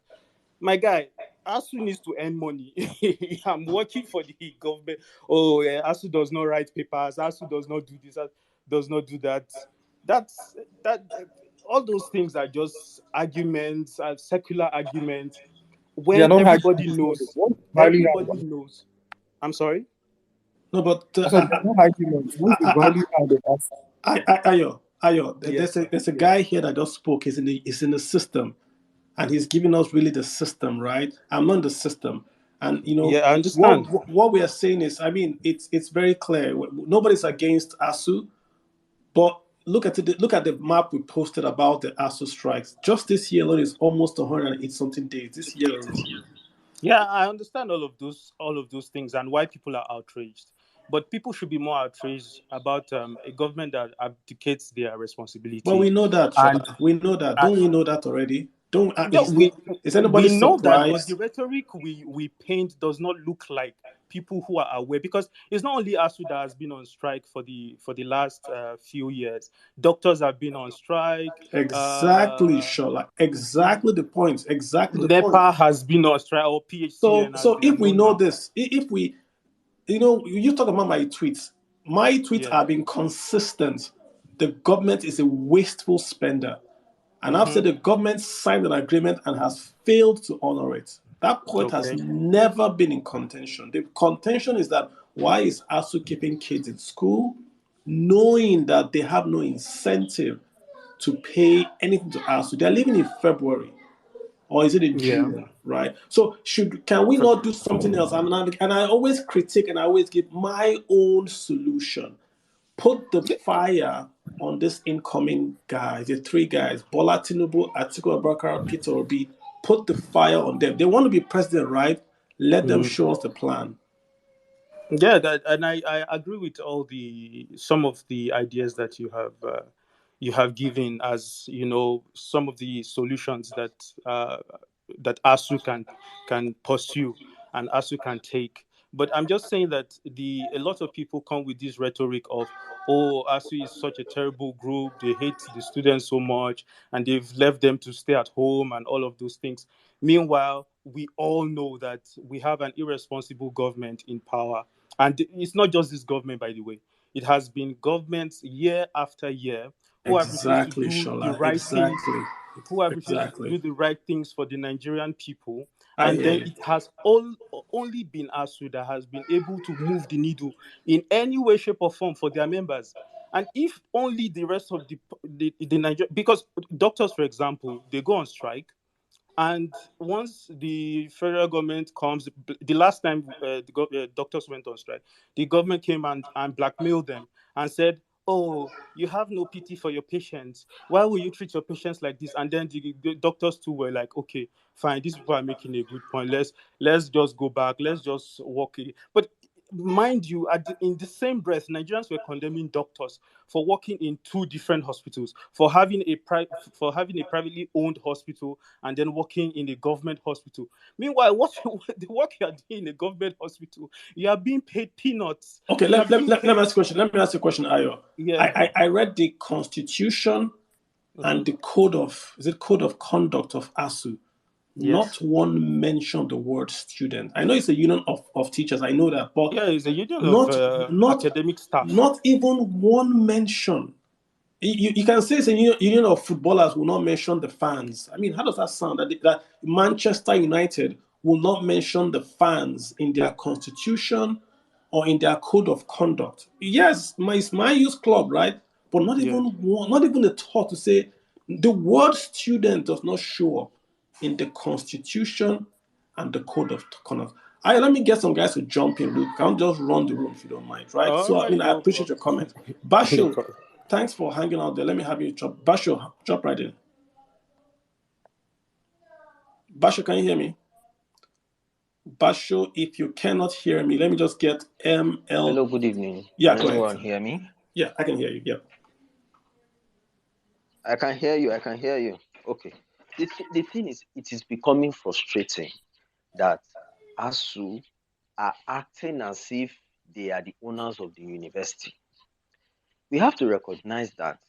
My guy, ASU needs to earn money. I'm working for the government. Oh, ASU does not write papers, ASU does not do this, does not do that. That all those things are just arguments, secular arguments. When everybody knows, everybody knows. I'm sorry? No, but Ayo, there's a guy here that just spoke. He's in the system, and he's giving us really the system, right? I'm not in the system, and I understand. What we are saying is, I mean, it's very clear. Nobody's against ASU, but look at the map we posted about the ASU strikes. Just this year alone is almost 108 something days. This year alone. Yeah, I understand all of those things and why people are outraged. But people should be more outraged about a government that abdicates their responsibility. But we know that. We know that. Don't we know that already? Is anybody we know surprised? That, but the rhetoric we paint does not look like people who are aware, because it's not only ASU that has been on strike for the last few years. Doctors have been on strike. Exactly, Shola. Exactly the point. Exactly the NEPA point. has been on strike, or PHCN. So if we know this, if we, you talk about my tweets. My tweets have been consistent. The government is a wasteful spender. And I've said the government signed an agreement and has failed to honor it. That point has never been in contention. The contention is that why is ASU keeping kids in school, knowing that they have no incentive to pay anything to ASU? They're leaving in February, or is it in June, right? So can we not do something else? And I always critique and I always give my own solution. Put the fire on this incoming guys, the three guys, Bola Tinubu, Atiku Abubakar, Peter Obi. Put the fire on them. They want to be president, right? Let them show us the plan. Yeah, and I agree with some of the ideas that you have given as some of the solutions that ASU can pursue and ASU can take. But I'm just saying that a lot of people come with this rhetoric of, oh, ASU is such a terrible group, they hate the students so much, and they've left them to stay at home and all of those things. Meanwhile, we all know that we have an irresponsible government in power. And it's not just this government, by the way. It has been governments year after year who have refused to Exactly, do the Shola. right things, Exactly. who have refused to Exactly. do the right things for the Nigerian people. I And hear then you. it has only been ASU that has been able to move the needle in any way, shape, or form for their members. And if only the rest of the Nigeria, because doctors, for example, they go on strike, and once the federal government comes, the last time doctors went on strike, the government came and blackmailed them and said, "Oh, you have no pity for your patients. Why will you treat your patients like this?" And then the doctors too were like, "Okay, fine. These people are making a good point. Let's just go back. Let's just walk it." But mind you, in the same breath, Nigerians were condemning doctors for working in two different hospitals, for having a privately owned hospital and then working in a government hospital. Meanwhile, the work you are doing in a government hospital, you are being paid peanuts. Okay, You are let being me ask paid. you a question. Let me ask you a question, Ayo. Yeah. I read the constitution and the code of conduct of ASU. Not Yes. one mentioned the word student. I know it's a union of teachers. I know that, but Yeah, it's a union of not academic staff. not even one mention. You can say it's a union of footballers will not mention the fans. I mean, how does that sound? That Manchester United will not mention the fans in their constitution or in their code of conduct. Yes, it's my youth club, right? But not Yeah. even one, not even a thought to say the word student does not show up in the constitution and the code of conduct. Let me get some guys to jump in. We can't just run the room if you don't mind, right? All So I right, mean, I no appreciate your problem. comment. No Basho, problem. thanks for hanging out there. Let me have you drop. Basho, drop right in. Basho, can you hear me? Basho, if you cannot hear me, let me just get ML. Hello, good evening. Yeah, Can go anyone ahead. hear me? Yeah, I can hear you. Yeah. I can hear you. I can hear you. Okay. The thing is, it is becoming frustrating that ASU are acting as if they are the owners of the university. We have to recognize that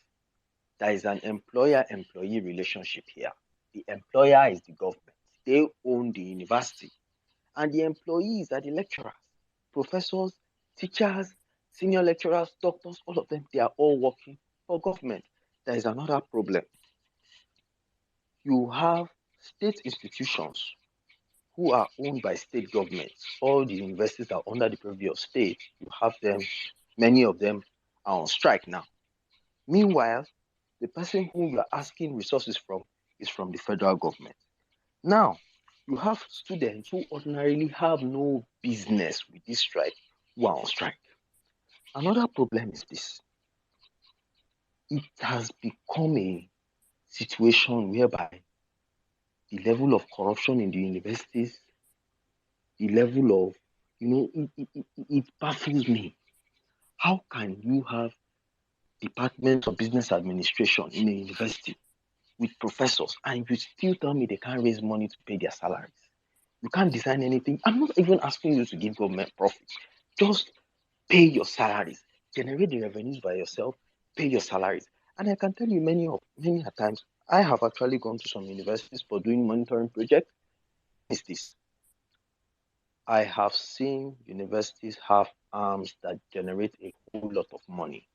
there is an employer-employee relationship here. The employer is the government. They own the university. And the employees are the lecturers, professors, teachers, senior lecturers, doctors, all of them, they are all working for government. There is another problem. You have state institutions who are owned by state governments. All the universities are under the purview of state. You have them, many of them are on strike now. Meanwhile, the person who you are asking resources from is from the federal government. Now, you have students who ordinarily have no business with this strike who are on strike. Another problem is this. It has become a situation whereby the level of corruption in the universities, the level of, it baffles me. How can you have departments of business administration in a university with professors and you still tell me they can't raise money to pay their salaries? You can't design anything. I'm not even asking you to give government profit. Just pay your salaries, generate the revenues by yourself, pay your salaries. And I can tell you many a times, I have actually gone to some universities for doing monitoring projects. Is this? I have seen universities have arms that generate a whole lot of money.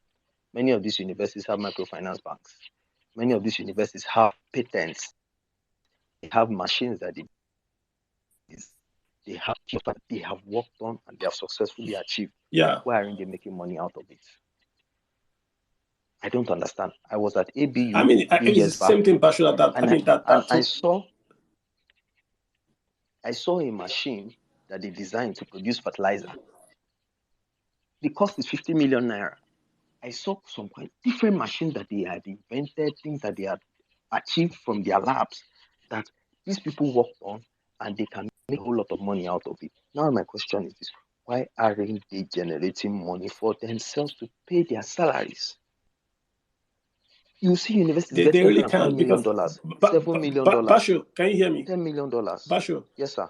Many of these universities have microfinance banks. Many of these universities have patents. They have machines that they have worked on and they have successfully achieved. Yeah. Why aren't they making money out of it? I don't understand. I was at ABU. I mean, it's the same thing, Basho. I saw a machine that they designed to produce fertilizer. The cost is 50 million naira. I saw some quite different machines that they had invented, things that they had achieved from their labs that these people worked on, and they can make a whole lot of money out of it. Now my question is this: why aren't they generating money for themselves to pay their salaries? You see universities they really $1.5 can't million, because $7 million. Basho, can you hear me? $10 million. Basho. Yes, sir.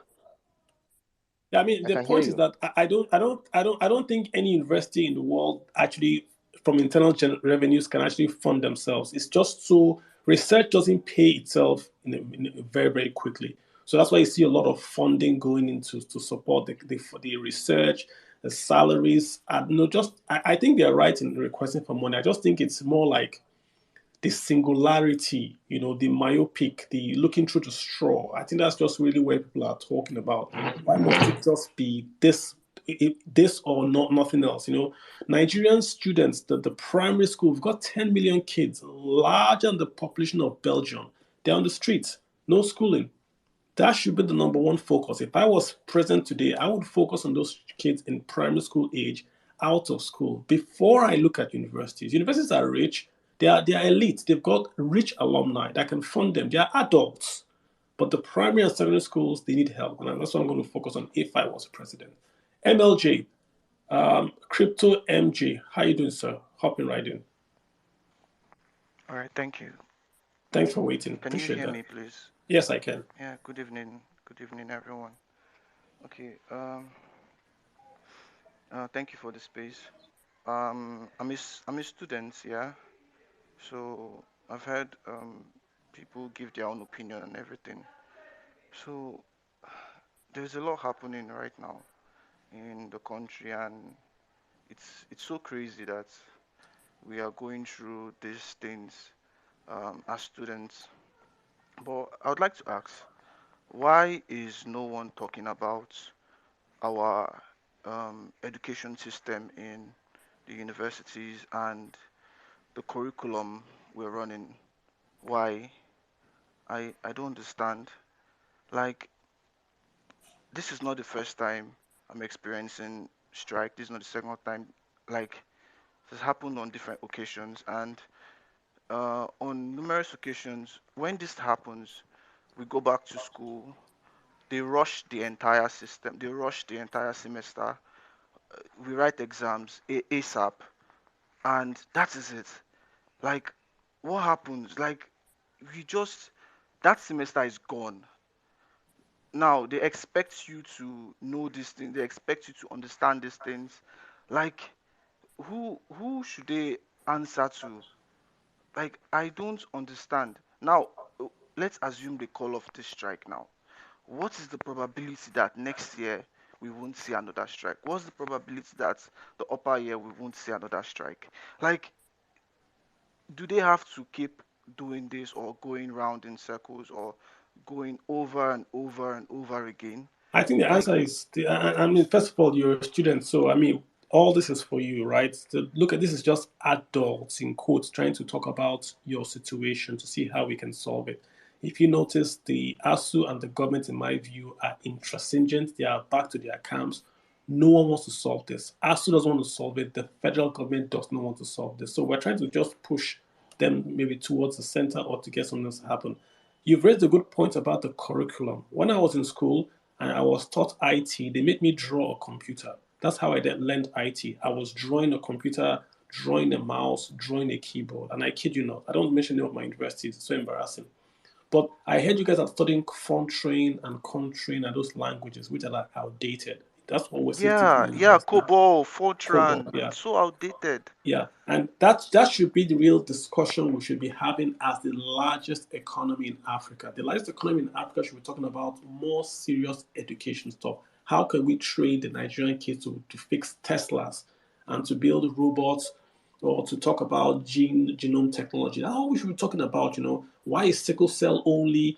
Yeah, I mean, the point is you. that I don't think any university in the world actually, from internal revenues, can actually fund themselves. It's just so research doesn't pay itself very, very quickly. So that's why you see a lot of funding going into to support the research, the salaries. I think they're right in requesting for money. I just think it's more like the singularity, the myopic, the looking through the straw. I think that's just really where people are talking about. Why must it just be this or not nothing else? Nigerian students, the primary school, we've got 10 million kids, larger than the population of Belgium. They're on the streets, no schooling. That should be the number one focus. If I was present today, I would focus on those kids in primary school age, out of school, before I look at universities. Universities are rich, they are elite, they've got rich alumni that can fund them, they are adults. But the primary and secondary schools, they need help. And that's what I'm going to focus on if I was president. MLJ, Crypto MJ, how you doing, sir? Hopping right in. All right, thank you. Thanks for waiting. Can you Appreciate hear that. me, please? Yes, I can. Yeah, good evening. Good evening, everyone. Okay, thank you for the space. I'm a student, yeah. So I've heard people give their own opinion and everything. So there's a lot happening right now in the country, and it's so crazy that we are going through these things as students. But I would like to ask, why is no one talking about our education system in the universities and the curriculum we're running? Why? I don't understand. Like, this is not the first time I'm experiencing strike. This is not the second time. Like, this happened on different occasions, and on numerous occasions, when this happens, we go back to school. They rush the entire system. They rush the entire semester. We write exams ASAP, and that is it. Like, what happens? Like, we just that semester is gone. Now they expect you to know these things. They expect you to understand these things. Like, who should they answer to? Like, I don't understand. Now, let's assume they call off this strike now. What is the probability that next year we won't see another strike? What's the probability that the upper year we won't see another strike? Like, do they have to keep doing this or going round in circles or going over and over and over again? I think the Like, answer is, I mean, first of all, you're a student, so I mean, all this is for you, right? To look at this is just adults in quotes trying to talk about your situation to see how we can solve it. If you notice, the ASU and the government, in my view, are intransigent. They are back to their camps. No one wants to solve this. ASU doesn't want to solve it. The federal government does not want to solve this. So we're trying to just push them maybe towards the center or to get something else to happen. You've raised a good point about the curriculum. When I was in school and I was taught IT, they made me draw a computer. That's how I then learned IT. I was drawing a computer, drawing a mouse, drawing a keyboard. And I kid you not, I don't mention the name of my university. It's so embarrassing. But I heard you guys are studying Fortran and Contrain and those languages, which are like outdated. That's what we're seeing in yeah, university. COBOL, COBOL, Fortran, yeah. it's so outdated. Yeah, and that should be the real discussion we should be having as the largest economy in Africa. The largest economy in Africa should be talking about more serious education stuff. How can we train the Nigerian kids to fix Teslas and to build robots or to talk about genome technology? That's all we should be talking about, Why is sickle cell only,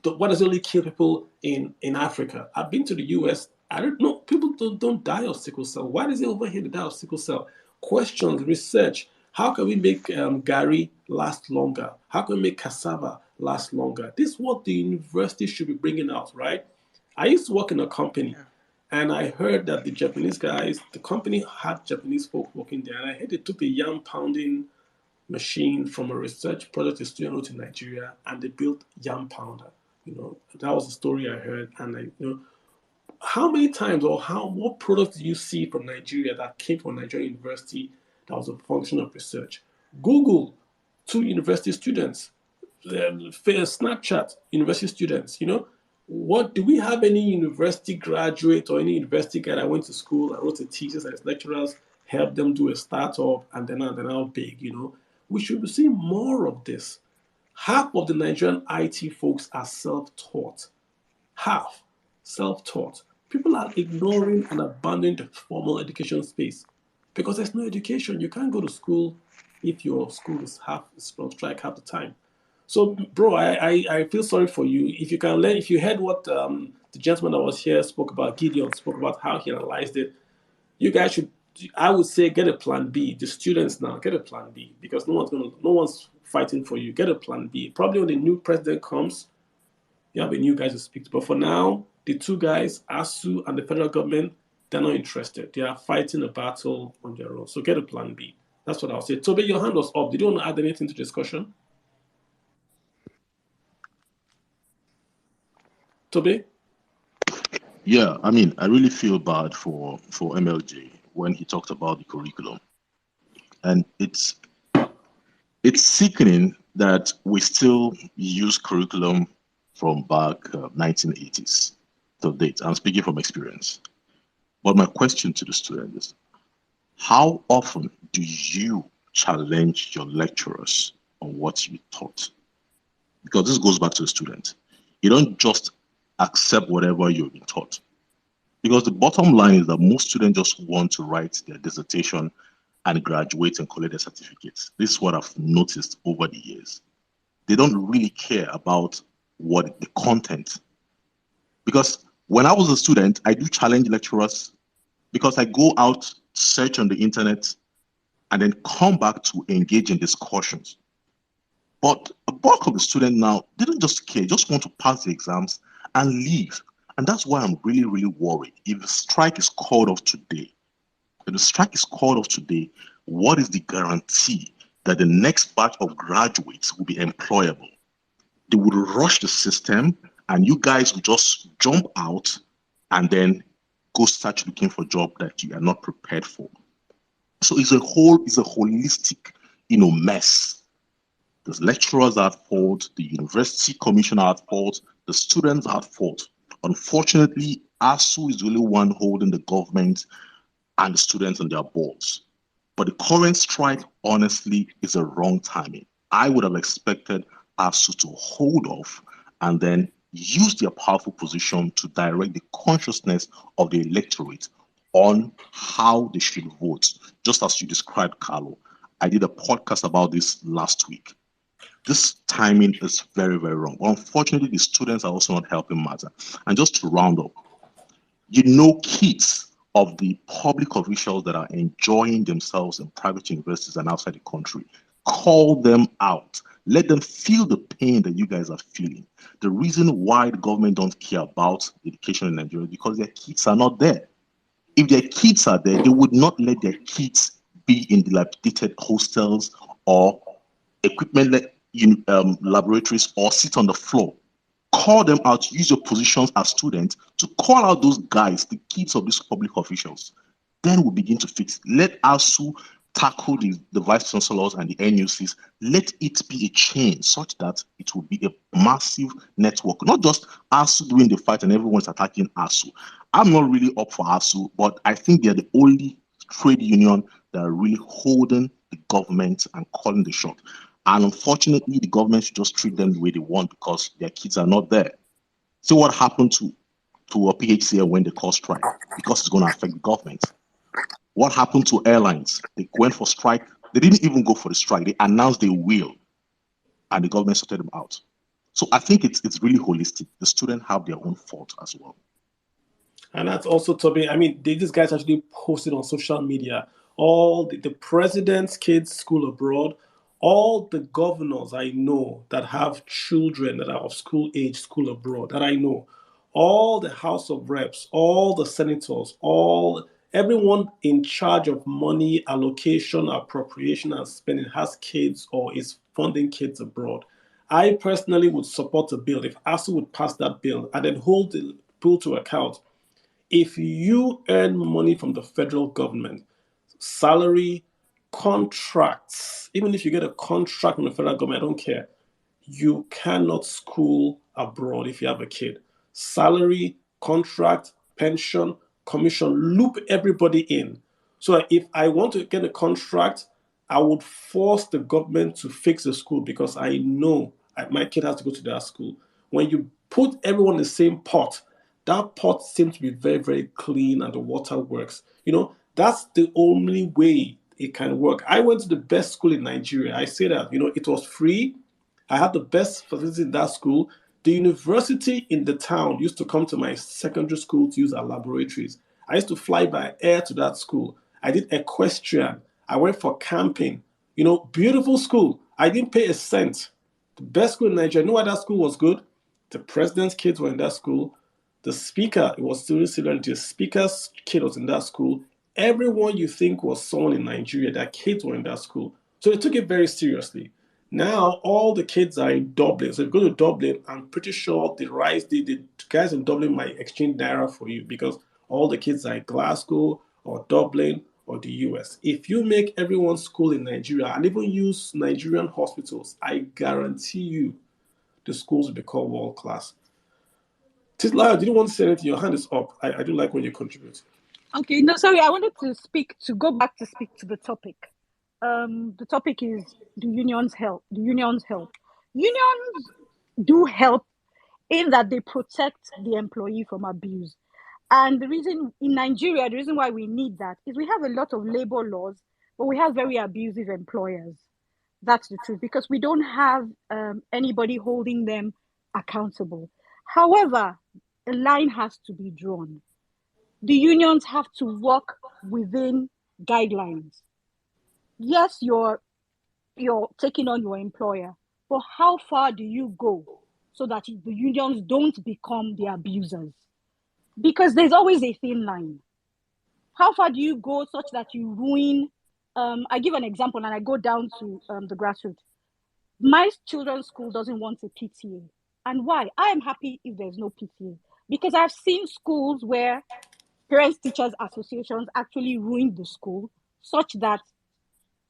why does it only kill people in Africa? I've been to the US. I don't know. People don't die of sickle cell. Why does it over here die of sickle cell? Questions, research. How can we make Gary last longer? How can we make cassava last longer? This is what the university should be bringing out, right? I used to work in a company, and I heard that the Japanese guys, the company had Japanese folk working there, and I heard they took the yam pounding machine from a research project a student wrote in Nigeria, and they built yam pounder. That was the story I heard, and how many times or what products do you see from Nigeria that came from a Nigerian university that was a function of research? Google, 2 university students. Snapchat, university students. What do we have any university graduate or any university guy that went to school and wrote a thesis as lecturers, helped them do a startup, and they're now big? We should be seeing more of this. Half of the Nigerian IT folks are self-taught. Half self-taught. People are ignoring and abandoning the formal education space because there's no education. You can't go to school if your school is on strike half the time. So, bro, I feel sorry for you. If you can learn, if you heard what the gentleman that was here spoke about, Gideon spoke about how he analyzed it, you guys should, I would say, get a plan B. The students now, get a plan B, because no one's fighting for you. Get a plan B. Probably when the new president comes, you have a new guy to speak to. But for now, the two guys, ASU and the federal government, they're not interested. They are fighting a battle on their own. So get a plan B. That's what I'll say. Toby, your hand was up. Did you want to add anything to discussion? Toby? Yeah, I mean, I really feel bad for MLJ when he talked about the curriculum, and it's sickening that we still use curriculum from back 1980s to date. I'm speaking from experience. But my question to the student is, how often do you challenge your lecturers on what you taught? Because this goes back to the student. You don't just accept whatever you've been taught. Because the bottom line is that most students just want to write their dissertation and graduate and collect their certificates. This is what I've noticed over the years. They don't really care about what the content. Because when I was a student, I do challenge lecturers because I go out, search on the internet, and then come back to engage in discussions. But a bulk of the students now, they don't just care, just want to pass the exams and leave. And that's why I'm really, really worried. If the strike is called off today, what is the guarantee that the next batch of graduates will be employable? They would rush the system and you guys will just jump out and then go start looking for a job that you are not prepared for. So it's a holistic, mess. The lecturers are at fault, the university commissioner are at fault, the students are at fault. Unfortunately, ASU is the only one holding the government and the students on their boards. But the current strike, honestly, is a wrong timing. I would have expected ASU to hold off and then use their powerful position to direct the consciousness of the electorate on how they should vote, just as you described, Carlo. I did a podcast about this last week. This timing is very, very wrong. Unfortunately, the students are also not helping matter. And just to round up, kids of the public officials that are enjoying themselves in private universities and outside the country, call them out. Let them feel the pain that you guys are feeling. The reason why the government don't care about education in Nigeria is because their kids are not there. If their kids are there, they would not let their kids be in dilapidated hostels or equipment laboratories or sit on the floor. Call them out, use your positions as students to call out those guys, the kids of these public officials. Then we'll begin to fix it. Let ASU tackle the vice chancellors and the NUCs. Let it be a chain such that it will be a massive network, not just ASU doing the fight and everyone's attacking ASU. I'm not really up for ASU, but I think they're the only trade union that are really holding the government and calling the shot. And unfortunately, the government should just treat them the way they want because their kids are not there. See what happened to a PHCL when they called strike, because it's going to affect the government. What happened to airlines? They went for strike. They didn't even go for the strike. They announced they will, and the government sorted them out. So I think it's really holistic. The students have their own fault as well. And that's also, Toby, these guys actually posted on social media, all the president's kids school abroad, all the governors I know that have children that are of school age, school abroad, that I know, all the House of Reps, all the senators, everyone in charge of money allocation, appropriation, and spending has kids or is funding kids abroad. I personally would support a bill if ASU would pass that bill and then hold the bill to account. If you earn money from the federal government, salary, contracts, even if you get a contract from the federal government, I don't care, you cannot school abroad if you have a kid. Salary, contract, pension, commission, loop everybody in. So if I want to get a contract, I would force the government to fix the school because I know my kid has to go to that school. When you put everyone in the same pot, that pot seems to be very, very clean and the water works. That's the only way it can work. I went to the best school in Nigeria. I say that, it was free. I had the best facilities in that school. The university in the town used to come to my secondary school to use our laboratories. I used to fly by air to that school. I did equestrian. I went for camping. Beautiful school. I didn't pay a cent. The best school in Nigeria. You know why that school was good? The president's kids were in that school. The speaker, it was student student. The speaker's kid was in that school. Everyone you think was someone in Nigeria, their kids were in that school. So they took it very seriously. Now all the kids are in Dublin. So if you go to Dublin, I'm pretty sure the guys in Dublin might exchange naira for you because all the kids are in Glasgow or Dublin or the US. If you make everyone's school in Nigeria and even use Nigerian hospitals, I guarantee you the schools will become world class. Titlayo, did you want to say anything? Your hand is up. I do like when you contribute. Okay, no, sorry. I wanted to go back to speak to the topic. The topic is, do unions help? Unions do help in that they protect the employee from abuse. And the reason in Nigeria, the reason why we need that is we have a lot of labor laws, but we have very abusive employers. That's the truth, because we don't have anybody holding them accountable. However, a line has to be drawn. The unions have to work within guidelines. Yes, you're taking on your employer, but how far do you go so that the unions don't become the abusers? Because there's always a thin line. How far do you go such that you ruin? I give an example and I go down to the grassroots. My children's school doesn't want a PTA. And why? I am happy if there's no PTA. Because I've seen schools where parents teachers associations actually ruined the school such that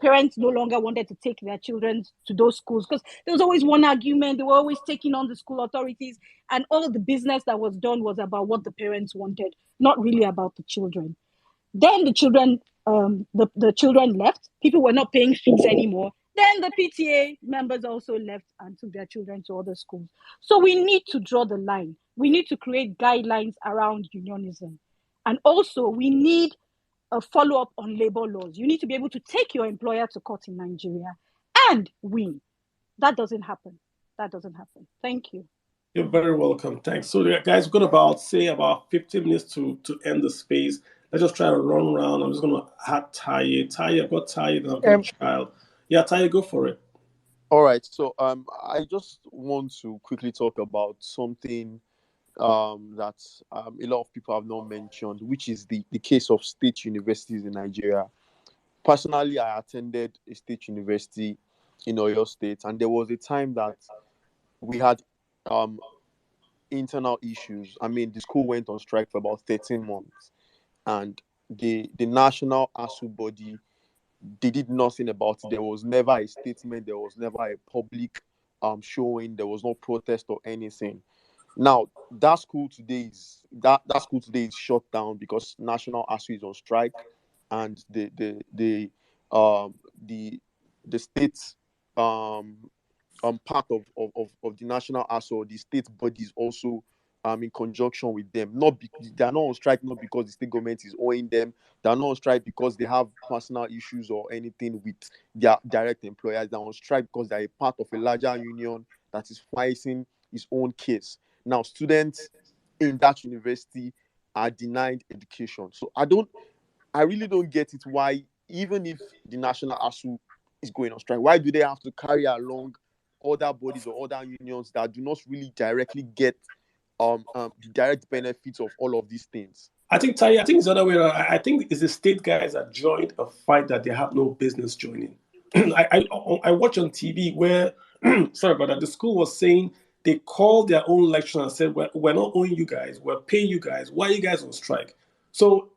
parents no longer wanted to take their children to those schools because there was always one argument. They were always taking on the school authorities, and all the business that was done was about what the parents wanted, not really about the children. Then the children, the children left. People were not paying fees anymore. Then the PTA members also left and took their children to other schools. So we need to draw the line. We need to create guidelines around unionism. And also we need a follow-up on labor laws. You need to be able to take your employer to court in Nigeria and win. That doesn't happen. Thank you. You're very welcome. Thanks. So guys, we've got about 15 minutes to end the space. Let's just try to run around. I'm just going to add Taye. Taye, I've got Taye, then I've got Child. Yeah, Taye, go for it. All right. So I just want to quickly talk about something that a lot of people have not mentioned, which is the case of state universities in Nigeria. Personally, I attended a state university in Oyo State, and there was a time that we had internal issues. I mean, the school went on strike for about 13 months, and the national ASU body, they did nothing about it. There was never a statement. There was never a public showing. There was no protest or anything. Now that school today is shut down because national ASU is on strike, and the state part of the national ASU, or the state body, is also in conjunction with them. They are not on strike not because the state government is owing them. They are not on strike because they have personal issues or anything with their direct employers. They are on strike because they are a part of a larger union that is fighting its own case. Now, students in that university are denied education. So I really don't get it why, even if the national ASU is going on strike, why do they have to carry along other bodies or other unions that do not really directly get the direct benefits of all of these things? I think it's the other way around. I think it's the state guys that joined a fight that they have no business joining. I watch on TV where, sorry about that, the school was saying they called their own lecturer and said, we're not owing you guys, we're paying you guys. Why are you guys on strike? So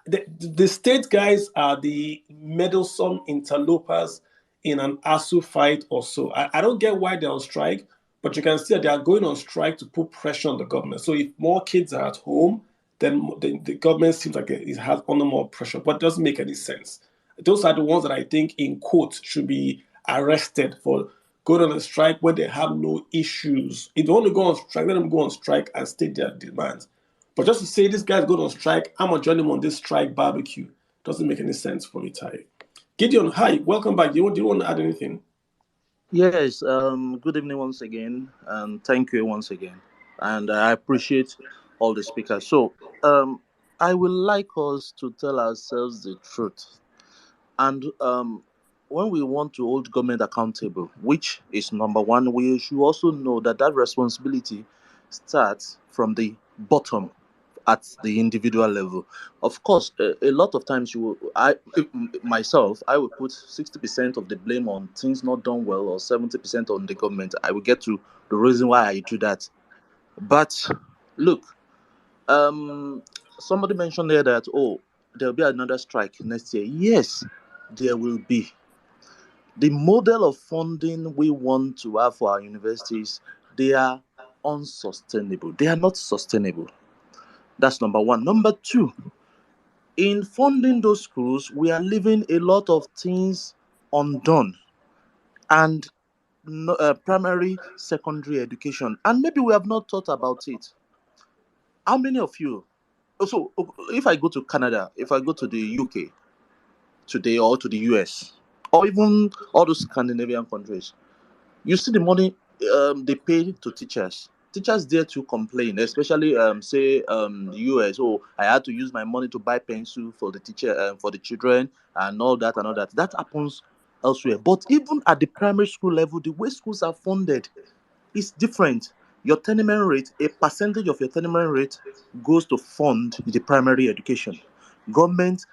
the state guys are the meddlesome interlopers in an ASU fight or so. I don't get why they're on strike, but you can see that they are going on strike to put pressure on the government. So if more kids are at home, then the government seems like it has under more pressure, but it doesn't make any sense. Those are the ones that I think, in quotes, should be arrested for going on a strike when they have no issues. If they want to go on strike, let them go on strike and state their demands. But just to say this guy's going on strike, I'm going to join him on this strike barbecue, doesn't make any sense for me, Taye. Gideon, hi, welcome back. Do you want to add anything? Yes, good evening once again, and thank you once again. And I appreciate all the speakers. So, I would like us to tell ourselves the truth. And when we want to hold government accountable, which is number one, we should also know that that responsibility starts from the bottom at the individual level. Of course, a lot of times myself, I would put 60% of the blame on things not done well or 70% on the government. I will get to the reason why I do that. But look, somebody mentioned there that there'll be another strike next year. Yes, there will be. The model of funding we want to have for our universities, they are unsustainable. They are not sustainable. That's number one. Number two, in funding those schools, we are leaving a lot of things undone, and primary, secondary education. And maybe we have not thought about it. How many of you? So, if I go to Canada, if I go to the UK today, or to the US, or even all those Scandinavian countries, you see the money they pay to teachers. Teachers dare to complain, especially the US. Oh, I had to use my money to buy pencil for the teacher, for the children, and all that and all that. That happens elsewhere. But even at the primary school level, the way schools are funded is different. Your tenement rate, a percentage of your tenement rate goes to fund the primary education. Government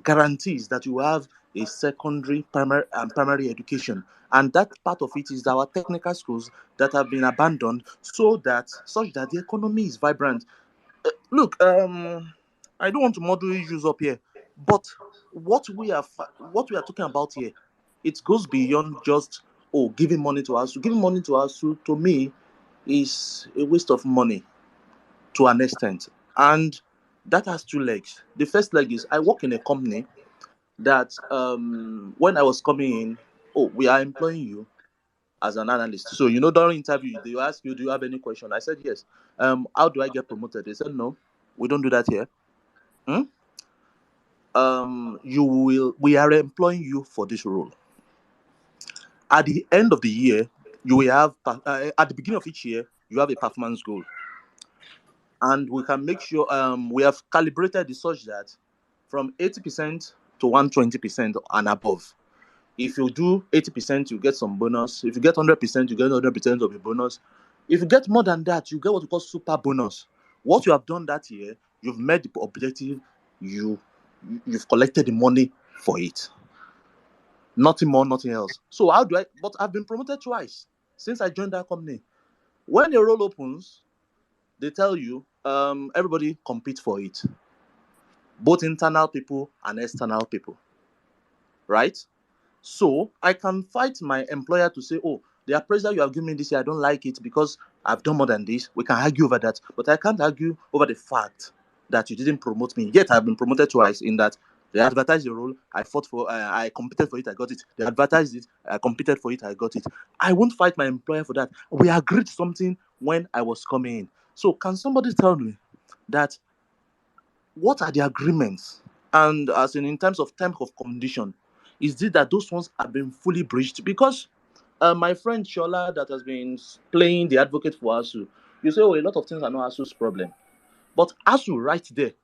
guarantees that you have a secondary, primary education, and that part of it is our technical schools that have been abandoned, such that the economy is vibrant. Look, I don't want to model issues up here, but what we are talking about here, it goes beyond just giving money to us. Giving money to us, to me, is a waste of money to an extent, and that has two legs. The first leg is I work in a company that when I was coming in, we are employing you as an analyst. So during interview they will ask you, do you have any question? I said yes. How do I get promoted? They said no, we don't do that here. We are employing you for this role. At the end of the year, you will have at the beginning of each year you have a performance goal, and we can make sure we have calibrated it such that from 80% to 120% and above. If you do 80%, you get some bonus. If you get 100%, you get 100% of the bonus. If you get more than that, you get what we call super bonus. What you have done that year, you've met the objective, you've collected the money for it. Nothing more, nothing else. So but I've been promoted twice since I joined that company. When the role opens, they tell you, everybody compete for it. Both internal people and external people. Right? So I can fight my employer to say, the appraisal you have given me this year, I don't like it because I've done more than this. We can argue over that. But I can't argue over the fact that you didn't promote me. Yet I've been promoted twice, in that they advertised the role, I fought for, I competed for it, I got it. They advertised it, I competed for it, I got it. I won't fight my employer for that. We agreed something when I was coming in. So can somebody tell me that what are the agreements? And as in terms of terms of condition, is it that those ones have been fully breached? Because my friend Shola, that has been playing the advocate for ASU, you say, a lot of things are not ASU's problem. But ASU right there,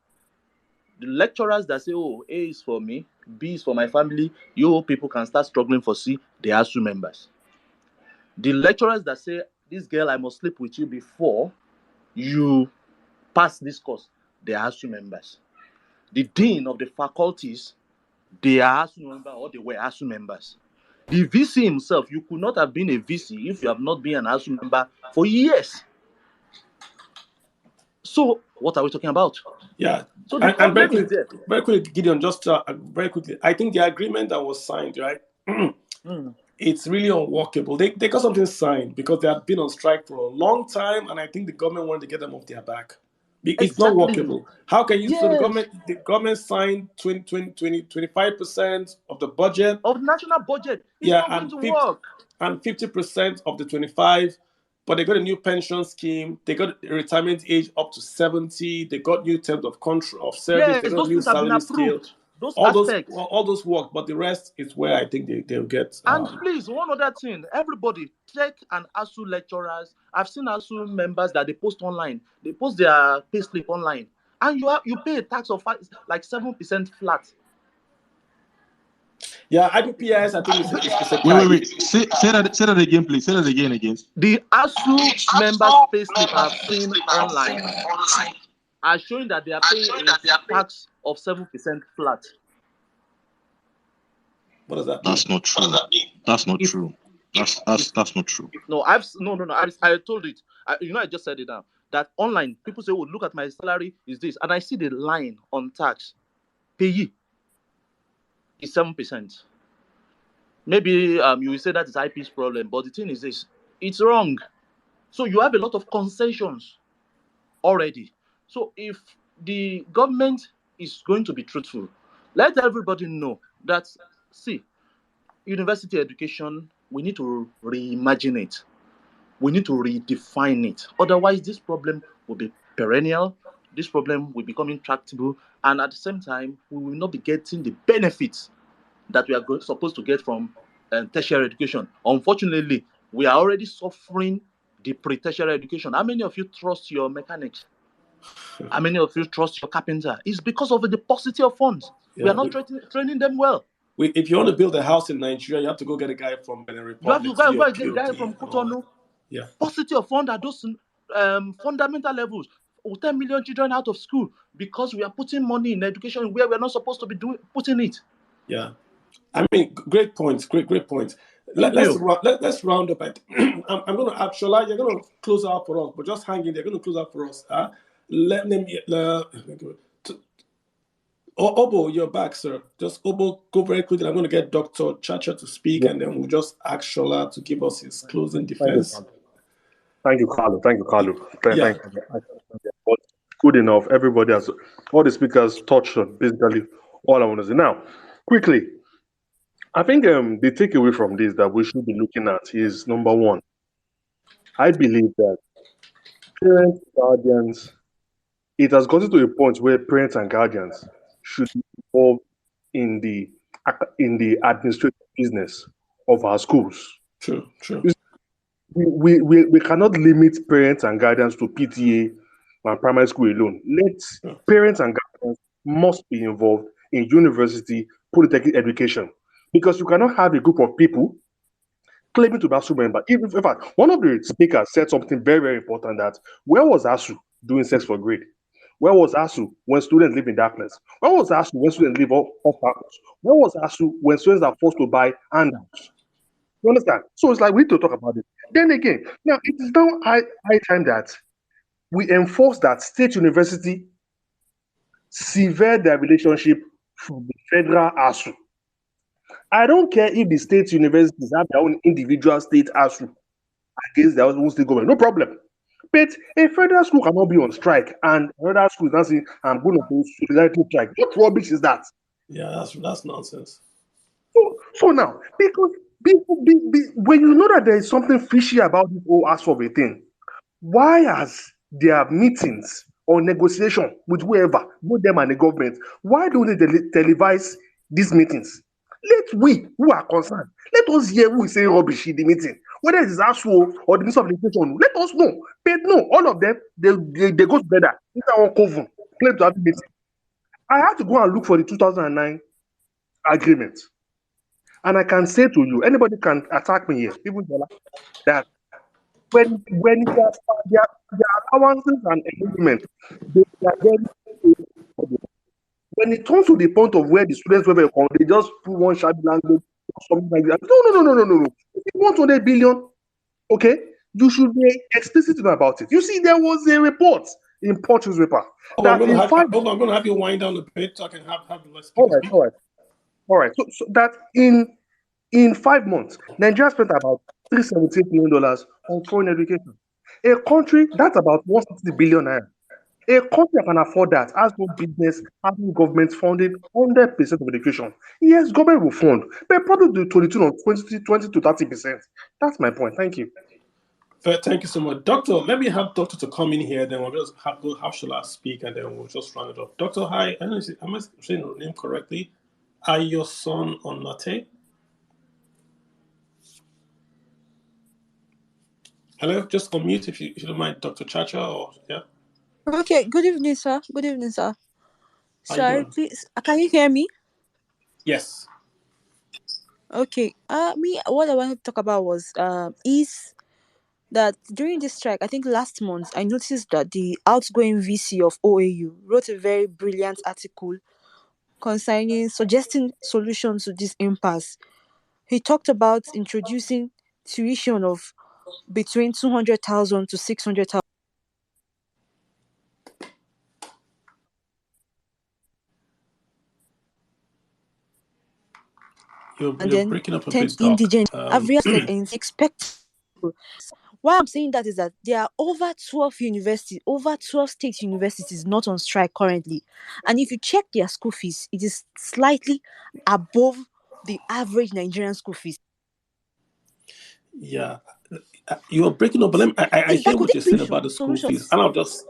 the lecturers that say, A is for me, B is for my family, you people can start struggling for C, they are ASU members. The lecturers that say, this girl, I must sleep with you before you pass this course, they are ASU members. The dean of the faculties, they are ASU members, or they were ASU members. The VC himself, you could not have been a VC if you have not been an ASU member for years. So what are we talking about? Yeah. So the problem is there. Very quickly, Gideon, just very quickly. I think the agreement that was signed, right? It's really unworkable. They got something signed because they have been on strike for a long time, and I think the government wanted to get them off their back. It's not workable. How can you? Yes. So the government signed 25% of the budget of the national budget. It's not going to work. And 50% of the 25. But they got a new pension scheme. They got a retirement age up to 70. They got new terms of contract of service. Yes, they got those a new things have been salary scale. those all aspects. those work, but the rest is where I think they'll get. And please, one other thing, everybody check an ASU lecturers. I've seen ASU members that they post online. They post their payslip online, and you pay a tax of like 7% flat. Yeah, IPPS, I think it's a Wait. Say that again, please. Say that again. The ASU members' payslip I've seen online are showing that they are paying a tax of 7% flat. What does that mean? That's not true. That's not true. That's not true. No, I told it. I just said it now. That online, people say, "Oh, look at my salary is this," and I see the line on tax. Payee is 7%. Maybe you will say that is IP's problem, but the thing is this: it's wrong. So you have a lot of concessions already. So if the government is going to be truthful, let everybody know that, see, university education, we need to reimagine it. We need to redefine it. Otherwise, this problem will be perennial. This problem will become intractable. And at the same time, we will not be getting the benefits that we are supposed to get from tertiary education. Unfortunately, we are already suffering the pre-tertiary education. How many of you trust your mechanics? How many of you trust your carpenter? It's because of the paucity of funds. Yeah, we are not training them well. If you want to build a house in Nigeria, you have to go get a guy from Benin Republic. You have to go get a guy from Cotonou. Yeah. Paucity of funds at those fundamental levels. 10 million children out of school because we are putting money in education where we are not supposed to be putting it. Yeah. I mean, great points. Great points. Let's round up. I'm going to ask Shola, you're going to close out for us, but just hang in there. You're going to close out for us. Obo, you're back, sir. Just Obo, go very quickly. I'm going to get Dr. Chacha to speak, and then we'll just ask Shola to give us his closing defense. Thank you, Carlo. Thank you. But good enough. Everybody has, all the speakers touched on basically all I want to say. Now, quickly, I think the takeaway from this that we should be looking at is, number one, I believe that parents, guardians, it has gotten to a point where parents and guardians should be involved in the administrative business of our schools. True. We cannot limit parents and guardians to PTA and primary school alone. Parents and guardians must be involved in university, polytechnic education, because you cannot have a group of people claiming to be ASU member. In fact, one of the speakers said something very, very important, that where was ASU doing sex for grade? Where was ASU when students live in darkness? Where was ASU when students live off campus? Where was ASU when students are forced to buy handouts? You understand? So it's like we need to talk about it. Then again, now it is now high time that we enforce that state university sever their relationship from the federal ASU. I don't care if the state universities have their own individual state ASU against their own state government, no problem. But a federal school cannot be on strike, and another school is not saying, I'm going to do solidarity strike. What rubbish is that? Yeah, that's nonsense. So now, because people, when you know that there is something fishy about this whole ASU of a thing, why has their meetings or negotiation with whoever, with them and the government, why don't they televise these meetings? Let we who are concerned, let us hear who is saying rubbish in the meeting. Whether it is ASU or the Minister of Education, let us know. But no, all of them, they go together. It's our coven, claim to have a meeting. I had to go and look for the 2009 agreement. And I can say to you, anybody can attack me here, even that when their allowances and enablement, they are very. When it comes to the point of where the students were, they just put one shabby language or something like that. No. If you want 100 billion, okay, you should be explicit about it. You see, there was a report in Punch newspaper. I'm going to have you wind down the page so I can have the list. All right. So that in 5 months, Nigeria spent about $378 million on foreign education. A country that's about 160 billion naira. A country that can afford that has no business having government funding 100% of education. Yes, government will fund, but probably do 20 to 30%. That's my point. Thank you. Thank you so much. Doctor, let me have Doctor to come in here, then we'll just have Shola speak, and then we'll just round it up. Doctor, hi. I don't know, am I saying your name correctly? Ayoson Onate? Hello, just unmute if you don't mind, Dr. Chacha, or yeah. Okay, good evening, sir. Good evening, sir. How you Sorry, doing? please, can you hear me? Yes. Okay. What I wanted to talk about was is that during this strike, I think last month, I noticed that the outgoing VC of OAU wrote a very brilliant article concerning suggesting solutions to this impasse. He talked about introducing tuition of between 200,000 to 600,000. You're And then breaking up a 10 bit, Doc. indigent. I've realized and expect. Why I'm saying that is that there are over 12 universities, over 12 state universities not on strike currently. And if you check their school fees, it is slightly above the average Nigerian school fees. Yeah. You're breaking up, but I hear what you said about the school fees. And I'll just...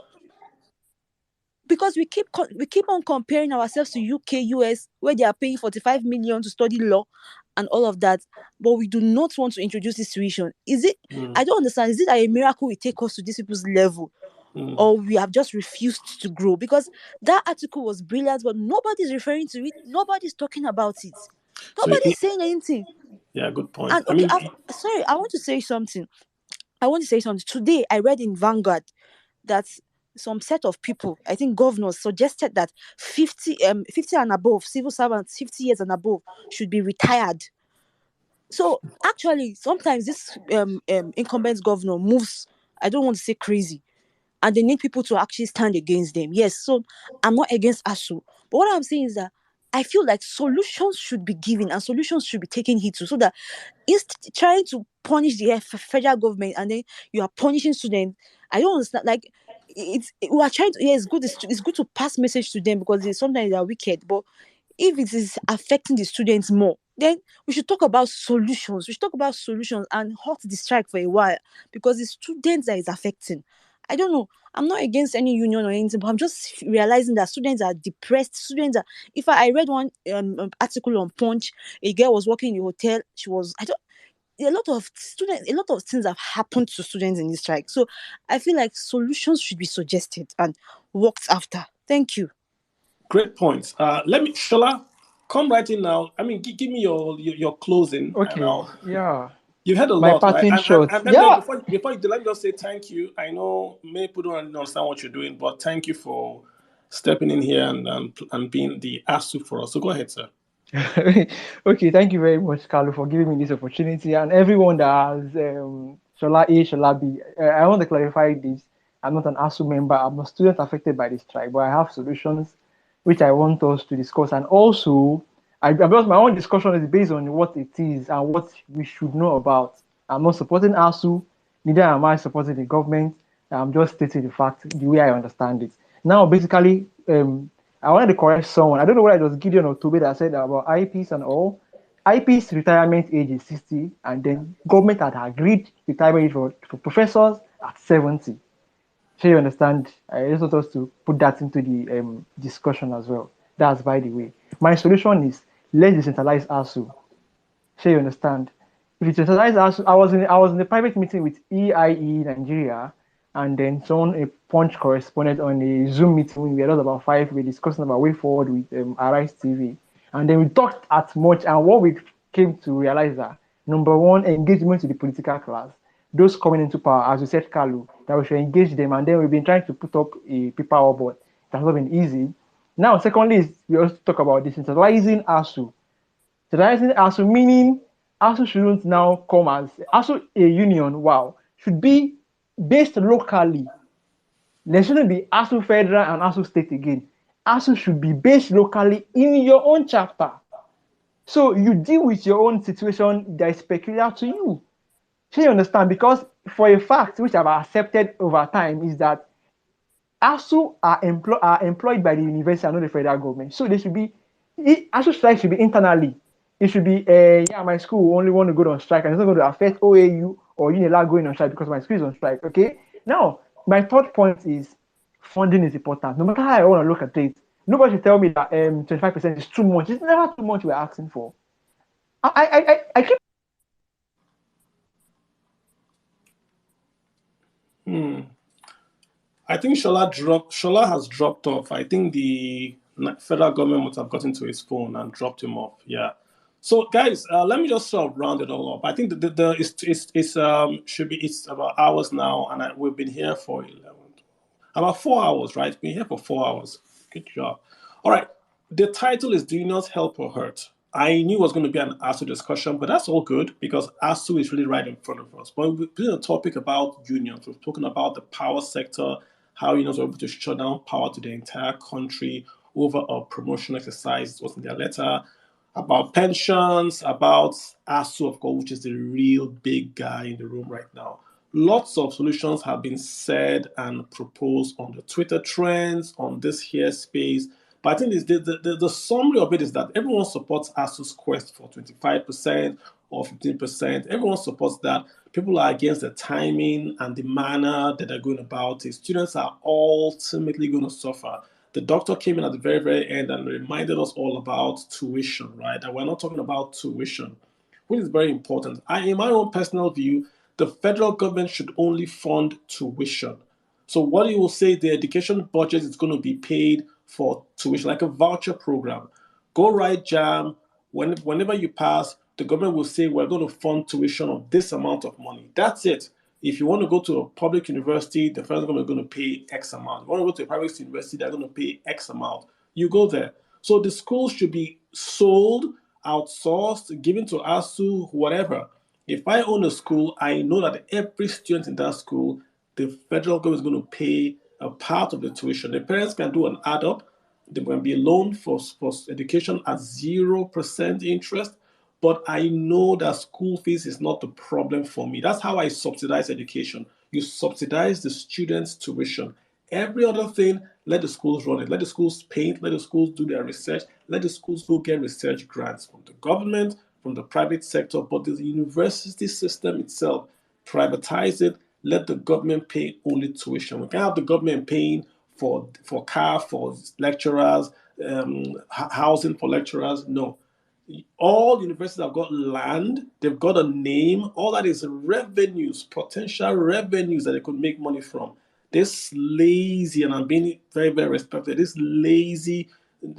Because we keep on comparing ourselves to UK, US, where they are paying 45 million to study law and all of that, but we do not want to introduce this tuition. Is it? I don't understand. Is it a miracle we take us to these people's level, or we have just refused to grow? Because that article was brilliant, but nobody's referring to it. Nobody's talking about it. Nobody's saying anything. Yeah, good point. And okay, I want to say something. Today, I read in Vanguard that some set of people, I think governors, suggested that 50 and above, civil servants, 50 years and above, should be retired. So actually, sometimes this incumbent governor moves, I don't want to say crazy, and they need people to actually stand against them. Yes, so I'm not against ASU, but what I'm saying is that I feel like solutions should be given and solutions should be taken heed to, so that instead trying to punish the federal government and then you are punishing students. I don't understand. Like, we are trying to. Yeah, it's good to pass message to them because sometimes they are wicked. But if it is affecting the students more, then we should talk about solutions. We should talk about solutions and halt the strike for a while because the students that is affecting. I don't know. I'm not against any union or anything, but I'm just realizing that students are depressed. Students are. If I read one article on Punch, a girl was working in a hotel. She was. A lot of things have happened to students in this strike. So I feel like solutions should be suggested and worked after. Thank you. Great points. Let me, Shola, come right in now. I mean, give me your closing. Okay. Yeah. You've had a My lot, right? parting shot. And Yeah. before you do, let me just say thank you. I know many people don't understand what you're doing, but thank you for stepping in here and being the ASU for us. So go ahead, sir. Okay, thank you very much, Carlo, for giving me this opportunity, and everyone that has Shola A, Shola B. I want to clarify this. I'm not an ASU member. I'm a student affected by this strike, but I have solutions which I want us to discuss. And also, because my own discussion is based on what it is and what we should know about. I'm not supporting ASU, neither am I supporting the government. I'm just stating the fact the way I understand it. Now, basically, I wanted to correct someone. I don't know whether it was Gideon or Tobe that said about IPs and all. IP's retirement age is 60, and then government had agreed retirement age for professors at 70. So you understand? I just want us to put that into the discussion as well. That's by the way. My solution is let's decentralize ASU. So you understand? If you decentralize ASU, I was in a private meeting with EIE Nigeria, and then a Punch correspondent on a Zoom meeting. We had about 5. We're discussing about way forward with Arise TV, and then we talked at much. And what we came to realize that number one, engagement to the political class, those coming into power, as you said, Carlo, that we should engage them. And then we've been trying to put up a paper, but it has not been easy. Now, secondly, we also talk about decentralizing ASU. Decentralizing ASU meaning ASU shouldn't now come as ASU a union. Wow, should be based locally. There shouldn't be ASU federal and ASU state again. ASU should be based locally in your own chapter. So you deal with your own situation that is peculiar to you. So you understand? Because for a fact, which I've accepted over time, is that ASU are employed by the university and not the federal government. So they should be, ASU strike should be internally. It should be, my school only want to go on strike and it's not going to affect OAU or Unilag going on strike because my school is on strike. Okay. Now, my third point is funding is important. No matter how I want to look at it, nobody should tell me that 25% is too much. It's never too much we're asking for. I keep. I think Shola has dropped off. I think the federal government must have gotten to his phone and dropped him off. Yeah. So guys, let me just sort of round it all up. I think it's about hours now, and we've been here for about 4 hours, right? Been here for 4 hours. Good job. All right. The title is "Do Not Help or Hurt." I knew it was going to be an ASU discussion, but that's all good because ASU is really right in front of us. But we've been a topic about unions. We've spoken about the power sector, how unions are able to shut down power to the entire country over a promotion exercise. It was in their letter. About pensions, about ASU, of course, which is the real big guy in the room right now. Lots of solutions have been said and proposed on the Twitter trends, on this here space. But I think the summary of it is that everyone supports ASU's quest for 25% or 15%. Everyone supports that. People are against the timing and the manner that they're going about it. Students are ultimately going to suffer. The doctor came in at the very, very end and reminded us all about tuition, right? And we're not talking about tuition, which is very important. In my own personal view, the federal government should only fund tuition. So what you will say, the education budget is going to be paid for tuition, like a voucher program. Go write JAM. Whenever you pass, the government will say, we're going to fund tuition of this amount of money. That's it. If you want to go to a public university, the federal government is going to pay X amount. If you want to go to a private university, they're going to pay X amount. You go there. So the schools should be sold, outsourced, given to ASU, whatever. If I own a school, I know that every student in that school, the federal government is going to pay a part of the tuition. The parents can do an add up. There can be a loan for education at 0% interest. But I know that school fees is not the problem for me. That's how I subsidize education. You subsidize the students' tuition. Every other thing, let the schools run it. Let the schools paint. Let the schools do their research. Let the schools go get research grants from the government, from the private sector. But the university system itself, privatize it. Let the government pay only tuition. We can't have the government paying for car for lecturers, housing for lecturers. No. All universities have got land, they've got a name. All that is revenues, potential revenues that they could make money from. This lazy, and I'm being very, very respectful, this lazy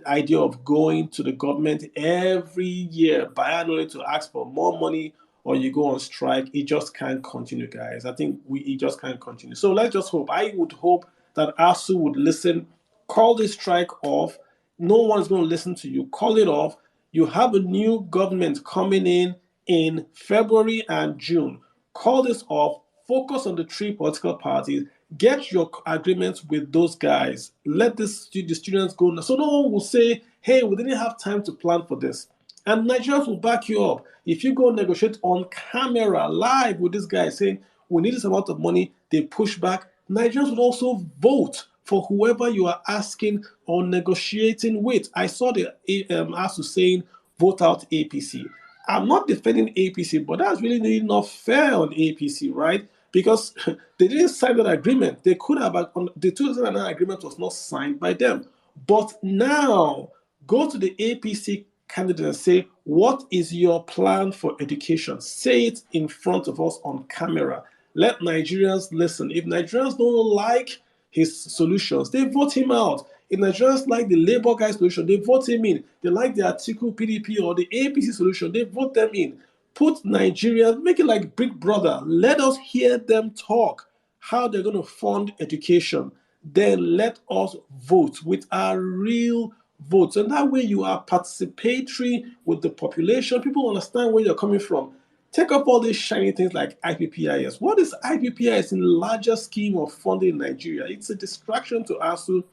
idea of going to the government every year biannually to ask for more money or you go on strike, it just can't continue, guys. I think it just can't continue. So let's just hope. I would hope that ASU would listen, call this strike off. No one's going to listen to you. Call it off. You have a new government coming in February and June. Call this off. Focus on the three political parties. Get your agreements with those guys. Let the students go. So no one will say, hey, we didn't have time to plan for this. And Nigerians will back you up. If you go negotiate on camera, live with this guy saying, we need this amount of money, they push back, Nigerians will also vote for whoever you are asking or negotiating with. I saw the ASU saying, vote out APC. I'm not defending APC, but that's really not fair on APC, right? Because they didn't sign that agreement. They could have, the 2009 agreement was not signed by them. But now, go to the APC candidate and say, what is your plan for education? Say it in front of us on camera. Let Nigerians listen. If Nigerians don't like his solutions, they vote him out. If Nigerians like the Labour guy solution, they vote him in. They like the Atiku PDP or the APC solution, they vote them in. Put Nigerians, make it like Big Brother. Let us hear them talk, how they're going to fund education. Then let us vote with our real votes. And that way you are participatory with the population. People understand where you're coming from. Take up all these shiny things like IPPIS. What is IPPIS in the larger scheme of funding in Nigeria? It's a distraction to ASU.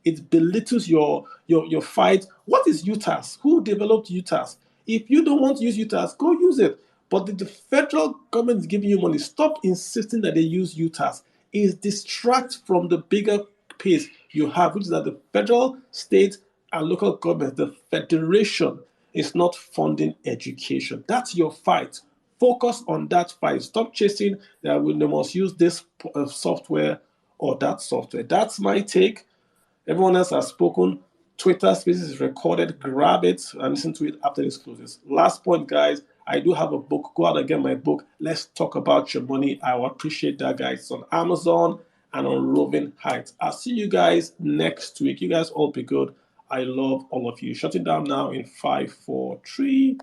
It belittles your fight. What is UTAS? Who developed UTAS? If you don't want to use UTAS, go use it. But the federal government is giving you money. Stop insisting that they use UTAS. It distracts from the bigger piece you have, which is that the federal, state, and local government, the federation, is not funding education. That's your fight. Focus on that fight. Stop chasing that they must use this software or that software. That's my take. Everyone else has spoken. Twitter Spaces is recorded. Grab it and listen to it after this closes. Last point, guys. I do have a book. Go out and get my book. Let's talk about your money. I will appreciate that, guys. It's on Amazon and on Roving Heights. I'll see you guys next week. You guys all be good. I love all of you. Shutting down now in 5, 4, 3,